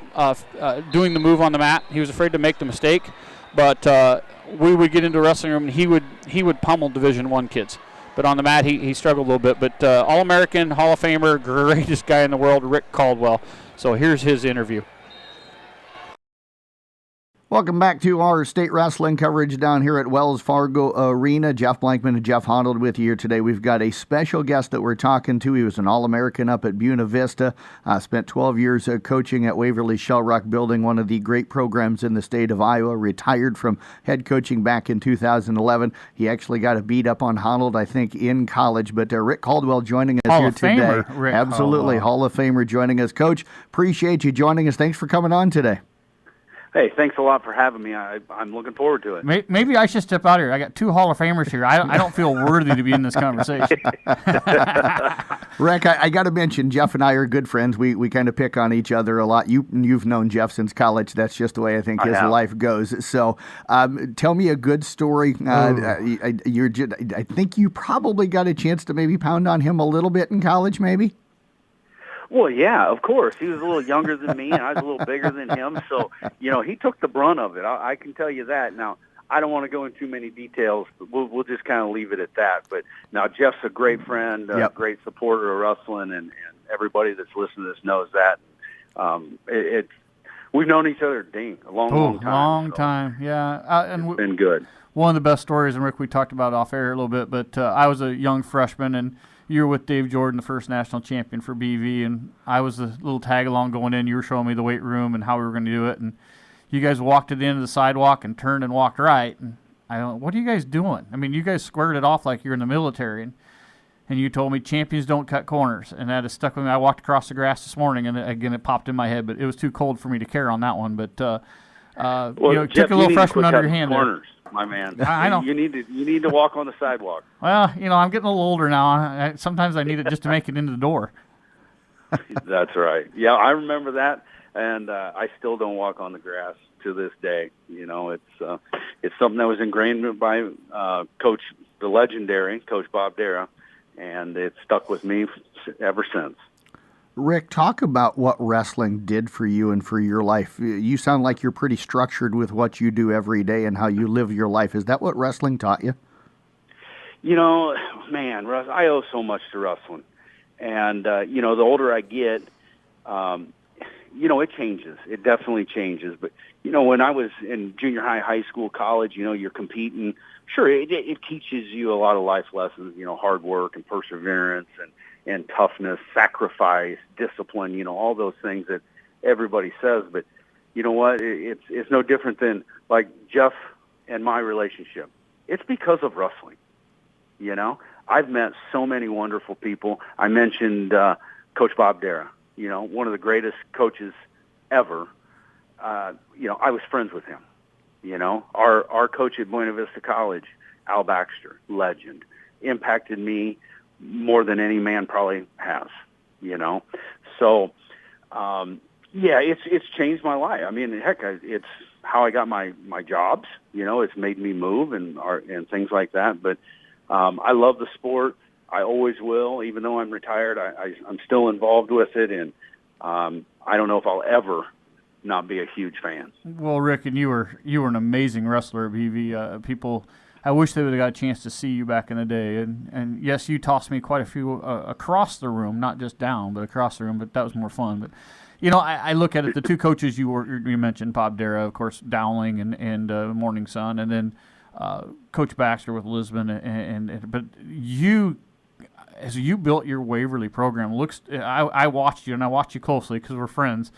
doing the move on the mat. He was afraid to make the mistake, but we would get into a wrestling room and he would pummel Division I kids. But on the mat, he struggled a little bit. But All-American, Hall of Famer, greatest guy in the world, Rick Caldwell. So here's his interview.
Welcome back to our state wrestling coverage down here at Wells Fargo Arena. Jeff Blankman and Jeff Honnold with you here today. We've got a special guest that we're talking to. He was an All-American up at Buena Vista. Spent 12 years coaching at Waverly Shell Rock, building one of the great programs in the state of Iowa. Retired from head coaching back in 2011. He actually got a beat up on Honnold, I think, in college. But Rick Caldwell joining us here today.
Famer, Rick
Absolutely,
Caldwell.
Hall of Famer joining us. Coach, appreciate you joining us. Thanks for coming on today.
Hey, thanks a lot for having me. I'm looking forward to it.
Maybe I should step out here. I got 2 Hall of Famers here. I don't feel worthy to be in this conversation.
Rick, I got to mention, Jeff and I are good friends. We kind of pick on each other a lot. You've known Jeff since college. That's just the way I think his life goes. So tell me a good story. I think you probably got a chance to maybe pound on him a little bit in college, maybe?
Well, yeah, of course. He was a little younger than me, and I was a little bigger than him. So, he took the brunt of it. I can tell you that. Now, I don't want to go into too many details, but we'll just kind of leave it at that. But now Jeff's a great friend, great supporter of wrestling, and everybody that's listening to this knows that. We've known each other, a long time.
Long time, yeah. And
it's been good.
One of the best stories, and Rick, we talked about off air a little bit, but I was a young freshman, and you were with Dave Jordan, the first national champion for BV, and I was the little tag-along going in. You were showing me the weight room and how we were going to do it, and you guys walked to the end of the sidewalk and turned and walked right. And I went, what are you guys doing? I mean, you guys squared it off like you're in the military. And and you told me champions don't cut corners, and that has stuck with me. I walked across the grass this morning, and again it popped in my head, but it was too cold for me to carry on that one. But
Jeff,
took a little freshman under your hand
corners, my man.
I know.
You need to walk on the sidewalk.
Well, I'm getting a little older now. Sometimes I need it just to make it into the door.
That's right. Yeah, I remember that, and I still don't walk on the grass to this day. It's something that was ingrained by the legendary Coach Bob Dara, and it's stuck with me ever since.
Rick, talk about what wrestling did for you and for your life. You sound like you're pretty structured with what you do every day and how you live your life. Is that what wrestling taught you?
Man, I owe so much to wrestling. And, the older I get, it changes. It definitely changes. But, when I was in junior high school, college, you're competing. Sure, it teaches you a lot of life lessons, hard work and perseverance and toughness, sacrifice, discipline, all those things that everybody says. But you know what? It's no different than, like, Jeff and my relationship. It's because of wrestling, I've met so many wonderful people. I mentioned Coach Bob Dara, one of the greatest coaches ever. I was friends with him. Our coach at Buena Vista College, Al Baxter, legend, impacted me more than any man probably has. So it's changed my life. I mean, heck, it's how I got my jobs. It's made me move and things like that. But I love the sport. I always will, even though I'm retired. I'm still involved with it, and I don't know if I'll ever not be a huge fan.
Well, Rick, and you were an amazing wrestler, BV. People, I wish they would have got a chance to see you back in the day. And yes, you tossed me quite a few across the room, not just down, but across the room. But that was more fun. But I look at it. The two coaches you mentioned, Bob Dara, of course, Dowling and Morning Sun, and then Coach Baxter with Lisbon. But you, as you built your Waverly program, I watched you, and I watched you closely because we're friends.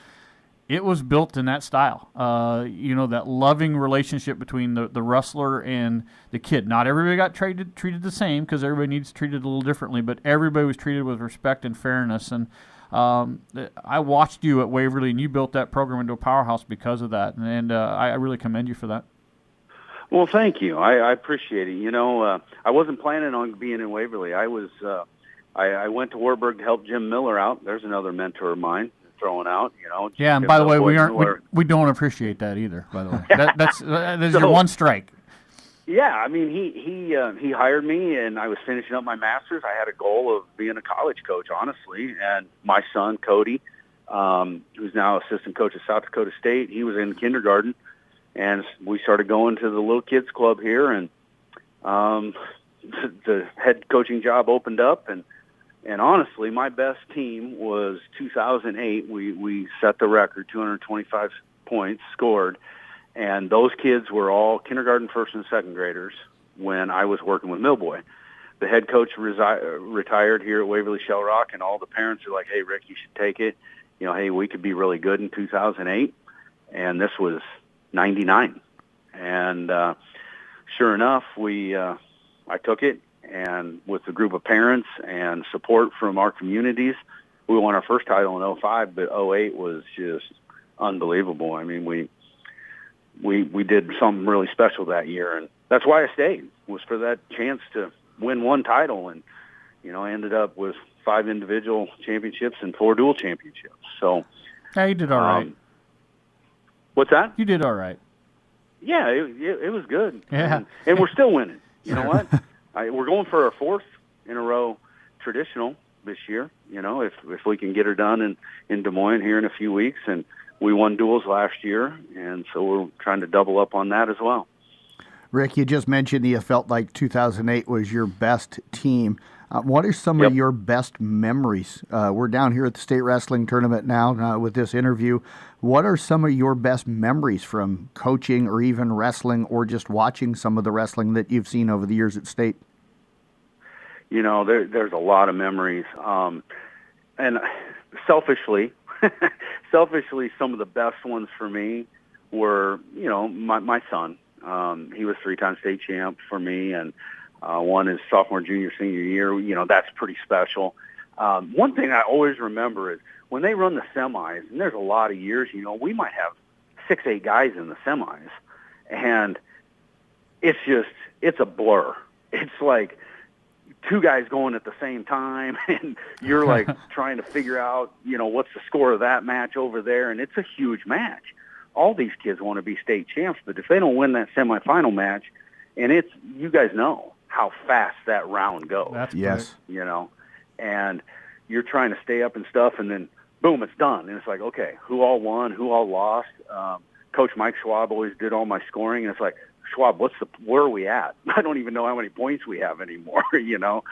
It was built in that style, that loving relationship between the wrestler and the kid. Not everybody got treated the same because everybody needs treated a little differently, but everybody was treated with respect and fairness. And I watched you at Waverly, and you built that program into a powerhouse because of that. And I really commend you for that.
Well, thank you. I appreciate it. I wasn't planning on being in Waverly. I went to Warburg to help Jim Miller out. There's another mentor of mine. Throwing out,
Yeah, and by the way, we don't appreciate that either. By the way, that's your one strike.
Yeah, I mean, he hired me, and I was finishing up my master's. I had a goal of being a college coach, honestly. And my son Cody, who's now assistant coach at South Dakota State, he was in kindergarten, and we started going to the little kids club here, and the head coaching job opened up, and honestly, my best team was 2008. We set the record, 225 points scored, and those kids were all kindergarten, first, and second graders when I was working with Millboy. The head coach retired here at Waverly Shell Rock, and all the parents are like, "Hey, Rick, you should take it. Hey, we could be really good in 2008." And this was 99. And sure enough, I took it. And with the group of parents and support from our communities, we won our first title in 2005, but 2008 was just unbelievable. I mean, we did something really special that year, and that's why I stayed, was for that chance to win one title. And, I ended up with 5 individual championships and 4 dual championships. So,
yeah, you did all right.
What's that?
You did all right.
Yeah, it was good.
Yeah.
And we're still winning. You know what? We're going for our 4th in a row traditional this year, if we can get her done in Des Moines here in a few weeks. And we won duels last year, and so we're trying to double up on that as well.
Rick, you just mentioned you felt like 2008 was your best team. What are some of your best memories? We're down here at the state wrestling tournament now with this interview. What are some of your best memories from coaching or even wrestling or just watching some of the wrestling that you've seen over the years at state?
There's a lot of memories. And selfishly, some of the best ones for me were, my son. He was 3-time state champ for me, and One is sophomore, junior, senior year. You know, that's pretty special. One thing I always remember is when they run the semis, and there's a lot of years, you know, we might have 6-8 guys in the semis, and it's a blur. It's like 2 guys going at the same time, and you're like trying to figure out, you know, what's the score of that match over there, and it's a huge match. All these kids want to be state champs, but if they don't win that semifinal match, and you guys know how fast that round goes.
Yes.
You know, and you're trying to stay up and stuff, and then boom, it's done. And it's like, okay, who all won, who all lost? Coach Mike Schwab always did all my scoring, and it's like, Schwab, where are we at? I don't even know how many points we have anymore, you know?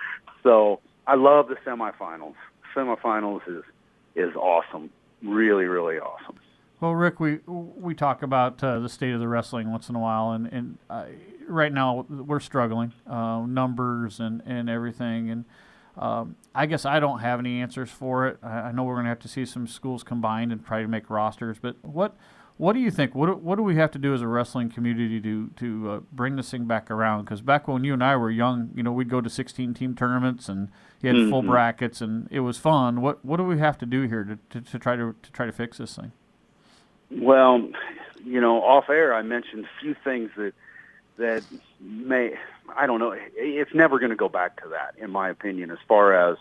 So I love the semifinals. Semifinals is awesome. Really, really awesome.
Well, Rick, we talk about the state of the wrestling once in a while, and right now we're struggling, numbers and everything, and I guess I don't have any answers for it. I know we're going to have to see some schools combined and try to make rosters, but what do you think? What do we have to do as a wrestling community to bring this thing back around? Because back when you and I were young, you know, we'd go to 16-team tournaments and you had full brackets, and it was fun. What do we have to do here to try to fix this thing?
Well, you know, off air I mentioned a few things that may, I don't know, it's never going to go back to that, in my opinion, as far as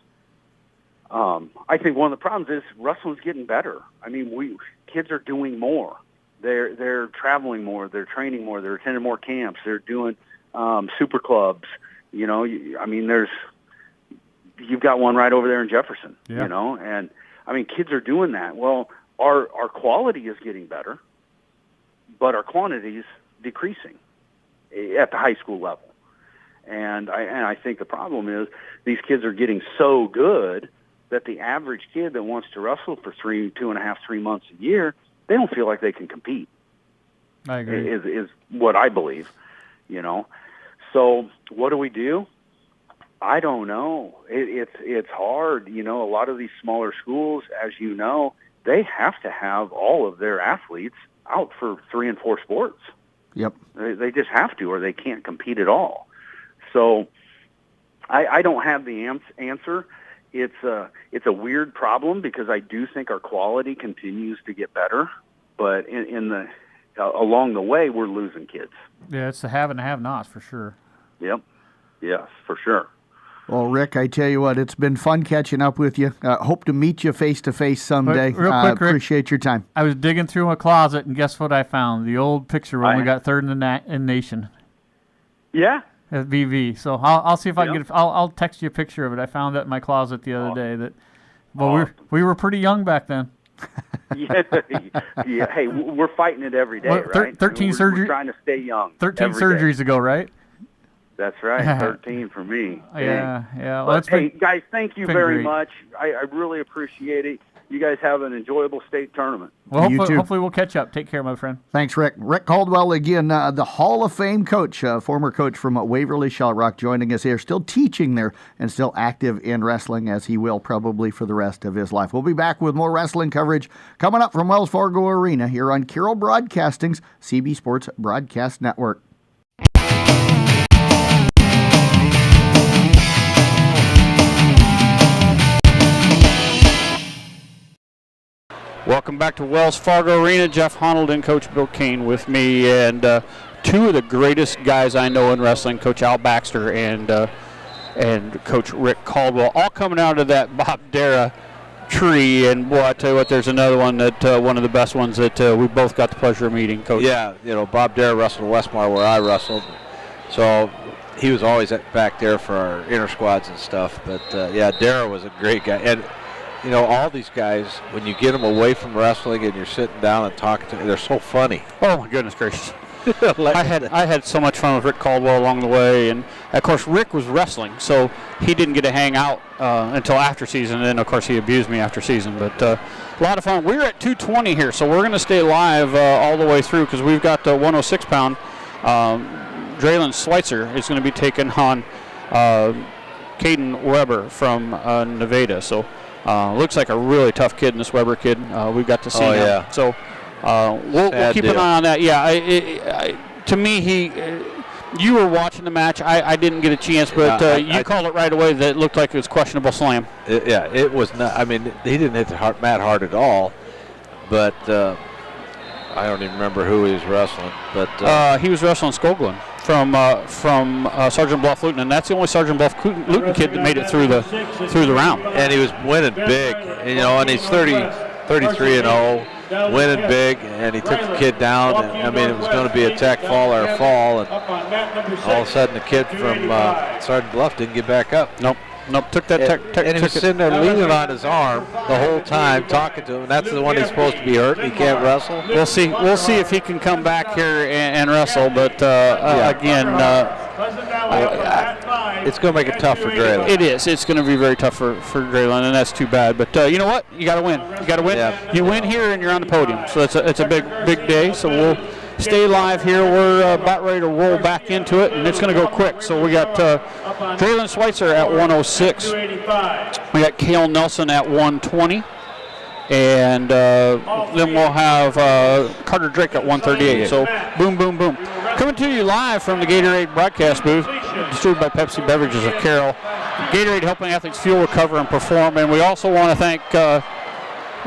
I think one of the problems is wrestling's getting better. I mean, kids are doing more. They're traveling more. They're training more. They're attending more camps. They're doing super clubs. You know, I mean, you've got one right over there in Jefferson. Yeah. You know, and I mean, kids are doing that. Well, our quality is getting better, but our quantity is decreasing at the high school level. And I think the problem is these kids are getting so good that the average kid that wants to wrestle for 2.5, 3 months a year, they don't feel like they can compete.
I agree.
Is what I believe, you know. So what do we do? I don't know. It's hard. You know, a lot of these smaller schools, as you know, they have to have all of their athletes out for 3 and 4 sports.
Yep.
They just have to, or they can't compete at all. So I don't have the answer. It's a weird problem because I do think our quality continues to get better, but along the way we're losing kids.
Yeah, it's the have and have-nots for sure.
Yep. Yes, for sure.
Well, Rick, I tell you what, it's been fun catching up with you. Hope to meet you face-to-face someday.
Real quick, Rick,
appreciate your time.
I was digging through my closet, and guess what I found? The old picture when we got third in the nation.
Yeah?
At VV. So I'll see if I can get. I'll text you a picture of it. I found that in my closet the other day. We were pretty young back then.
Yeah. Hey, we're fighting it every day, right?
13 surgeries.
We're trying to stay young.
13 surgeries ago, right?
That's right. 13 for me.
Yeah.
Well, hey, guys, thank you very much. I really appreciate it. You guys have an enjoyable state tournament.
Well, hopefully we'll catch up. Take care, my friend.
Thanks, Rick. Rick Caldwell, again, the Hall of Fame coach, former coach from Waverly Shell Rock, joining us here, still teaching there and still active in wrestling, as he will probably for the rest of his life. We'll be back with more wrestling coverage coming up from Wells Fargo Arena here on Carroll Broadcasting's CB Sports Broadcast Network.
Welcome back to Wells Fargo Arena. Jeff Honnold and Coach Bill Kane with me, and two of the greatest guys I know in wrestling, Coach Al Baxter and Coach Rick Caldwell, all coming out of that Bob Dara tree. And boy, I tell you what, there's another one that one of the best ones that we both got the pleasure of meeting, Coach.
Yeah, you know, Bob Dara wrestled in Westmar where I wrestled, so he was always back there for our inter squads and stuff. But yeah, Dara was a great guy. And you know, all these guys, when you get them away from wrestling and you're sitting down and talking to them, they're so funny.
Oh, my goodness gracious. I had so much fun with Rick Caldwell along the way. And, of course, Rick was wrestling, so he didn't get to hang out until after season. And then, of course, he abused me after season. But a lot of fun. We're at 220 here, so we're going to stay live all the way through because we've got 106-pound. Dreylen Schweitzer is going to be taking on Caden Weber from Nevada. So looks like a really tough kid in this Weber kid. We've got to see him. Yeah. So we'll keep an eye on that. Yeah, to me,
You were watching the match. I didn't get a chance, but you called it right away that it looked like it was questionable slam.
It was not. I mean, he didn't hit the Matt hard at all, but I don't even remember who he was wrestling. But
he was wrestling Skoglund from Sergeant Bluff Luton, and that's the only Sergeant Bluff Luton kid that made it through the round.
And he was winning big, and he's 33-0. Winning big, and he took the kid down. And, I mean, it was going to be a tech fall or a fall, and all of a sudden the kid from Sergeant Bluff didn't get back up.
Nope. Took that tech.
And he was sitting there leaning on his arm the whole time, talking to him. And that's the one he's supposed to be hurt. He can't wrestle.
We'll see. We'll see if he can come back here and wrestle. But again,
it's going to make it tough for Dreylen.
It is. It's going to be very tough for Dreylen, and that's too bad. But you know what? You got to win. You got to win.
Yeah.
You win here, and you're on the podium. So it's a big day. So we'll stay live here. We're about ready to roll back into it, and it's going to go quick. So we got Dreylen Schweitzer at 106. We got Cael Nielsen at 120. And then we'll have Carter Drake at 138. So boom, boom, boom. Coming to you live from the Gatorade broadcast booth, distributed by Pepsi Beverages of Carroll. Gatorade helping athletes fuel, recover, and perform. And we also want to thank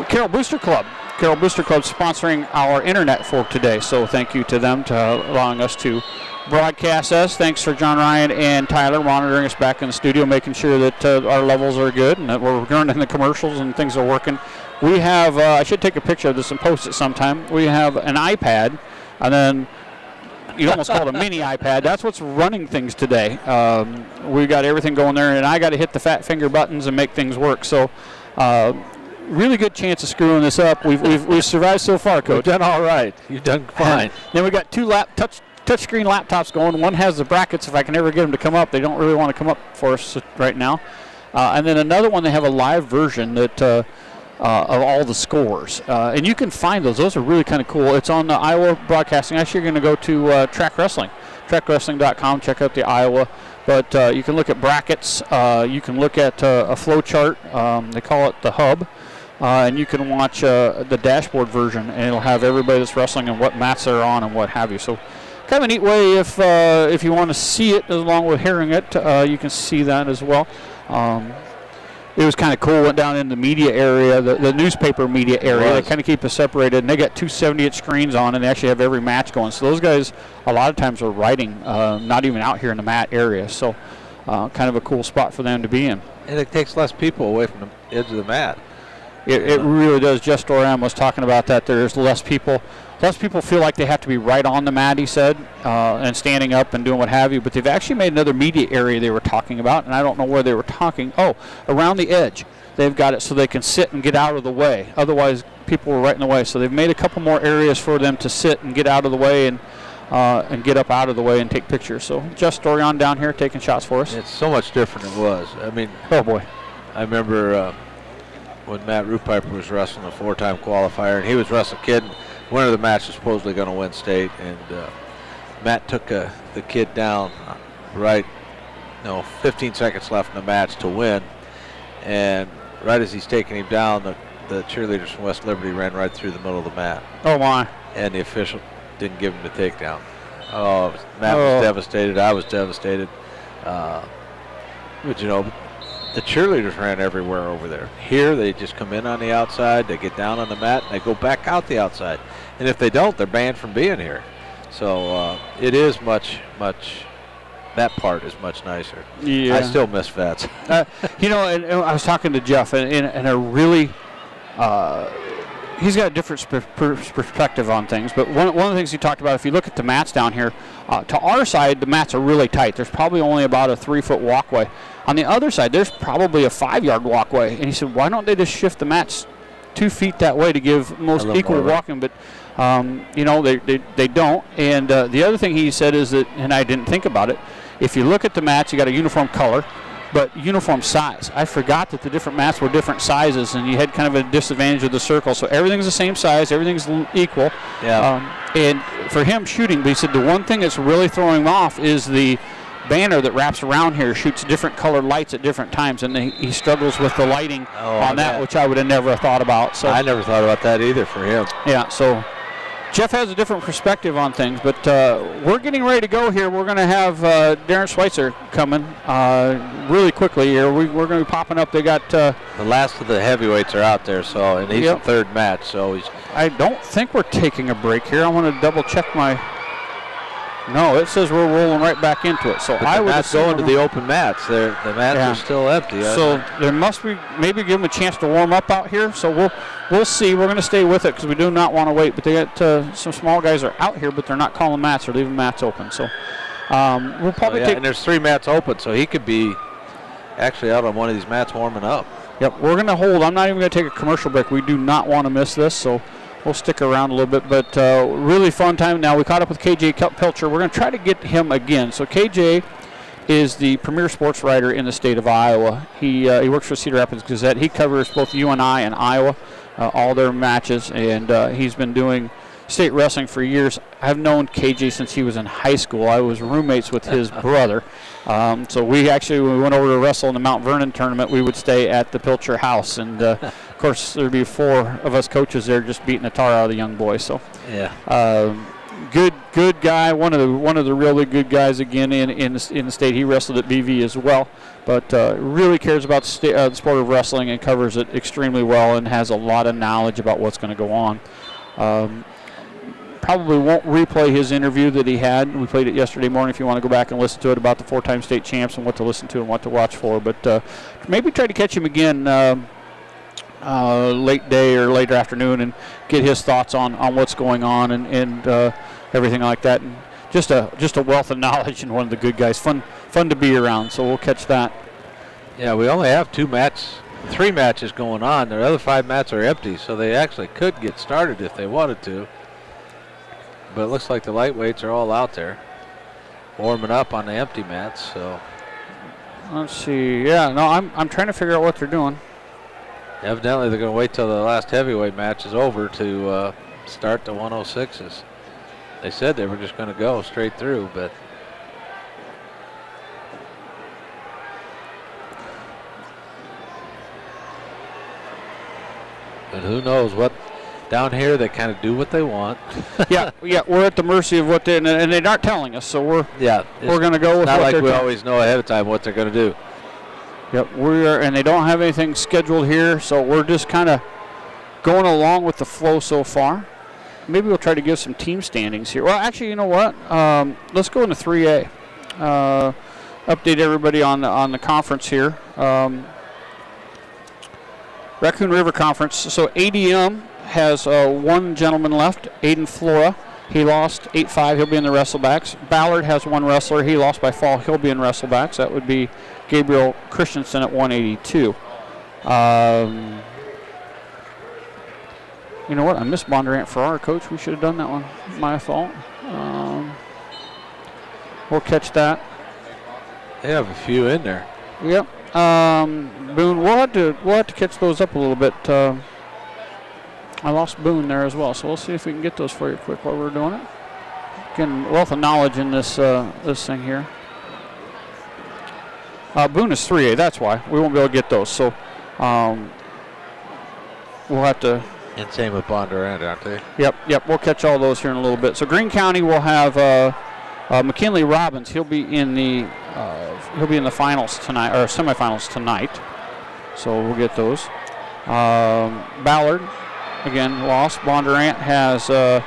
Carroll Booster Club. Carroll Booster Club sponsoring our internet for today. So thank you to them to allowing us to broadcast us. Thanks for John Ryan and Tyler monitoring us back in the studio, making sure that our levels are good and that we're running the commercials and things are working. We have, I should take a picture of this and post it sometime. We have an iPad, and then you almost call it a mini iPad. That's what's running things today. We got everything going there, and I got to hit the fat finger buttons and make things work. So really good chance of screwing this up. We've survived so far, Coach.
You've done all right. You've done fine.
And then we got two touchscreen laptops going. One has the brackets. If I can ever get them to come up, they don't really want to come up for us right now. And then another one, they have a live version that of all the scores. And you can find those. Those are really kind of cool. It's on the Iowa Broadcasting. Actually, you're going to go to Track Wrestling, trackwrestling.com, check out the Iowa. But you can look at brackets. You can look at a flow chart. They call it the hub. And you can watch the dashboard version, and it'll have everybody that's wrestling and what mats they're on and what have you. So kind of a neat way if you want to see it along with hearing it, you can see that as well. It was kind of cool. Went down in the media area, the newspaper media area. They kind of keep us separated, and they got two 70-inch screens on, and they actually have every match going. So those guys, a lot of times, are writing, not even out here in the mat area. So kind of a cool spot for them to be in.
And it takes less people away from the edge of the mat.
It really does. Jeff Doran was talking about that. There's less people. Less people feel like they have to be right on the mat, he said, and standing up and doing what have you. But they've actually made another media area they were talking about, and I don't know where they were talking. Oh, around the edge. They've got it so they can sit and get out of the way. Otherwise, people were right in the way. So they've made a couple more areas for them to sit and get out of the way and get up out of the way and take pictures. So Jeff Dorian down here taking shots for us.
It's so much different than it was. I mean,
oh boy.
I remember when Matt Rupiper was wrestling a four-time qualifier, and he was wrestling kid. Winner of the match was supposedly going to win state, and Matt took the kid down 15 seconds left in the match to win, and right as he's taking him down, the cheerleaders from West Liberty ran right through the middle of the mat.
Oh my.
And the official didn't give him the takedown. Oh, Matt was devastated. I was devastated. But you know, the cheerleaders ran everywhere over there. Here, they just come in on the outside, they get down on the mat, and they go back out the outside. And if they don't, they're banned from being here. So it is much, that part is much nicer.
Yeah.
I still miss vets.
You know, and I was talking to Jeff, and a really, he's got a different perspective on things. But one of the things he talked about, if you look at the mats down here, to our side, the mats are really tight. There's probably only about a 3-foot walkway. On the other side, there's probably a 5-yard walkway. And he said, why don't they just shift the mats 2 feet that way to give most equal walking? But, you know, they don't. And the other thing he said is that, and I didn't think about it, if you look at the mats, you got a uniform color, but uniform size. I forgot that the different mats were different sizes, and you had kind of a disadvantage of the circle. So everything's the same size, everything's equal.
Yeah.
And for him shooting, but he said the one thing that's really throwing him off is the banner that wraps around here shoots different colored lights at different times, and he struggles with the lighting on that, which I would have never thought about. So
I never thought about that either for him.
Yeah, so Jeff has a different perspective on things, but we're getting ready to go here. We're going to have Darren Schweitzer coming really quickly here. We're going to be popping up. They got
the last of the heavyweights are out there, so and he's the third match. So he's.
I don't think we're taking a break here. I want to double check my. No, it says we're rolling right back into it. So I would
go into the open mats. The mats are still empty.
So there must be maybe give them a chance to warm up out here. So we'll see. We're going to stay with it because we do not want to wait. But they got some small guys are out here, but they're not calling mats. They're leaving mats open. So we'll probably take.
And there's 3 mats open, so he could be actually out on one of these mats warming up.
Yep, we're going to hold. I'm not even going to take a commercial break. We do not want to miss this. So. We'll stick around a little bit, but really fun time. Now we caught up with KJ Pelcher. We're going to try to get him again. So KJ is the premier sports writer in the state of Iowa. He works for Cedar Rapids Gazette. He covers both UNI and Iowa, all their matches, and he's been doing state wrestling for years. I've known KJ since he was in high school. I was roommates with his brother. So when we went over to wrestle in the Mount Vernon tournament, we would stay at the Pilcher house. And, of course, there'd be 4 of us coaches there just beating the tar out of the young boys. So, good guy, one of the really good guys, again, in the state. He wrestled at BV as well, but really cares about the sport of wrestling and covers it extremely well and has a lot of knowledge about what's going to go on. Probably won't replay his interview that he had. We played it yesterday morning if you want to go back and listen to it about the 4-time state champs and what to listen to and what to watch for. But maybe try to catch him again late day or later afternoon and get his thoughts on what's going on and everything like that. And just a wealth of knowledge and one of the good guys. Fun to be around, so we'll catch that.
Yeah, we only have 3 matches going on. The other 5 mats are empty, so they actually could get started if they wanted to. But it looks like the lightweights are all out there warming up on the empty mats. So
let's see. Yeah, no, I'm trying to figure out what they're doing.
Evidently, they're going to wait till the last heavyweight match is over to start the 106s. They said they were just going to go straight through, but who knows what. Down here, they kind of do what they want.
yeah, we're at the mercy of what they and they aren't telling us, so we're going to go with
not
what
like we
doing.
always know ahead of time what they're going to do.
Yep, and they don't have anything scheduled here, so we're just kind of going along with the flow so far. Maybe we'll try to give some team standings here. Well, actually, you know what? Let's go into 3A. Update everybody on the conference here. Raccoon River Conference. So ADM has 1 gentleman left, Aiden Flora. He lost 8-5. He'll be in the wrestlebacks. Ballard has 1 wrestler. He lost by fall. He'll be in wrestlebacks. That would be Gabriel Christensen at 182. You know what? I missed Bondurant for our coach. We should have done that one. My fault. We'll catch that.
They have a few in there.
Yep. Boone, we'll have to catch those up a little bit. I lost Boone there as well, so we'll see if we can get those for you quick while we're doing it. Again, wealth of knowledge in this thing here. Boone is 3A, that's why. We won't be able to get those, so we'll have to.
And same with Bondurant, aren't they?
Yep. We'll catch all those here in a little bit. So Greene County will have McKinley Robbins. He'll be in the finals tonight or semifinals tonight. So we'll get those. Ballard, again, lost. Bondurant has their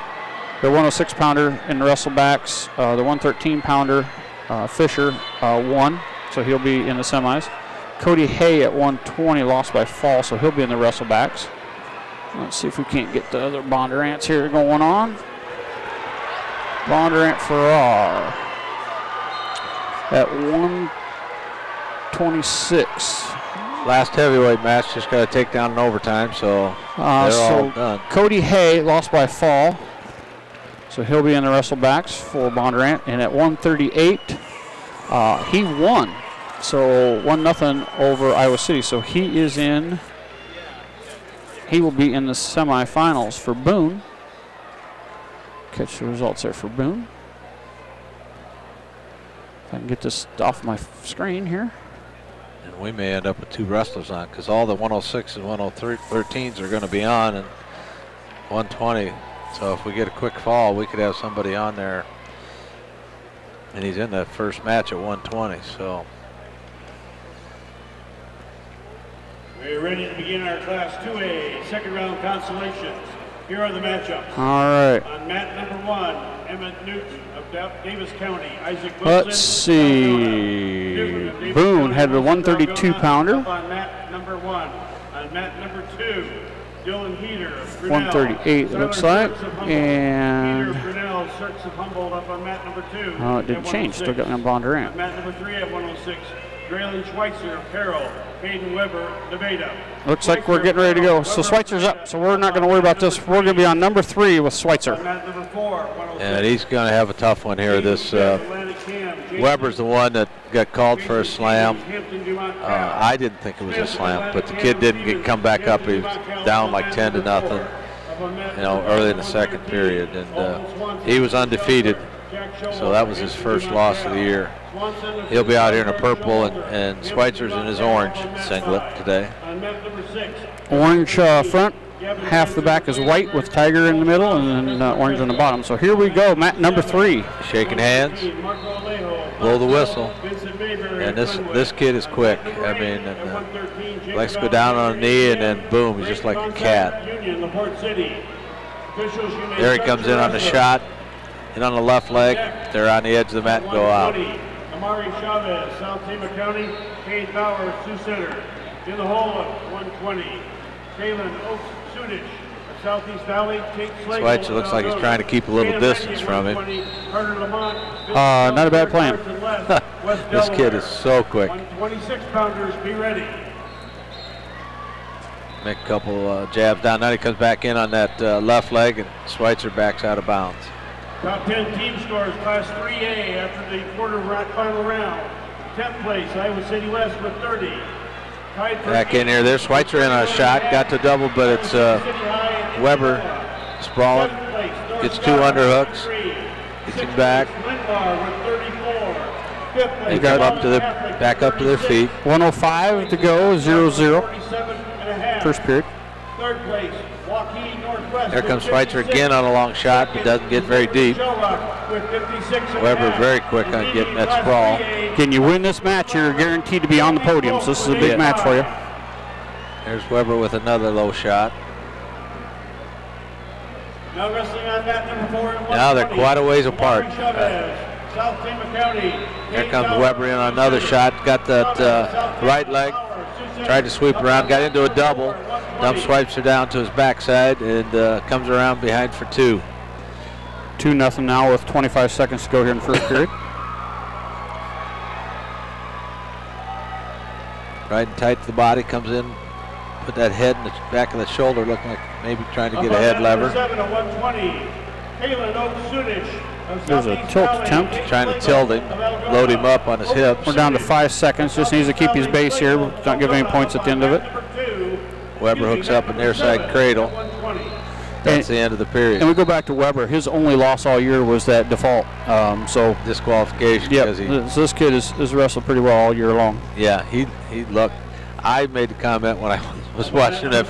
106-pounder in the wrestlebacks. The 113-pounder, Fisher, won, so he'll be in the semis. Cody Hay at 120 lost by fall, so he'll be in the wrestlebacks. Let's see if we can't get the other Bondurants here going on. Bondurant Farrar at 126.
Last heavyweight match just got to take down in overtime, so they're all done.
Cody Hay lost by fall, so he'll be in the wrestlebacks for Bondurant. And at 138, he won, so 1-0 over Iowa City. So he is in. He will be in the semifinals for Boone. Catch the results there for Boone. If I can get this off my screen here.
And we may end up with 2 wrestlers on because all the 106 and 113s are going to be on, and 120 So if we get a quick fall, we could have somebody on there. And he's in that first match at 120, so.
We're ready to begin our Class 2A second round consolations. Here are the matchups.
All right.
On mat number 1, Emmett Newton of Davis County. Isaac Wilson.
Let's see. Boone had the 132-pounder.
On mat number 1. On mat number 2, Dylan Heater of Grinnell.
138 it looks like. And
Heater, Grinnell, Cirques of Humboldt up on mat number 2.
oh, it didn't change. Still got them Bond
On mat number 3 at 106, Dreylen Schweitzer of Carroll. Hayden Weber, Nevada.
looks like we're getting ready to go. So Schweitzer's up, so we're not going to worry about this. We're going to be on number 3 with Schweitzer.
And he's going to have a tough one here. This Weber's the one that got called for a slam. I didn't think it was a slam, but the kid didn't come back up. He was down like 10-0, early in the second period, and he was undefeated. So that was his first loss of the year. He'll be out here in a purple, and Schweitzer's in his orange singlet today.
Orange front, half the back is white with tiger in the middle, and then orange on the bottom. So here we go, mat number 3.
Shaking hands, blow the whistle, and this kid is quick. I mean, likes to go down on a knee, and then boom, he's just like a cat. There he comes in on the shot, and on the left leg, they're on the edge of the mat and go out.
Amari Chavez, South Tama County. Cade Bauer, Sioux Center. In the hole at 120. Kalen Oaks Sudich of Southeast Valley.
Schweitzer looks like he's trying to keep a little distance from him.
Not a bad plan.
This kid is so quick.
26-pounders, be ready.
Make a couple jabs down. Now he comes back in on that left leg, and Schweitzer backs out of bounds.
Top 10 team scores, Class 3A after the quarter-final round. 10th place, Iowa City West with 30.
Back in here. There's Schweitzer in on a shot. Got to double, but it's Weber sprawling. Gets 2 underhooks. Gets him back. They come back up to their feet.
105 to go, 0-0. First period.
Third place, Waukee Northwest.
There comes Schweitzer again on a long shot, but doesn't get very deep. Weber very quick on getting that sprawl.
Can you win this match, you're guaranteed to be on the podium, so this is a big match for you.
There's Weber with another low shot.
Now wrestling on mat number 4 and
now they're quite a ways apart.
South Tama County.
Here comes Weber in on another shot. Got that right leg. Tried to sweep around, got into a double. Dumps Schweitzer down to his backside and comes around behind for 2.
2-0 now with 25 seconds to go here in the first period.
Right and tight to the body, comes in, put that head in the back of the shoulder, looking like maybe trying to get a head lever.
There's a tilt attempt.
Trying to tilt him, load him up on his hips.
We're down to 5 seconds. Just needs to keep his base here. Don't give any points at the end of it.
Weber hooks up a near side cradle. That's the end of the period.
And we go back to Weber. His only loss all year was that default. So
disqualification.
Yeah, so this kid has wrestled pretty well all year long.
Yeah, he looked. I made the comment when I was watching it.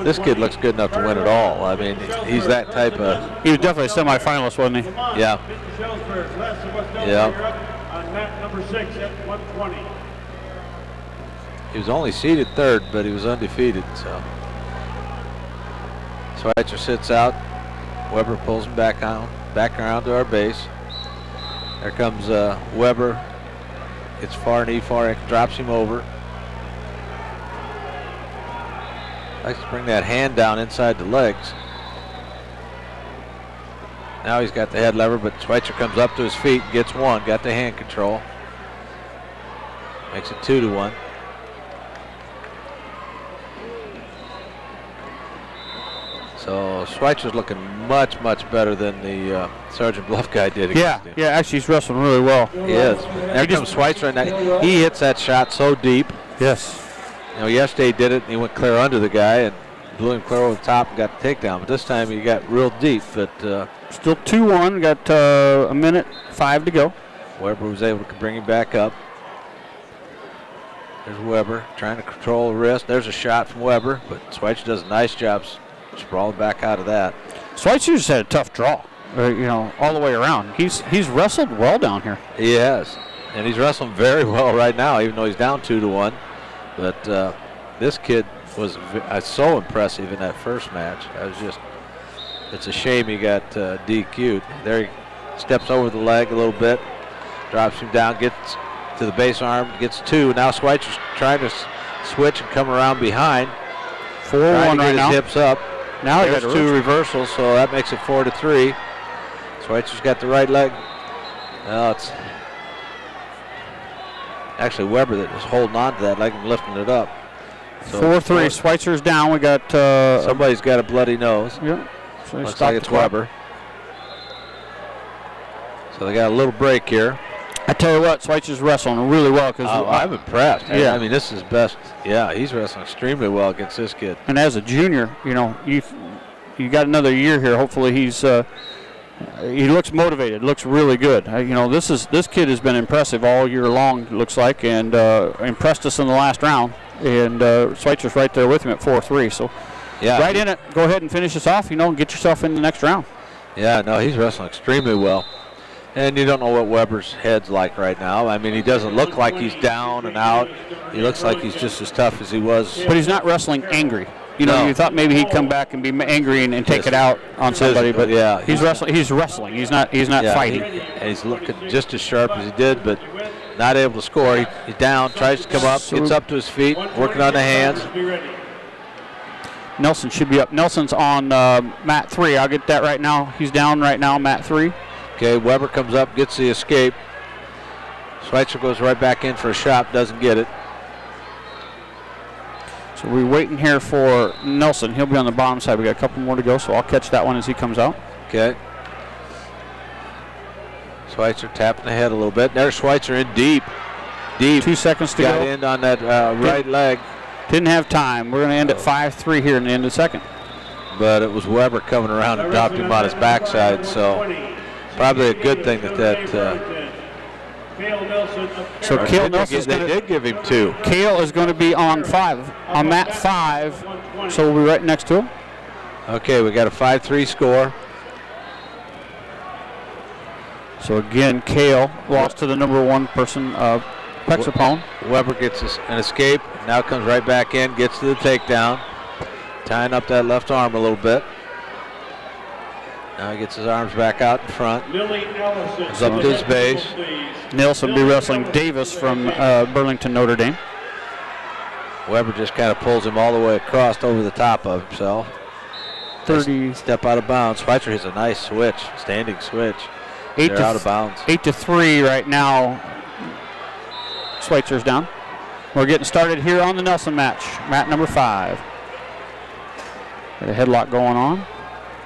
This kid looks good enough to win it all. I mean, he's that type of.
He was definitely a semifinalist, wasn't he?
Yeah. Yeah.
On mat number 6 at 120.
He was only seeded 3rd, but he was undefeated. So Schweitzer sits out. Weber pulls him back around to our base. There comes Weber. Gets far knee, far, drops him over. Likes to bring that hand down inside the legs. Now he's got the head lever, but Schweitzer comes up to his feet, gets 1, got the hand control. Makes it 2-1. So Schweitzer's looking much, much better than the Sergeant Bluff guy did against him.
Yeah, actually he's wrestling really well.
He is. There comes Schweitzer, and he hits that shot so deep.
Yes.
Yesterday he did it, and he went clear under the guy and blew him clear over the top and got the takedown. But this time he got real deep. But
still 2-1. Got a minute 5 to go.
Weber was able to bring him back up. There's Weber trying to control the wrist. There's a shot from Weber, but Schweitzer does a nice job sprawling back out of that.
Schweitzer's had a tough draw, all the way around. He's wrestled well down here.
He has, and he's wrestling very well right now, even though he's down 2-1. But this kid was so impressive in that first match. It's a shame he got DQ'd. There he steps over the leg a little bit, drops him down, gets to the base arm, gets 2. Now Schweitzer's trying to switch and come around behind.
4-1 right now.
Hips up.
Now
there's 2 reversals, so that makes it 4-3. Schweitzer's got the right leg. Now it's actually Weber that is holding on to that leg and lifting it up. So
4-3. Schweitzer's down. We got
somebody's got a bloody nose.
Yeah. So
looks like it's Weber. So they got a little break here.
I tell you what, Schweitzer's wrestling really well.
I'm impressed.
Yeah.
I mean, this is best. Yeah, he's wrestling extremely well against this kid.
And as a junior, you got another year here. Hopefully he looks motivated, looks really good. This kid has been impressive all year long, it looks like, and impressed us in the last round. And Schweitzer's right there with him at 4-3. So
yeah,
right in it. Go ahead and finish this off, and get yourself in the next round.
Yeah, no, he's wrestling extremely well. And you don't know what Weber's head's like right now. I mean, he doesn't look like he's down and out. He looks like he's just as tough as he was.
But he's not wrestling angry. You thought maybe he'd come back and be angry and take it out on somebody, but
yeah,
he's wrestling. He's wrestling. He's not fighting.
He's looking just as sharp as he did, but not able to score. He's down, tries to come up, gets up to his feet, working on the hands.
Nielsen should be up. Nielsen's on mat 3. I'll get that right now. He's down right now, mat 3.
Okay, Weber comes up, gets the escape. Schweitzer goes right back in for a shot, doesn't get it.
So we're waiting here for Nielsen. He'll be on the bottom side. We got a couple more to go, so I'll catch that one as he comes out.
Okay. Schweitzer tapping the head a little bit. There's Schweitzer in deep.
2 seconds to go.
Got in on that right leg.
Didn't have time. We're going to end at 5-3 here in the end of the second.
But it was Weber coming around and dropped him on his backside, so probably a good thing that
so Cael Nelson's
they did give him 2.
Cael is going to be on mat 5, so we'll be right next to him.
Okay, we got a 5-3 score.
So again, Cael lost to the number 1 person, Pexapone.
Weber gets an escape, now comes right back in, gets to the takedown, tying up that left arm a little bit. Now he gets his arms back out in front. He's up to his base.
Nielsen be wrestling Davis from Burlington, Notre Dame.
Weber just kind of pulls him all the way across over the top of himself.
30.
Step out of bounds. Schweitzer hits a nice switch, standing switch. They're out of bounds.
8-3 right now. Schweitzer's down. We're getting started here on the Nielsen match. Mat number 5. Got a headlock going on.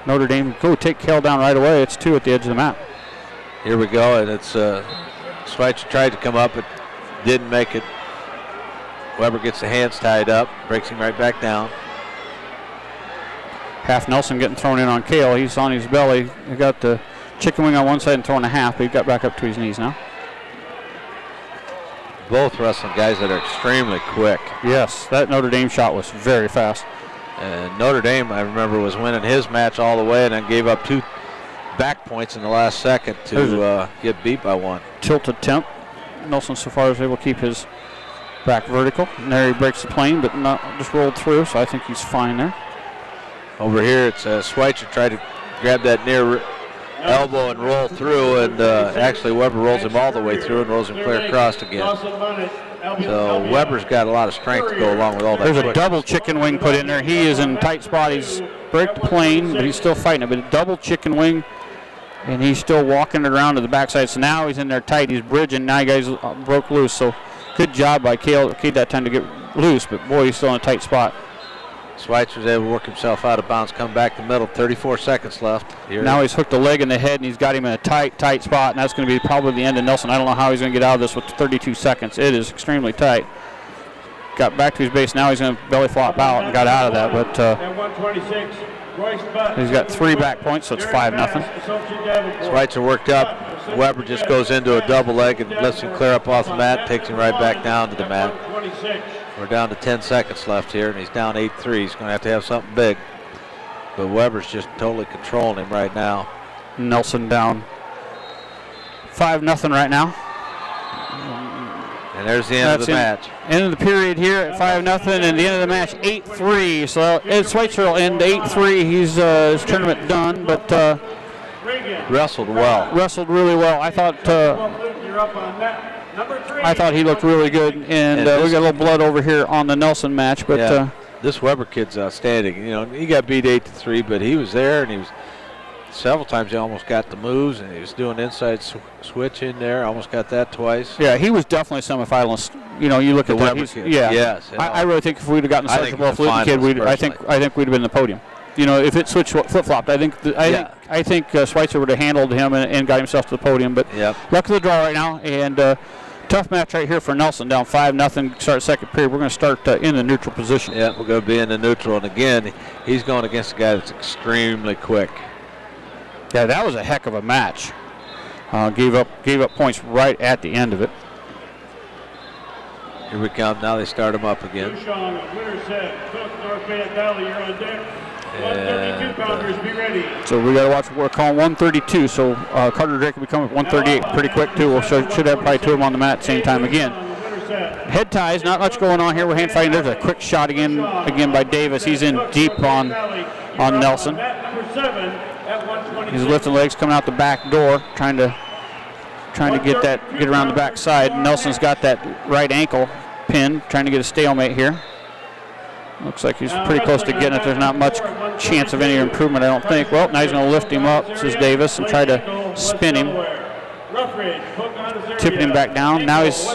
Notre Dame go take Cael down right away. It's 2 at the edge of the mat.
Here we go, and it's Schweitzer tried to come up, but didn't make it. Weber gets the hands tied up, breaks him right back down.
Half Nielsen getting thrown in on Cael. He's on his belly. He got the chicken wing on one side and throwing a half, but he got back up to his knees now.
Both wrestling guys that are extremely quick.
Yes, that Notre Dame shot was very fast.
And Notre Dame, I remember, was winning his match all the way and then gave up 2 back points in the last second to get beat by 1.
Tilt attempt. Nielsen so far is able to keep his back vertical. And there he breaks the plane, but not just rolled through, so I think he's fine there.
Over here, it's Schweitzer tried to grab that near elbow and roll through, and actually Weber rolls him all the way through and rolls him clear across again. So Weber's got a lot of strength to go along with all that.
There's a double chicken wing put in there. He is in tight spot. He's break the plane, but he's still fighting it. But a double chicken wing, and he's still walking it around to the backside. So now he's in there tight. He's bridging. Now you guys broke loose. So good job by Cael. Cael that time to get loose, but boy, he's still in a tight spot.
Schweitzer's able to work himself out of bounds, come back to the middle. 34 seconds left. Here.
Now he's hooked a leg in the head, and he's got him in a tight spot, and that's going to be probably the end of Nielsen. I don't know how he's going to get out of this with 32 seconds. It is extremely tight. Got back to his base. Now he's going to belly flop out and got out of that, but he's got 3 back points, so it's 5-0.
Schweitzer worked up. Weber just goes into a double leg and lets him clear up off the mat, takes him right back down to the mat. We're down to 10 seconds left here, and he's down 8-3. He's going to have something big. but Weber's just totally controlling him right now.
Nielsen down 5-0 right now.
And there's the end of the match.
End of the period here at 5-0, and the end of the match 8-3. So Schweitzer will end 8-3. He's his tournament done, but
wrestled well.
Wrestled really well. I thought he looked really good, and we got a little blood over here on the Nielsen match, but.
Yeah. This Weber kid's outstanding. You know, he got beat 8-3, but he was there, and he was several times. He almost got the moves, and he was doing inside switch in there. Almost got that twice.
Yeah, he was definitely a semifinalist. You know, you look
the
at that.
Weber kid.
Yeah.
Yes.
I really think if we'd have gotten the Sergeant Bluff-Luton kid, I think we'd have been in the podium. You know, if it switched flip-flopped, I think Schweitzer would have handled him and got himself to the podium. But luck of the draw right now, and. Tough match right here for Nielsen, down 5-0, start second period. We're going to start in the neutral position.
Yeah, we're going to be in the neutral, and again, he's going against a guy that's extremely quick.
Yeah, that was a heck of a match. Gave up points right at the end of it.
Here we come. Now they start him up again.
So we got to watch. We're calling 132. So Carter Drake will be coming at 138 pretty quick too. We'll should have probably two of them on the mat at the same time again. Head ties, not much going on here. We're hand fighting. There's a quick shot again by Davis. He's in deep on Nielsen. He's lifting legs, coming out the back door, trying to get around the back side. Nelson's got that right ankle pinned, trying to get a stalemate here. Looks like he's pretty close to getting it. There's not much chance of any improvement, I don't think. Well, now he's going to lift him up, says Davis, and try to spin him, tipping him back down. Now he's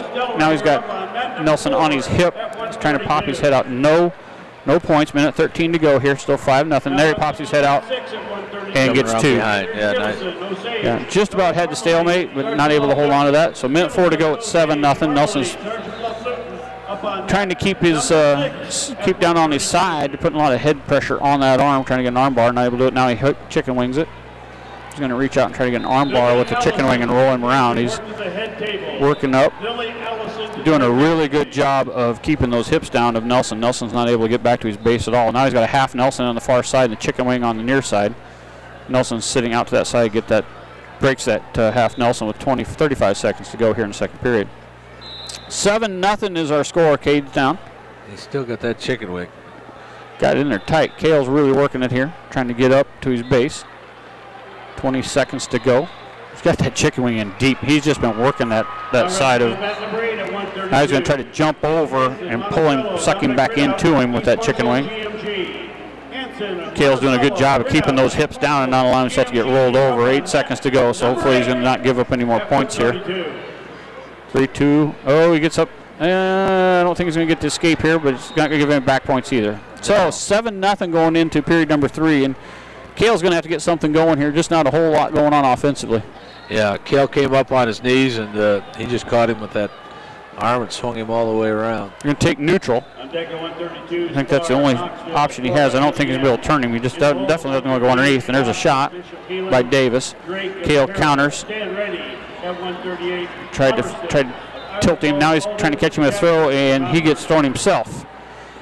got Nielsen on his hip. He's trying to pop his head out. No points. Minute 13 to go here. Still 5-0. There he pops his head out and gets two.
Yeah, nice.
Yeah, just about had the stalemate, but not able to hold on to that. So minute 4 to go at 7-0. Nelson's trying to keep down on his side, putting a lot of head pressure on that arm, trying to get an arm bar. Not able to do it. Now he chicken wings it. He's going to reach out and try to get an arm bar with the chicken wing and roll him around. He's working up, doing a really good job of keeping those hips down of Nielsen. Nelson's not able to get back to his base at all. Now he's got a half Nielsen on the far side and the chicken wing on the near side. Nelson's sitting out to that side, breaks that half Nielsen with 35 seconds to go here in the second period. 7-0 is our score. Cade's down.
He's still got that chicken wing.
Got it in there tight. Cael's really working it here, trying to get up to his base. 20 seconds to go. He's got that chicken wing in deep. He's just been working that side of. Now he's going to try to jump over and pull him, suck him back into him with that chicken wing. Cael's doing a good job of keeping those hips down and not allowing himself to get rolled over. 8 seconds to go, so hopefully he's going to not give up any more points here. 3-2. Oh, he gets up. I don't think he's going to get to escape here, but he's not going to give him back points either. So 7-0 going into period number 3, and Cael's going to have to get something going here. Just not a whole lot going on offensively.
Yeah, Cael came up on his knees, and he just caught him with that arm and swung him all the way around.
You're going to take neutral. I think that's the only option he has. I don't think he's going to be able to turn him. He just definitely doesn't want to go underneath. And there's a shot by Davis. Cael counters. Tried to tilt him. Now he's trying to catch him in a throw, and he gets thrown himself.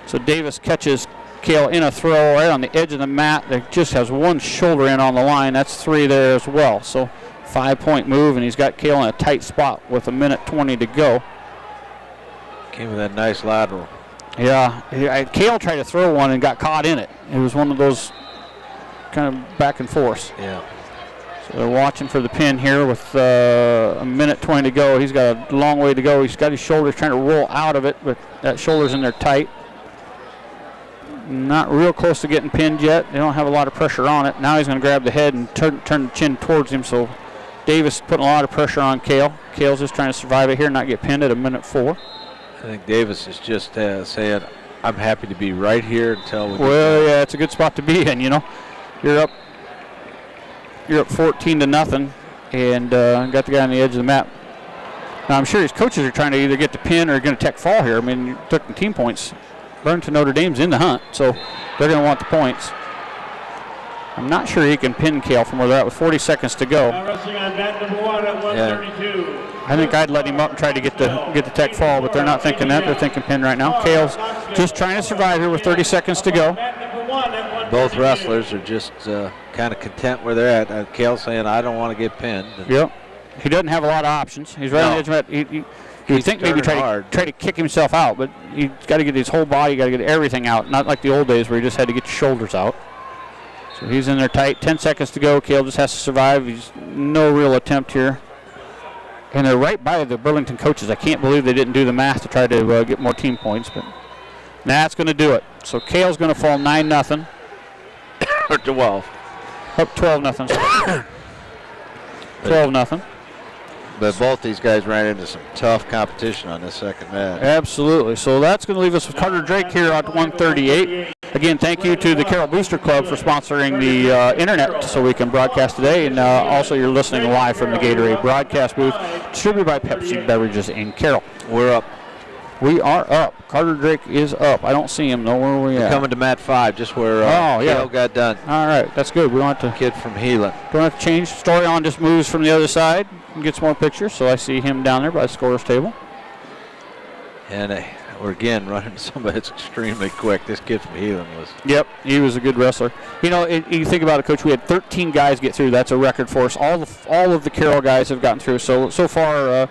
So Davis catches Cael in a throw right on the edge of the mat. That just has one shoulder in on the line. That's 3 there as well. So 5-point move, and he's got Cael in a tight spot with 1:20 to go.
Came with that nice lateral.
Yeah, Cael tried to throw one and got caught in it. It was one of those kind of back and forth.
Yeah.
So they're watching for the pin here with 1:20 to go. He's got a long way to go. He's got his shoulders trying to roll out of it, but that shoulder's in there tight. Not real close to getting pinned yet. They don't have a lot of pressure on it. Now he's going to grab the head and turn the chin towards him. So Davis putting a lot of pressure on Cael. Cael's just trying to survive it here and not get pinned at 1:04.
I think Davis is just saying, I'm happy to be right here until we
yeah, it's a good spot to be in, you know. You're up 14-0 and got the guy on the edge of the mat. Now I'm sure his coaches are trying to either get the pin or going to tech fall here. I mean, you took the team points. Burlington Notre Dame's in the hunt, so they're going to want the points. I'm not sure he can pin Cael from where they're at with 40 seconds to go. I think I'd let him up and try to get the tech fall, but they're not thinking that. They're thinking pin right now. Cael's just trying to survive here with 30 seconds to go.
both wrestlers are just kind of content where they're at. Cael saying, I don't want to get pinned.
Yep. He doesn't have a lot of options. He's right on the edge of it. He would think maybe try to kick himself out, but he's got to get his whole body, got to get everything out. Not like the old days where he just had to get your shoulders out. So he's in there tight. 10 seconds to go. Cael just has to survive. He's no real attempt here. And they're right by the Burlington coaches. I can't believe they didn't do the math to try to get more team points, but that's going to do it. So Cael's going to fall 9-0.
Or 12.
Up 12-0. 12-0.
But both these guys ran into some tough competition on this second match.
Absolutely. So that's going to leave us with Carter Drake here at 138. Again, thank you to the Carroll Booster Club for sponsoring the internet so we can broadcast today. And also you're listening live from the Gatorade broadcast booth, distributed by Pepsi Beverages in Carroll.
We're up.
We are up. Carter Drake is up. I don't see him, though. Where are we at?
Coming to mat 5, just where Cael got done.
All right, that's good. We don't have to.
Kid from Heelan.
Don't have to change. Story on just moves from the other side and gets more pictures. So I see him down there by the scorer's table.
And we're again running somebody that's extremely quick. This kid from Heelan was.
Yep, he was a good wrestler. You know, you think about it, Coach. We had 13 guys get through. That's a record for us. All of the Carroll guys have gotten through. So far.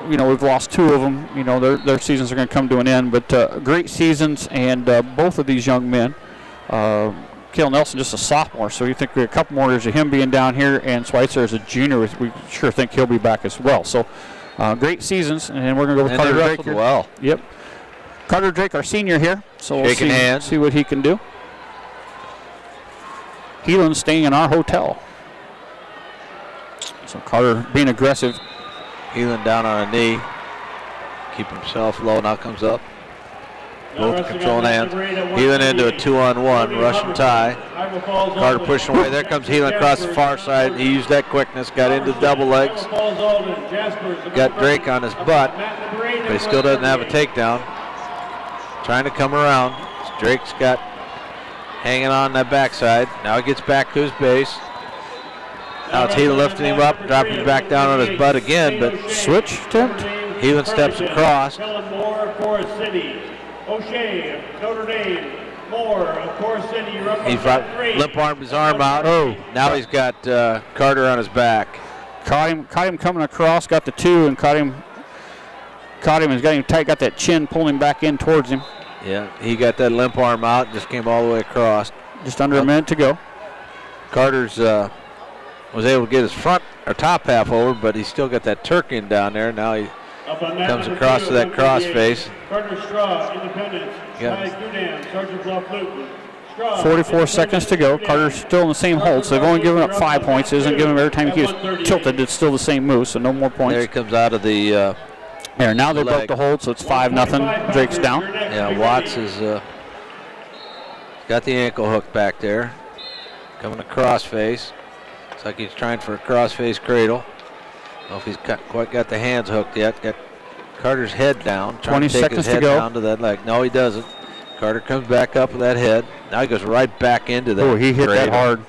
You know, we've lost 2 of them. You know, their seasons are going to come to an end. But great seasons, and both of these young men. Cael Nelson, just a sophomore, so you think we have a couple more years of him being down here, and Schweitzer as a junior, we sure think he'll be back as well. So great seasons, and we're going to go with Carter Drake here.
Well.
Yep. Carter Drake, our senior here, so we'll see what he can do. Heelan's staying in our hotel. So Carter being aggressive.
Heelan down on a knee. Keep himself low. Now comes up. Both controlling hands. Heelan into a 2-on-1. Russian tie. Carter pushing away. There comes Heelan across the far side. He used that quickness. Got into the double legs. Got Drake on his butt. But he still doesn't have a takedown. Trying to come around. Drake's got hanging on that backside. Now he gets back to his base. Now it's Heelan lifting him up, dropping him back down on his butt again, but
switch attempt.
Heelan steps across. He lip armed his arm out.
Oh,
now he's got Carter on his back.
Caught him coming across, got the 2, and caught him and got him tight, got that chin, pulling him back in towards him.
Yeah, he got that limp arm out, just came all the way across.
Just under a minute to go.
Carter's was able to get his front or top half over, but he's still got that Turkin down there. Now he comes across to that cross face.
44 seconds to go. Carter's still in the same hold, so they've only given up 5 points. It isn't given him every time he gets tilted. It's still the same move, so no more points.
There he comes out of the
there, now they broke the hold, so it's 5-0. Drake's down.
Yeah, Watts is got the ankle hook back there. Coming to cross face. Looks like he's trying for a cross-face cradle. I don't know if he's quite got the hands hooked yet. Got Carter's head down.
20
to take
seconds
his head
to go.
Down to that leg. No, he doesn't. Carter comes back up with that head. Now he goes right back into that.
Oh, he hit that hard.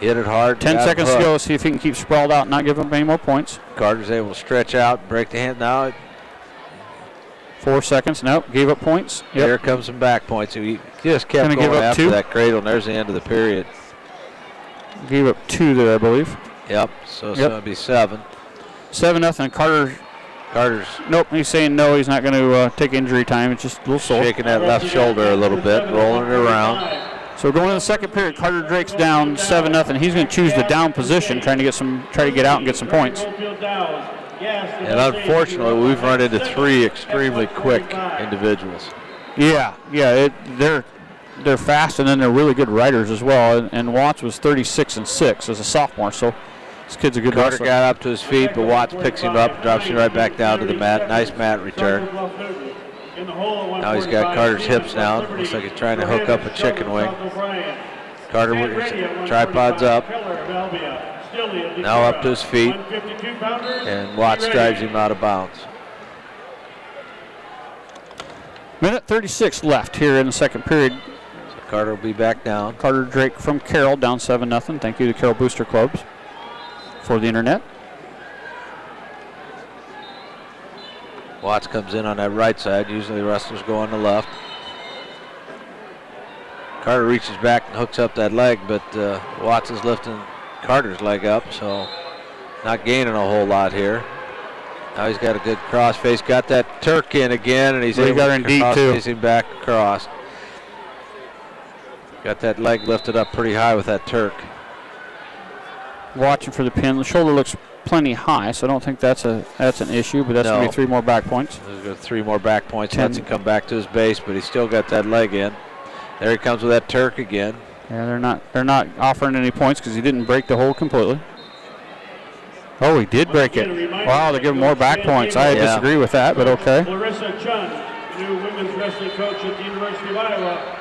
Hit it hard.
10 seconds to go. See if he can keep sprawled out and not give up any more points.
Carter's able to stretch out, break the hand. Now
4 seconds. Nope, gave up points. Yep.
Here comes some back points. He just kept going after that cradle, and there's the end of the period.
Gave up 2 there, I believe.
Yep, so it's going to be 7.
7-0. Carter's. Nope, he's saying no, he's not going to take injury time. It's just a little sore.
Shaking that left shoulder a little bit, rolling it around.
So going into the second period, Carter Drake's down 7-0. He's going to choose the down position, try to get out and get some points.
And unfortunately, we've run into 3 extremely quick individuals.
Yeah, they're fast, and then they're really good riders as well. And Watts was 36-6 as a sophomore, so this kid's a good
Carter
wrestler.
got up to his feet, but Watts picks him up, drops him right back down to the mat. Nice mat return. Now he's got Carter's hips down. Looks like he's trying to hook up a chicken wing. Carter with his tripods up. Now up to his feet. And Watts drives him out of bounds.
Minute 36 left here in the second period.
So Carter will be back down.
Carter Drake from Carroll down 7-0. Thank you to Carroll Booster Clubs for the internet.
Watts comes in on that right side. Usually wrestlers go on the left. Carter reaches back and hooks up that leg, but Watson's lifting Carter's leg up, so not gaining a whole lot here. Now he's got a good cross face. Got that Turk in again, and he's able to cross facing back across. Got that leg lifted up pretty high with that Turk.
Watching for the pin. The shoulder looks plenty high, so I don't think that's an issue, but that's going to be 3 more back points.
There's 3 more back points. Lets him come back to his base, but he's still got that leg in. There he comes with that Turk again.
Yeah, they're not offering any points because he didn't break the hold completely. Oh, he did break it. Wow, they're giving more back points. I disagree with that, but okay.
Larissa Chun, new women's wrestling coach at the University of Iowa.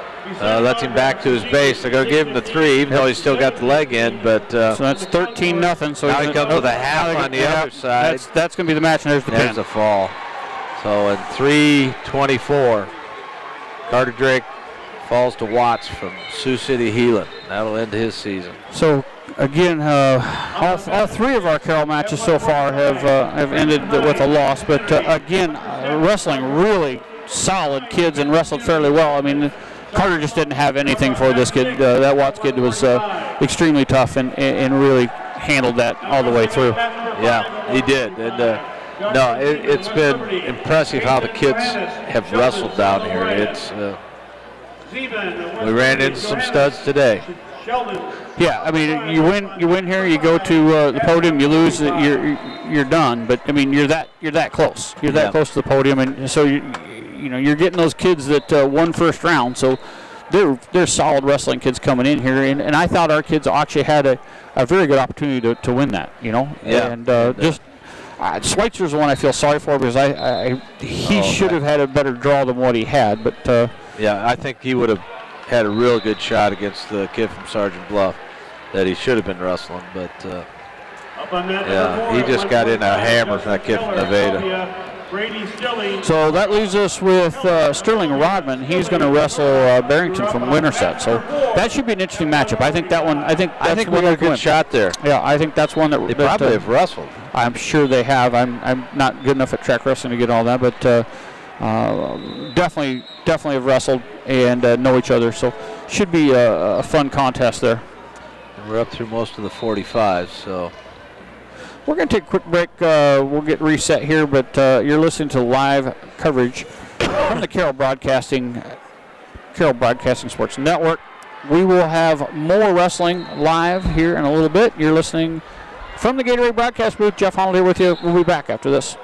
Lets him back to his base. They're going to give him the 3, even though he's still got the leg in. But
so that's 13-0. So
now he comes with a half on the other side.
That's going to be the match, and there's the pin.
There's a fall. So at 3:24, Carter Drake falls to Watts from Sioux City Heelan. That'll end his season.
So again, all 3 of our Carroll matches so far have ended with a loss. But again, wrestling really solid kids and wrestled fairly well. I mean, Carter just didn't have anything for this kid. That Watts kid was extremely tough and really handled that all the way through.
Yeah, he did. And it's been impressive how the kids have wrestled down here. It's we ran into some studs today.
Yeah, I mean, you win here, you go to the podium, you lose, you're done. But I mean, you're that close. You're that close to the podium, and so you're getting those kids that won first round. So they're solid wrestling kids coming in here, and I thought our kids actually had a very good opportunity to win that. And just. Schweitzer's the one I feel sorry for because he should have had a better draw than what he had. But
yeah, I think he would have had a real good shot against the kid from Sergeant Bluff that he should have been wrestling. But he just got in a hammer from that kid from Nevada.
So that leaves us with Sterling Rodman. He's going to wrestle Barrington from Winterset. So that should be an interesting matchup. I think that one. I think
we got a good shot there.
Yeah, I think that's one that
they probably have wrestled.
I'm sure they have. I'm not good enough at track wrestling to get all that, but definitely have wrestled and know each other. So should be a fun contest there.
And we're up through most of the 45s, so.
We're going to take a quick break. We'll get reset here, but you're listening to live coverage from the Carroll Broadcasting Sports Network. We will have more wrestling live here in a little bit. You're listening from the Gatorade broadcast booth. Jeff Holland here with you. We'll be back after this.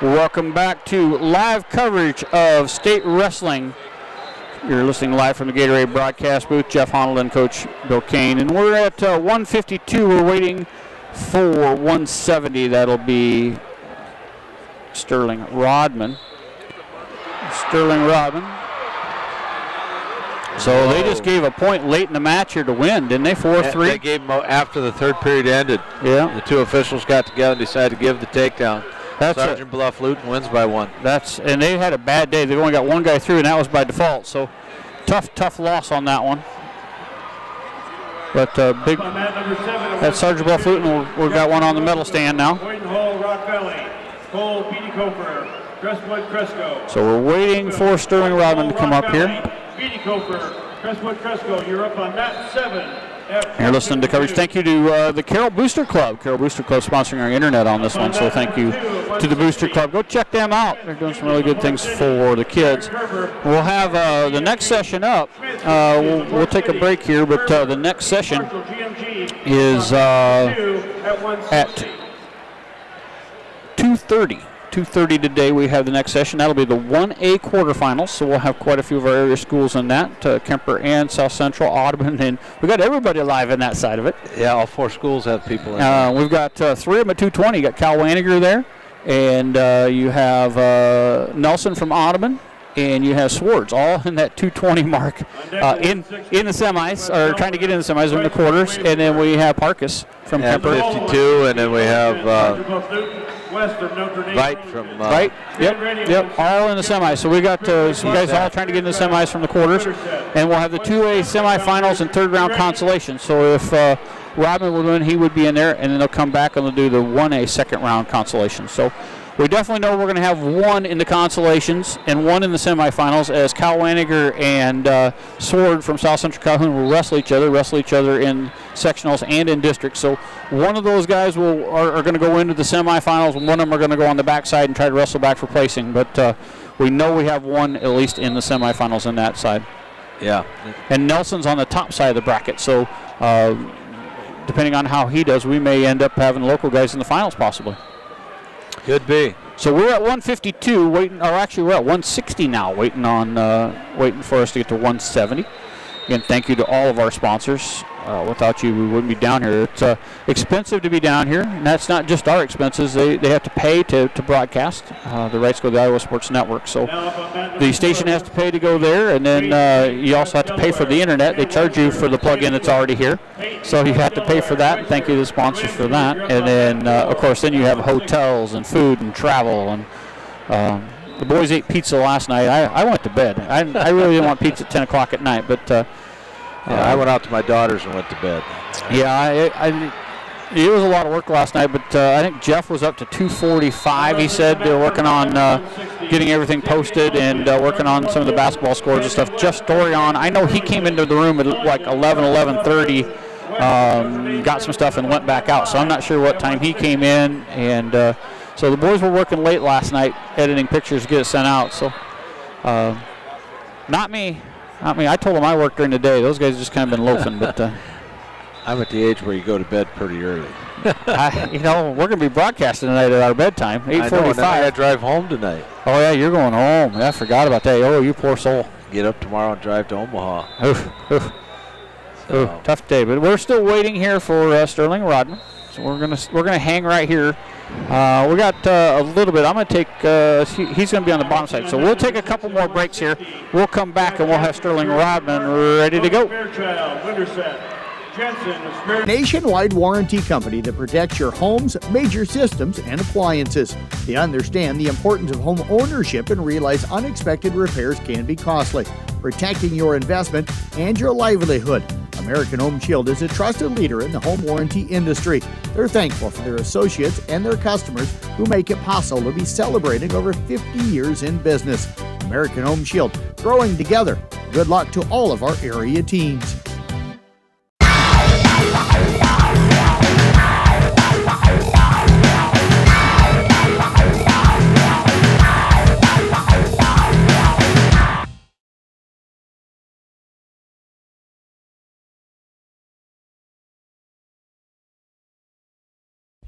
Welcome back to live coverage of state wrestling. You're listening live from the Gatorade broadcast booth. Jeff Honnold and Coach Bill Kane. And we're at 152. We're waiting for 170. That'll be Sterling Rodman. So they just gave a point late in the match here to win, didn't they? 4-3.
They gave them after the third period ended.
Yeah.
The two officials got together and decided to give the takedown. Sergeant Bluff Luton wins by 1.
And they had a bad day. They only got one guy through, and that was by default. So tough loss on that one. But that Sergeant Bluff Luton, we've got one on the medal stand now. So we're waiting for Sterling Rodman to come up here.
You're up on mat 7.
You're listening to coverage. Thank you to the Carroll Booster Club. Carroll Booster Club sponsoring our internet on this one, so thank you to the Booster Club. Go check them out. They're doing some really good things for the kids. We'll have the next session up. We'll take a break here, but the next session is at 2:30. 2:30 today we have the next session. That'll be the 1A quarterfinals, so we'll have quite a few of our area schools in that, Kuemper and South Central, Audubon, and we got everybody alive in that side of it.
Yeah, all 4 schools have people in there.
We've got 3 of them at 220. You got Cael Wanninger there, and you have Nielsen from Audubon, and you have Soard, all in that 220 mark in the semis, or trying to get in the semis or in the quarters, and then we have Parkis from Kuemper.
52, and then we have Veit from
Veit. Yep, all in the semis. So we got some guys all trying to get in the semis from the quarters, and we'll have the 2A semifinals and third round consolations. So if Rodman would win, he would be in there, and then they'll come back and they'll do the 1A second round consolations. So we definitely know we're going to have one in the consolations and one in the semifinals, as Cael Wanninger and Soard from South Central Calhoun will wrestle each other in sectionals and in districts. So one of those guys are going to go into the semifinals, and one of them are going to go on the backside and try to wrestle back for placing. But we know we have one at least in the semifinals on that side.
Yeah.
And Nelson's on the top side of the bracket, so depending on how he does, we may end up having local guys in the finals possibly.
Could be.
So we're at 152, waiting, or actually we're at 160 now, waiting for us to get to 170. Again, thank you to all of our sponsors. Without you, we wouldn't be down here. It's expensive to be down here, and that's not just our expenses. They have to pay to broadcast. The rights go to the Iowa Sports Network. So the station has to pay to go there, and then you also have to pay for the internet. They charge you for the plug-in that's already here. So you have to pay for that. Thank you to the sponsors for that. And then, of course, then you have hotels and food and travel. And the boys ate pizza last night. I went to bed. I really didn't want pizza at 10 o'clock at night, but
I went out to my daughters and went to bed.
Yeah, it was a lot of work last night, but I think Jeff was up to 2:45. He said they're working on getting everything posted and working on some of the basketball scores and stuff. Jeff Storion, I know he came into the room at like 11:30, got some stuff and went back out. So I'm not sure what time he came in. And so the boys were working late last night, editing pictures to get it sent out. So not me. I told them I worked during the day. Those guys just kind of been loafing, but
I'm at the age where you go to bed pretty early.
We're going to be broadcasting tonight at our bedtime, 8:45.
I got to drive home tonight.
Oh yeah, you're going home. Yeah, I forgot about that. Oh, you poor soul.
Get up tomorrow and drive to Omaha.
Tough day, but we're still waiting here for Sterling Rodman. So we're gonna hang right here. We got a little bit. I'm going to take, he's going to be on the bottom side. So we'll take a couple more breaks here. We'll come back and we'll have Sterling Rodman ready to go.
Nationwide warranty company that protects your home's major systems and appliances. They understand the importance of home ownership and realize unexpected repairs can be costly, protecting your investment and your livelihood. American Home Shield is a trusted leader in the home warranty industry. They're thankful for their associates and their customers who make it possible to be celebrating over 50 years in business. American Home Shield, growing together. Good luck to all of our area teams.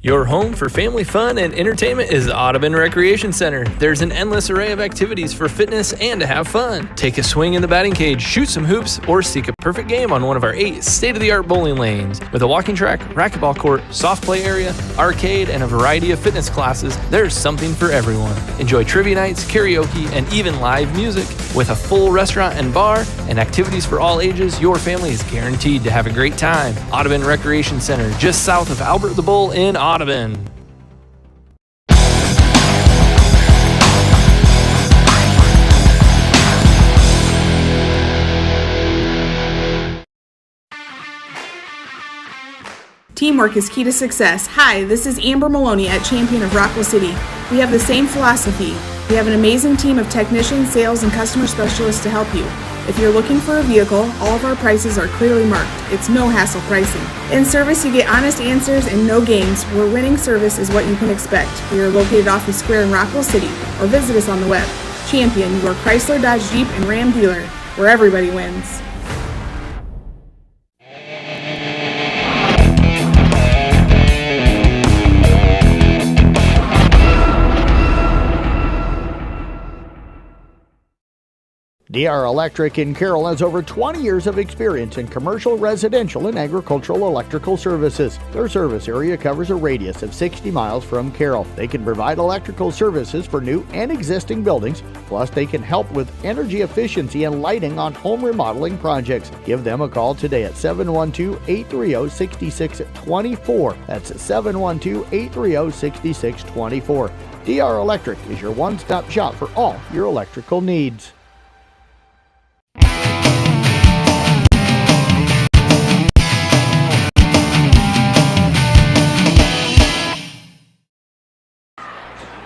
Your home for family fun and entertainment is Audubon Recreation Center. There's an endless array of activities for fitness and to have fun. Take a swing in the batting cage, shoot some hoops, or seek a perfect game on one of our 8 state-of-the-art bowling lanes. With a walking track, racquetball court, soft play area, arcade, and a variety of fitness classes, there's something for everyone. Enjoy trivia nights, karaoke, and even live music. With a full restaurant and bar and activities for all ages, your family is guaranteed to have a great time. Audubon Recreation Center, just south of Albert the Bull in Audubon.
Teamwork is key to success. Hi, this is Amber Maloney at Champion of Rockwell City. We have the same philosophy. We have an amazing team of technicians, sales, and customer specialists to help you. If you're looking for a vehicle, all of our prices are clearly marked. It's no hassle pricing. In service, you get honest answers and no games, where winning service is what you can expect. We are located off the square in Rockwell City, or visit us on the web. Champion, your Chrysler, Dodge, Jeep, and Ram dealer, where everybody wins.
DR Electric in Carroll has over 20 years of experience in commercial, residential, and agricultural electrical services. Their service area covers a radius of 60 miles from Carroll. They can provide electrical services for new and existing buildings, plus they can help with energy efficiency and lighting on home remodeling projects. Give them a call today at 712-830-6624. That's 712-830-6624. DR Electric is your one-stop shop for all your electrical needs.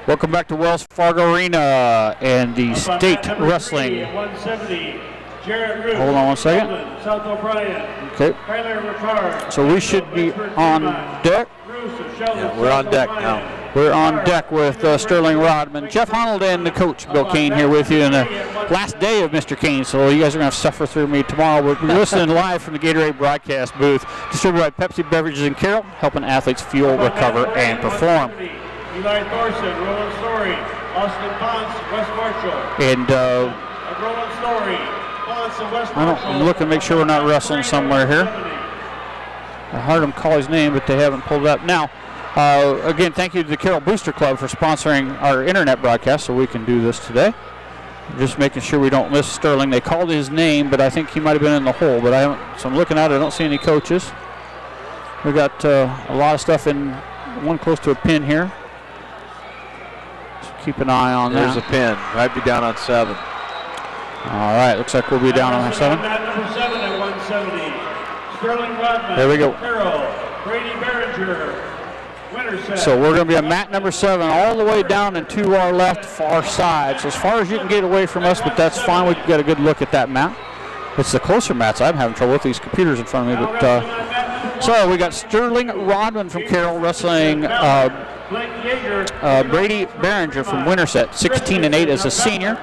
Welcome back to Wells Fargo Arena and the state wrestling.
170, Jarrett
Hold on one second.
South O'Brien.
Okay. So we should be on deck.
Yeah, we're on deck now.
We're on deck with Sterling Rodman, Jeff Honnold, and the coach, Bill Kane, here with you in the last day of Mr. Kane. So you guys are going to have to suffer through me tomorrow. We're listening live from the Gatorade broadcast booth, distributed by Pepsi Beverages in Carroll, helping athletes fuel, recover, and perform.
Eli Thorson, Roland Story, Austin Ponce, West Marshall.
And
Roland Story, Ponce, and West Marshall.
I'm looking to make sure we're not wrestling somewhere here. I heard him call his name, but they haven't pulled it up. Now, again, thank you to the Carroll Booster Club for sponsoring our internet broadcast so we can do this today. Just making sure we don't miss Sterling. They called his name, but I think he might have been in the hole. But so I'm looking at it. I don't see any coaches. We got a lot of stuff in one close to a pin here. Keep an eye on
There's
that.
a pin. Might be down on 7.
All right, looks like we'll be down on 7.
Number 7 at 170. Sterling Rodman.
There we go.
Carroll, Brady Berger. Winner set.
So we're going to be at mat number 7, all the way down and to our left far side. So as far as you can get away from us, but that's fine. We can get a good look at that mat. It's the closer mats. I'm having trouble with these computers in front of me. But so we got Sterling Rodman from Carroll wrestling Brady Berger from Winterset, 16-8 as a senior.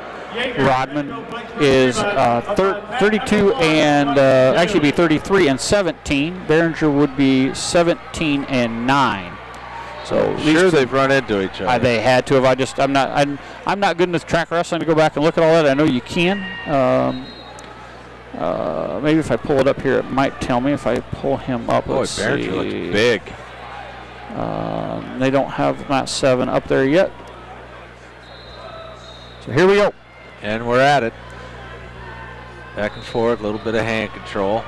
Rodman is 32 and actually be 33-17. Berger would be 17-9. So
sure, they've run into each other.
They had to have. I'm not good enough track wrestling to go back and look at all that. I know you can. Maybe if I pull it up here, it might tell me. If I pull him up,
boy, Berger looks big.
They don't have mat 7 up there yet. So here we go.
And we're at it. Back and forth, a little bit of hand control.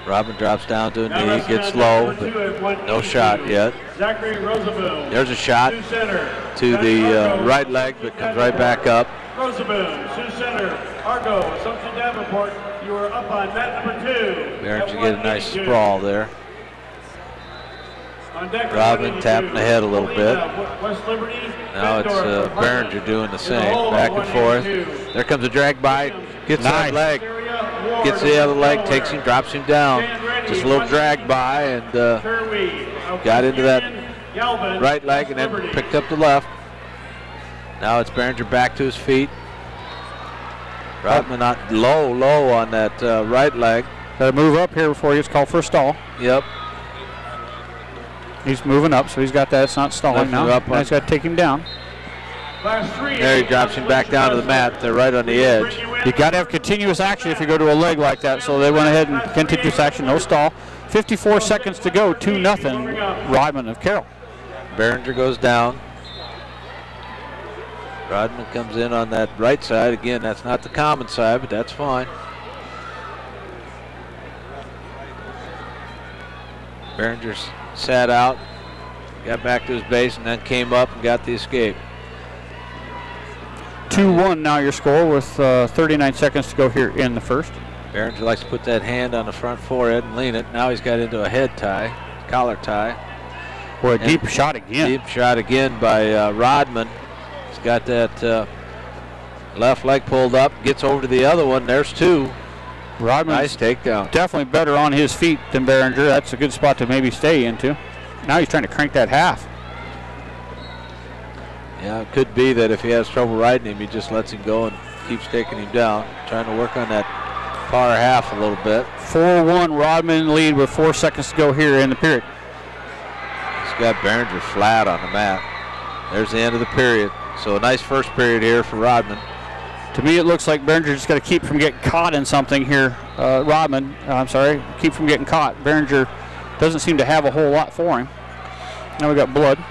Rodman drops down to a knee, gets low, but no shot yet.
Zachary Rosaboom.
There's a shot to the right leg, but comes right back up.
Rosaboom, Sioux Center, Argo, Assumption Davenport. You are up on mat number 2.
Berger get a nice sprawl there. Rodman tapping the head a little bit. Now it's Berger doing the same, back and forth. There comes a drag by, gets that leg, gets the other leg, takes him, drops him down. Just a little drag by and got into that right leg and then picked up the left. Now it's Berger back to his feet. Rodman not low on that right leg.
Got to move up here before he gets called for a stall.
Yep.
He's moving up, so he's got that. It's not stalling now. Now he's got to take him down.
There he drops him back down to the mat. They're right on the edge.
You got to have continuous action if you go to a leg like that. So they went ahead and continuous action, no stall. 54 seconds to go, 2-0. Rodman of Carroll.
Berger goes down. Rodman comes in on that right side. Again, that's not the common side, but that's fine. Berger's sat out, got back to his base, and then came up and got the escape.
2-1 now your score with 39 seconds to go here in the first.
Berger likes to put that hand on the front forehead and lean it. Now he's got into a head tie, collar tie.
Boy, a deep shot again.
Deep shot again by Rodman. He's got that left leg pulled up, gets over to the other one. There's two.
Rodman,
nice takedown.
Definitely better on his feet than Berger. That's a good spot to maybe stay into. Now he's trying to crank that half.
Yeah, it could be that if he has trouble riding him, he just lets him go and keeps taking him down. Trying to work on that par half a little bit.
4-1 Rodman in the lead with 4 seconds to go here in the period.
He's got Berger flat on the mat. There's the end of the period. So a nice first period here for Rodman.
To me, it looks like Berger just got to keep from getting caught in something here. Rodman, I'm sorry, keep from getting caught. Berger doesn't seem to have a whole lot for him. Now we got blood.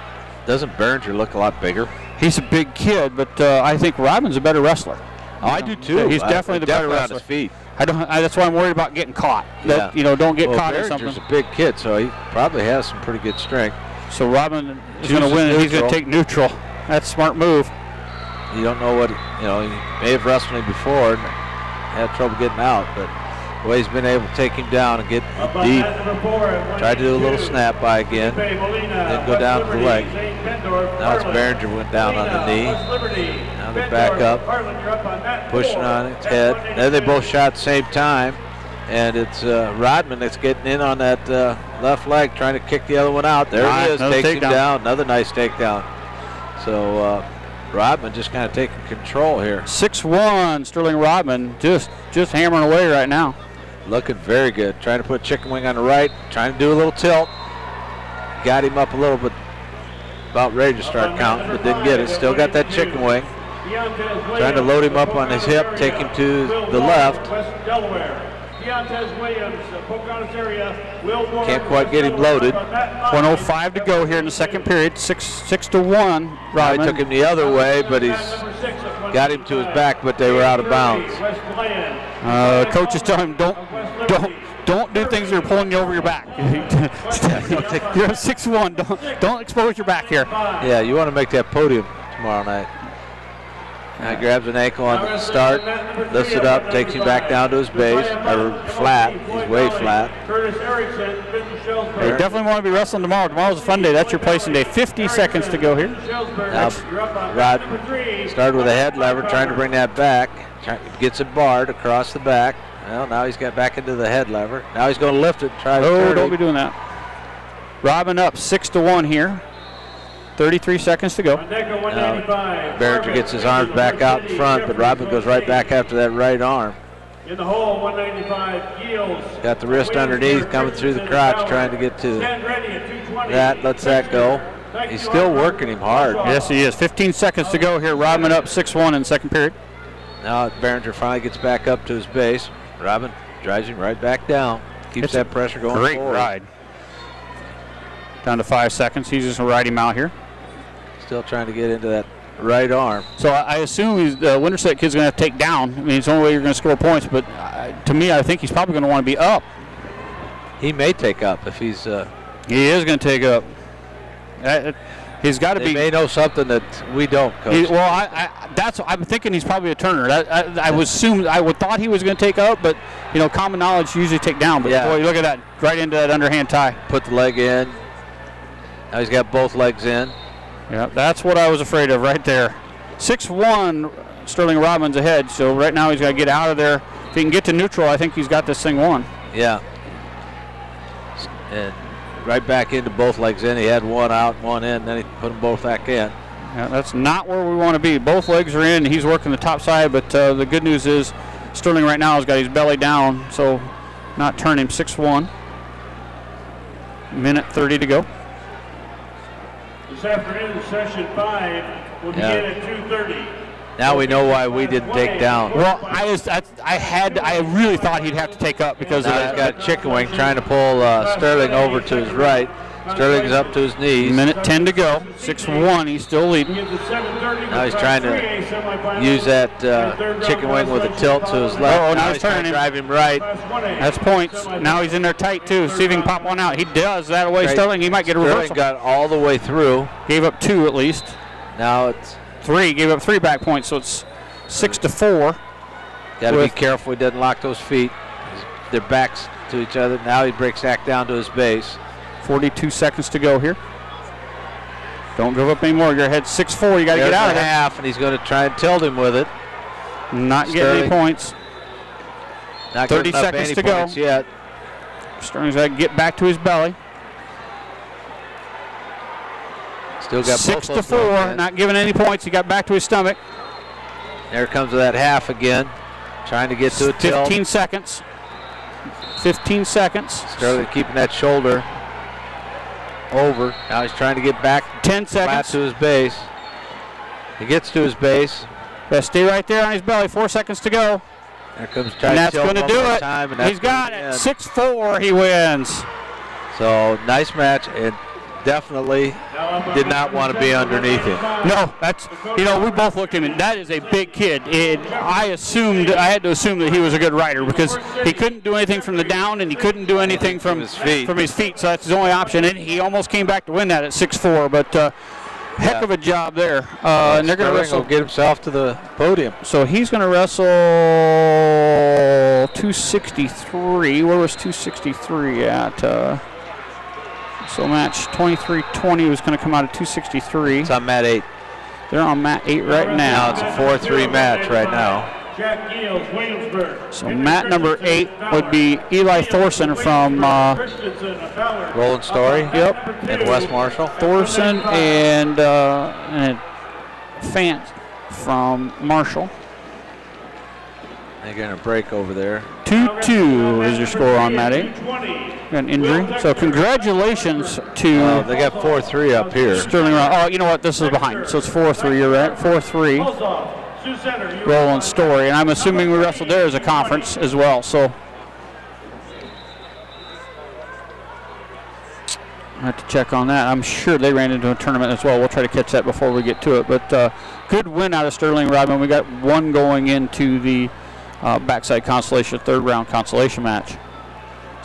Doesn't Berger look a lot bigger?
He's a big kid, but I think Rodman's a better wrestler.
Oh, I do too.
He's definitely the better wrestler.
On his feet.
That's why I'm worried about getting caught. That, don't get caught in something.
Berger's a big kid, so he probably has some pretty good strength.
So Rodman is going to win, and he's going to take neutral. That's a smart move.
You don't know what, he may have wrestled him before and had trouble getting out, but the way he's been able to take him down and get deep. Tried to do a little snap by again, then go down to the leg. Now it's Berger went down on the knee. Now they're back up, pushing on its head. Then they both shot at the same time, and it's Rodman that's getting in on that left leg, trying to kick the other one out. There he is, takes him down. Another nice takedown. So Rodman just kind of taking control here.
6-1 Sterling Rodman, just hammering away right now.
Looking very good. Trying to put chicken wing on the right, trying to do a little tilt. Got him up a little bit, about ready to start counting, but didn't get it. Still got that chicken wing. Trying to load him up on his hip, take him to the left. Can't quite get him loaded.
1:05 to go here in the second period. 6-1. Rodman.
I took him the other way, but he's got him to his back, but they were out of bounds.
Coach is telling him don't do things that are pulling you over your back. You're 6-1. Don't expose your back here.
Yeah, you want to make that podium tomorrow night. Now grabs an ankle on the start, lifts it up, takes him back down to his base, or flat. He's way flat.
You definitely want to be wrestling tomorrow. Tomorrow's a fun day. That's your placing day. 50 seconds to go here.
Now Rodman started with a head lever, trying to bring that back. Gets it barred across the back. Well, now he's got back into the head lever. Now he's going to lift it and try to turn
don't be doing that. Rodman up 6-1 here. 33 seconds to go.
Berger gets his arms back out in front, but Rodman goes right back after that right arm.
In the hole, 195 yields.
Got the wrist underneath, coming through the crotch, trying to get to that. Lets that go. He's still working him hard.
Yes, he is. 15 seconds to go here. Rodman up 6-1 in the second period.
Now Berger finally gets back up to his base. Rodman drives him right back down. Keeps that pressure going
great
forward.
Ride. Down to 5 seconds. He's just going to ride him out here.
Still trying to get into that right arm.
So I assume the Winterset kid's going to have to take down. I mean, it's the only way you're going to score points, but to me, I think he's probably going to want to be up.
He may take up if he's...
he is going to take up. He's got to be...
They may know something that we don't, Coach.
I'm thinking he's probably a turner. I would thought he was going to take up, but, common knowledge usually take down. But, boy, look at that. Right into that underhand tie.
Put the leg in. Now he's got both legs in.
Yeah, that's what I was afraid of right there. 6-1, Sterling Rodman's ahead, so right now he's got to get out of there. If he can get to neutral, I think he's got this thing won.
Yeah. And right back into both legs in. He had one out, one in, then he put them both back in.
Yeah, that's not where we want to be. Both legs are in, and he's working the top side, but the good news is Sterling right now has got his belly down, so not turning. 6-1. Minute 30 to go.
This afternoon, session 5 will begin at 2:30.
Now we know why we didn't take down.
Well, I really thought he'd have to take up because
now he's got Chicken Wing trying to pull Sterling over to his right. Sterling's up to his knees.
Minute 10 to go. 6-1. He's still leading.
Now he's trying to use that Chicken Wing with a tilt to his left.
Oh, now he's trying to
drive him right.
That's points. Now he's in there tight too. See if he can pop one out. He does that away.
Right.
Sterling, he might get a reversal.
Sterling got all the way through.
Gave up 2 at least.
Now it's
3. Gave up 3 back points, so it's 6-4.
Got to be careful he doesn't lock those feet. Their backs to each other. Now he breaks back down to his base.
42 seconds to go here. Don't give up anymore. You're ahead 6-4. You got to get out of there.
Half, and he's going to try and tilt him with it.
Not getting any points.
Not
30 seconds to go.
Yet.
Sterling's got to get back to his belly.
Still got
6-4. Not giving any points. He got back to his stomach.
There comes that half again. Trying to get to a tilt.
15 seconds. 15 seconds.
Sterling keeping that shoulder over. Now he's trying to get back
10 seconds
flat to his base. He gets to his base.
Best stay right there on his belly. 4 seconds to go.
There comes
And that's going to do it. He's got it. 6-4. He wins.
So nice match, and definitely did not want to be underneath him.
No, that's, we both looked at him, and that is a big kid. I had to assume that he was a good rider because he couldn't do anything from the down, and he couldn't do anything from his feet. So that's his only option, and he almost came back to win that at 6-4, but heck of a job there. And they're going to wrestle.
Get himself to the podium.
So he's going to wrestle 263. Where was 263 at? So match 23-20 was going to come out at 263.
It's on mat 8.
They're on mat 8 right now.
Now it's a 4-3 match right now.
So mat number 8 would be Eli Thorson from
Rolling Story.
Yep.
And West Marshall.
Thorson and Fant from Marshall.
They're going to break over there.
2-2 is your score on mat 8. Got an injury. So congratulations to...
they got 4-3 up here.
Sterling. Oh, you know what? This is behind. So it's 4-3. You're right. 4-3. Rolling Story. And I'm assuming we wrestled there as a conference as well. So I have to check on that. I'm sure they ran into a tournament as well. We'll try to catch that before we get to it. But good win out of Sterling Rodman. We got one going into the backside consolation, 3rd round consolation match.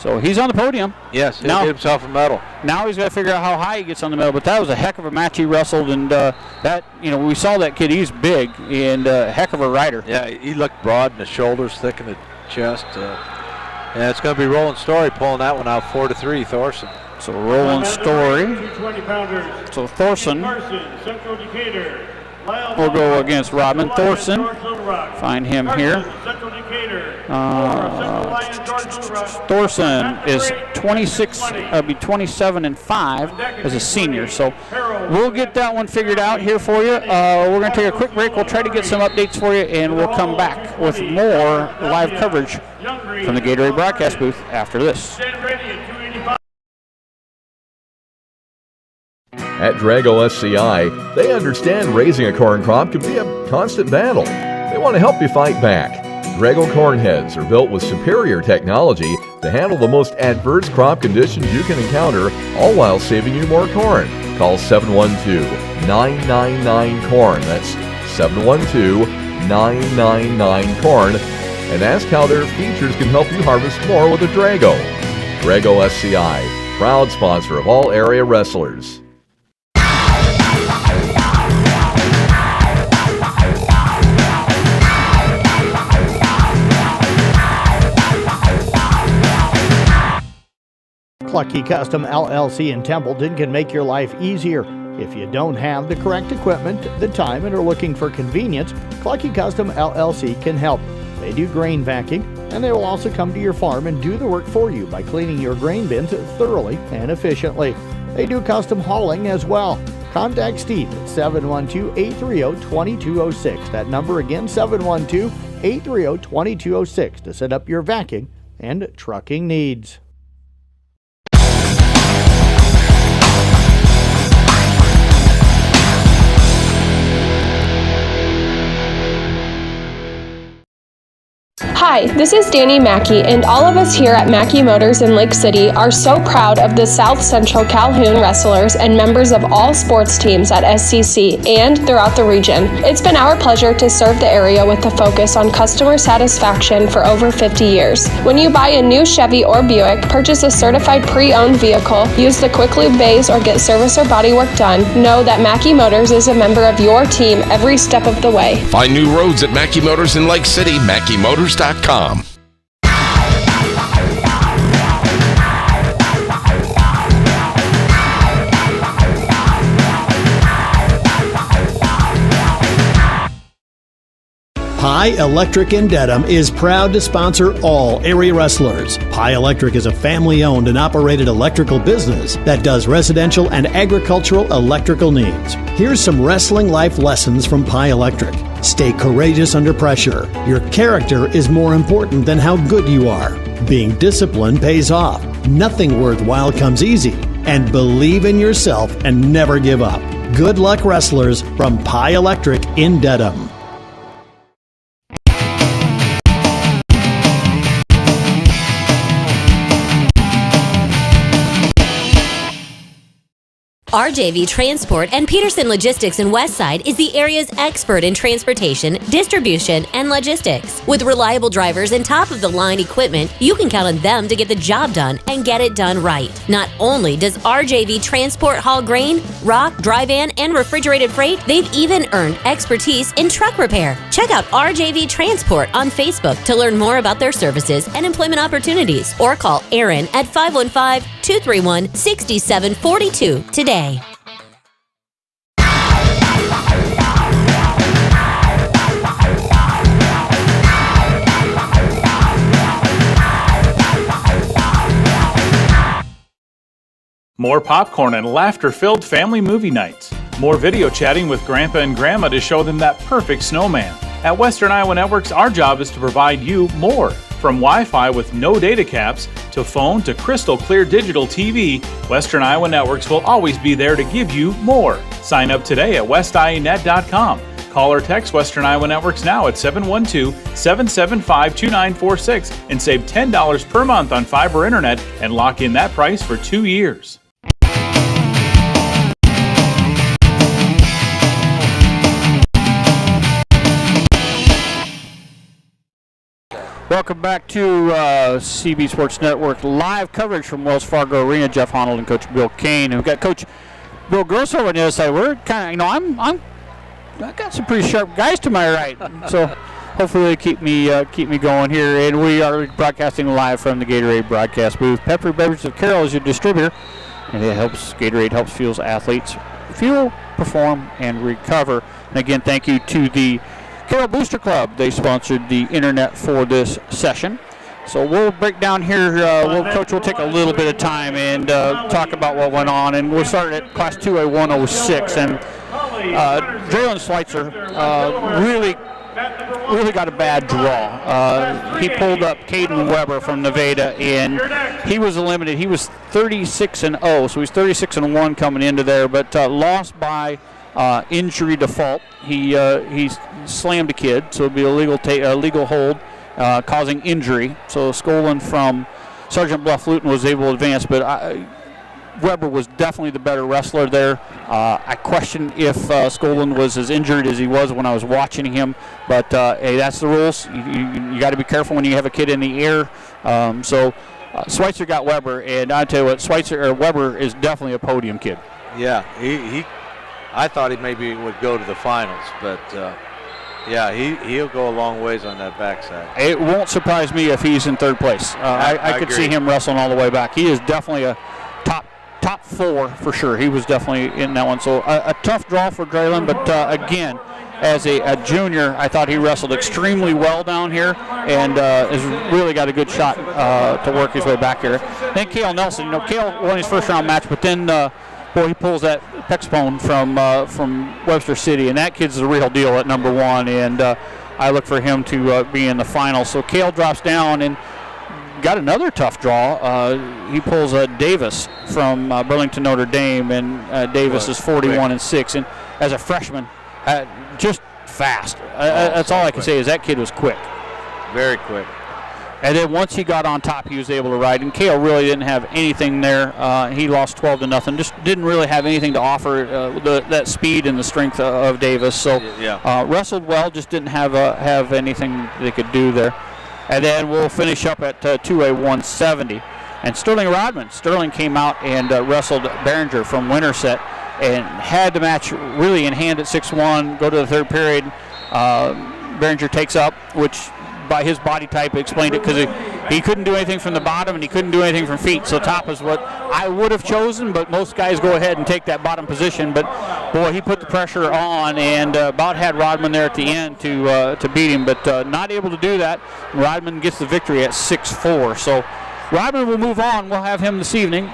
So he's on the podium.
Yes, he'll get himself a medal.
Now he's got to figure out how high he gets on the medal. But that was a heck of a match he wrestled, and we saw that kid. He's big and a heck of a rider.
Yeah, he looked broad in the shoulders, thick in the chest. And it's going to be Rolling Story pulling that one out 4-3, Thorson.
So Rolling Story. So Thorson will go against Rodman. Thorson, find him here. Thorson is 27-5 as a senior. So we'll get that one figured out here for you. We're going to take a quick break. We'll try to get some updates for you, and we'll come back with more live coverage from the Gatorade broadcast booth after this.
At Drago SCI, they understand raising a corn crop can be a constant battle. They want to help you fight back. Drago corn heads are built with superior technology to handle the most adverse crop conditions you can encounter, all while saving you more corn. Call 712-999-CORN. That's 712-999-CORN. And ask how their features can help you harvest more with a Drago. Drago SCI, proud sponsor of all area wrestlers.
Clucky Custom LLC in Templeton can make your life easier. If you don't have the correct equipment, the time, and are looking for convenience, Clucky Custom LLC can help. They do grain vacuuming, and they will also come to your farm and do the work for you by cleaning your grain bins thoroughly and efficiently. They do custom hauling as well. Contact Steve at 712-830-2206. That number again, 712-830-2206 to set up your vacuuming and trucking needs.
Hi, this is Danny Mackey, and all of us here at Mackey Motors in Lake City are so proud of the South Central Calhoun wrestlers and members of all sports teams at SCC and throughout the region. It's been our pleasure to serve the area with a focus on customer satisfaction for over 50 years. When you buy a new Chevy or Buick, purchase a certified pre-owned vehicle, use the Quick Lube bays, or get service or body work done, know that Mackey Motors is a member of your team every step of the way.
Find new roads at Mackey Motors in Lake City, MackeyMotors.com.
Pye Electric in Dedham is proud to sponsor all area wrestlers. Pye Electric is a family-owned and operated electrical business that does residential and agricultural electrical needs. Here's some wrestling life lessons from Pye Electric. Stay courageous under pressure. Your character is more important than how good you are. Being disciplined pays off. Nothing worthwhile comes easy. And believe in yourself and never give up. Good luck, wrestlers, from Pye Electric in Dedham.
RJV Transport and Peterson Logistics in Westside is the area's expert in transportation, distribution, and logistics. With reliable drivers and top-of-the-line equipment, you can count on them to get the job done and get it done right. Not only does RJV Transport haul grain, rock, dry van, and refrigerated freight, they've even earned expertise in truck repair. Check out RJV Transport on Facebook to learn more about their services and employment opportunities, or call Aaron at 515-231-6742 today.
More popcorn and laughter-filled family movie nights. More video chatting with Grandpa and Grandma to show them that perfect snowman. At Western Iowa Networks, our job is to provide you more. From Wi-Fi with no data caps, to phone, to crystal clear digital TV, Western Iowa Networks will always be there to give you more. Sign up today at westianet.com. Call or text Western Iowa Networks now at 712-775-2946 and save $10 per month on fiber internet and lock in that price for 2 years.
Welcome back to CB Sports Network live coverage from Wells Fargo Arena. Jeff Honnold and Coach Bill Kane. And we've got Coach Bill Grosso on the other side. We're kind of, I got some pretty sharp guys to my right, so hopefully they keep me going here. And we are broadcasting live from the Gatorade broadcast booth. Peppery Beverage of Carroll is your distributor, and Gatorade helps fuels athletes fuel, perform, and recover. And again, thank you to the Carroll Booster Club. They sponsored the internet for this session. So we'll break down here. Coach, we'll take a little bit of time and talk about what went on. And we'll start at Class 2A 106. And Dreylen Schweitzer really got a bad draw. He pulled up Caden Weber from Nevada, and he was eliminated. He was 36-0, so he's 36-1 coming into there, but lost by injury default. He slammed a kid, so it'll be a legal hold, causing injury. So Skolin from Sergeant Bluff Luton was able to advance, but Weber was definitely the better wrestler there. I question if Skolin was as injured as he was when I was watching him, but hey, that's the rules. You got to be careful when you have a kid in the air. So Schweitzer got Weber, and I tell you what, Weber is definitely a podium kid.
Yeah, I thought he maybe would go to the finals, but yeah, he'll go a long ways on that backside.
It won't surprise me if he's in third place. I could see him wrestling all the way back. He is definitely a top four for sure. He was definitely in that one. So a tough draw for Dreylen, but again, as a junior, I thought he wrestled extremely well down here and has really got a good shot to work his way back here. Then Cael Nielsen, Cael won his first round match, but then he pulls that Pexpone from Webster City, and that kid's the real deal at number one, and I look for him to be in the final. So Cael drops down and got another tough draw. He pulls Davis from Burlington Notre Dame, and Davis is 41-6, and as a freshman, just fast. That's all I can say is that kid was quick.
Very quick.
And then once he got on top, he was able to ride. And Cael really didn't have anything there. He lost 12-0. Just didn't really have anything to offer that speed and the strength of Davis. So wrestled well, just didn't have anything they could do there. And then we'll finish up at 2A 170. And Sterling came out and wrestled Berger from Winterset and had the match really in hand at 6-1. Go to the third period. Berger takes up, which by his body type explained it, because he couldn't do anything from the bottom and he couldn't do anything from feet. So top is what I would have chosen, but most guys go ahead and take that bottom position. But boy, he put the pressure on and about had Rodman there at the end to beat him, but not able to do that. Rodman gets the victory at 6-4. So Rodman will move on. We'll have him this evening.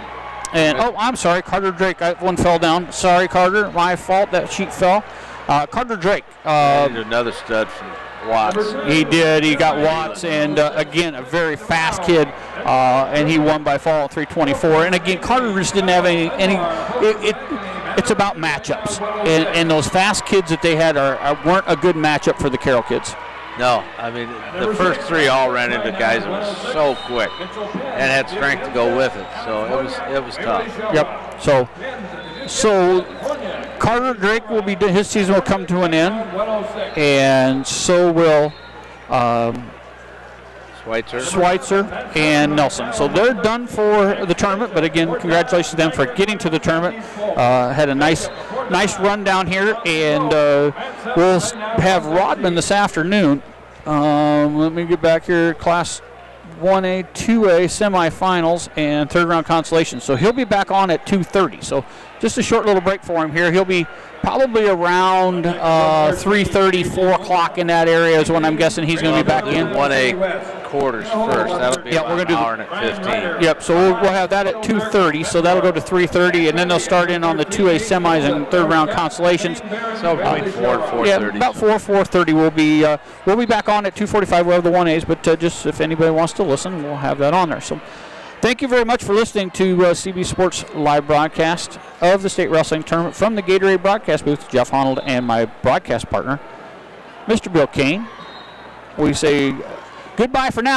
And I'm sorry, Carter Drake. One fell down. Sorry, Carter. My fault. That sheet fell. Carter Drake.
Another stud from Watts.
He did. He got Watts, and again, a very fast kid, and he won by fall 324. And again, Carter just didn't have any. It's about matchups, and those fast kids that they had weren't a good matchup for the Carroll kids.
No, I mean the first three all ran into guys that was so quick and had strength to go with it. So it was tough.
Yep. So Carter Drake will be, his season will come to an end, and so will Schweitzer and Nielsen. So they're done for the tournament, but again, congratulations to them for getting to the tournament. Had a nice run down here, and we'll have Rodman this afternoon. Let me get back here. Class 1A, 2A semifinals and third round Consolations. So he'll be back on at 2:30. So just a short little break for him here. He'll be probably around 3:30, 4 o'clock in that area is when I'm guessing he's going to be back in.
1A quarters first. That'll be
we're gonna do
an hour and 15.
Yep, so we'll have that at 2:30. So that'll go to 3:30, and then they'll start in on the 2A semis and third round Consolations.
So between 4 and 4:30.
Yeah, about 4:30 we'll be back on at 2:45. We'll have the 1As, but just if anybody wants to listen, we'll have that on there. So thank you very much for listening to CB Sports live broadcast of the state wrestling tournament from the Gatorade broadcast booth. Jeff Honnold and my broadcast partner, Mr. Bill Kane. We say goodbye for now.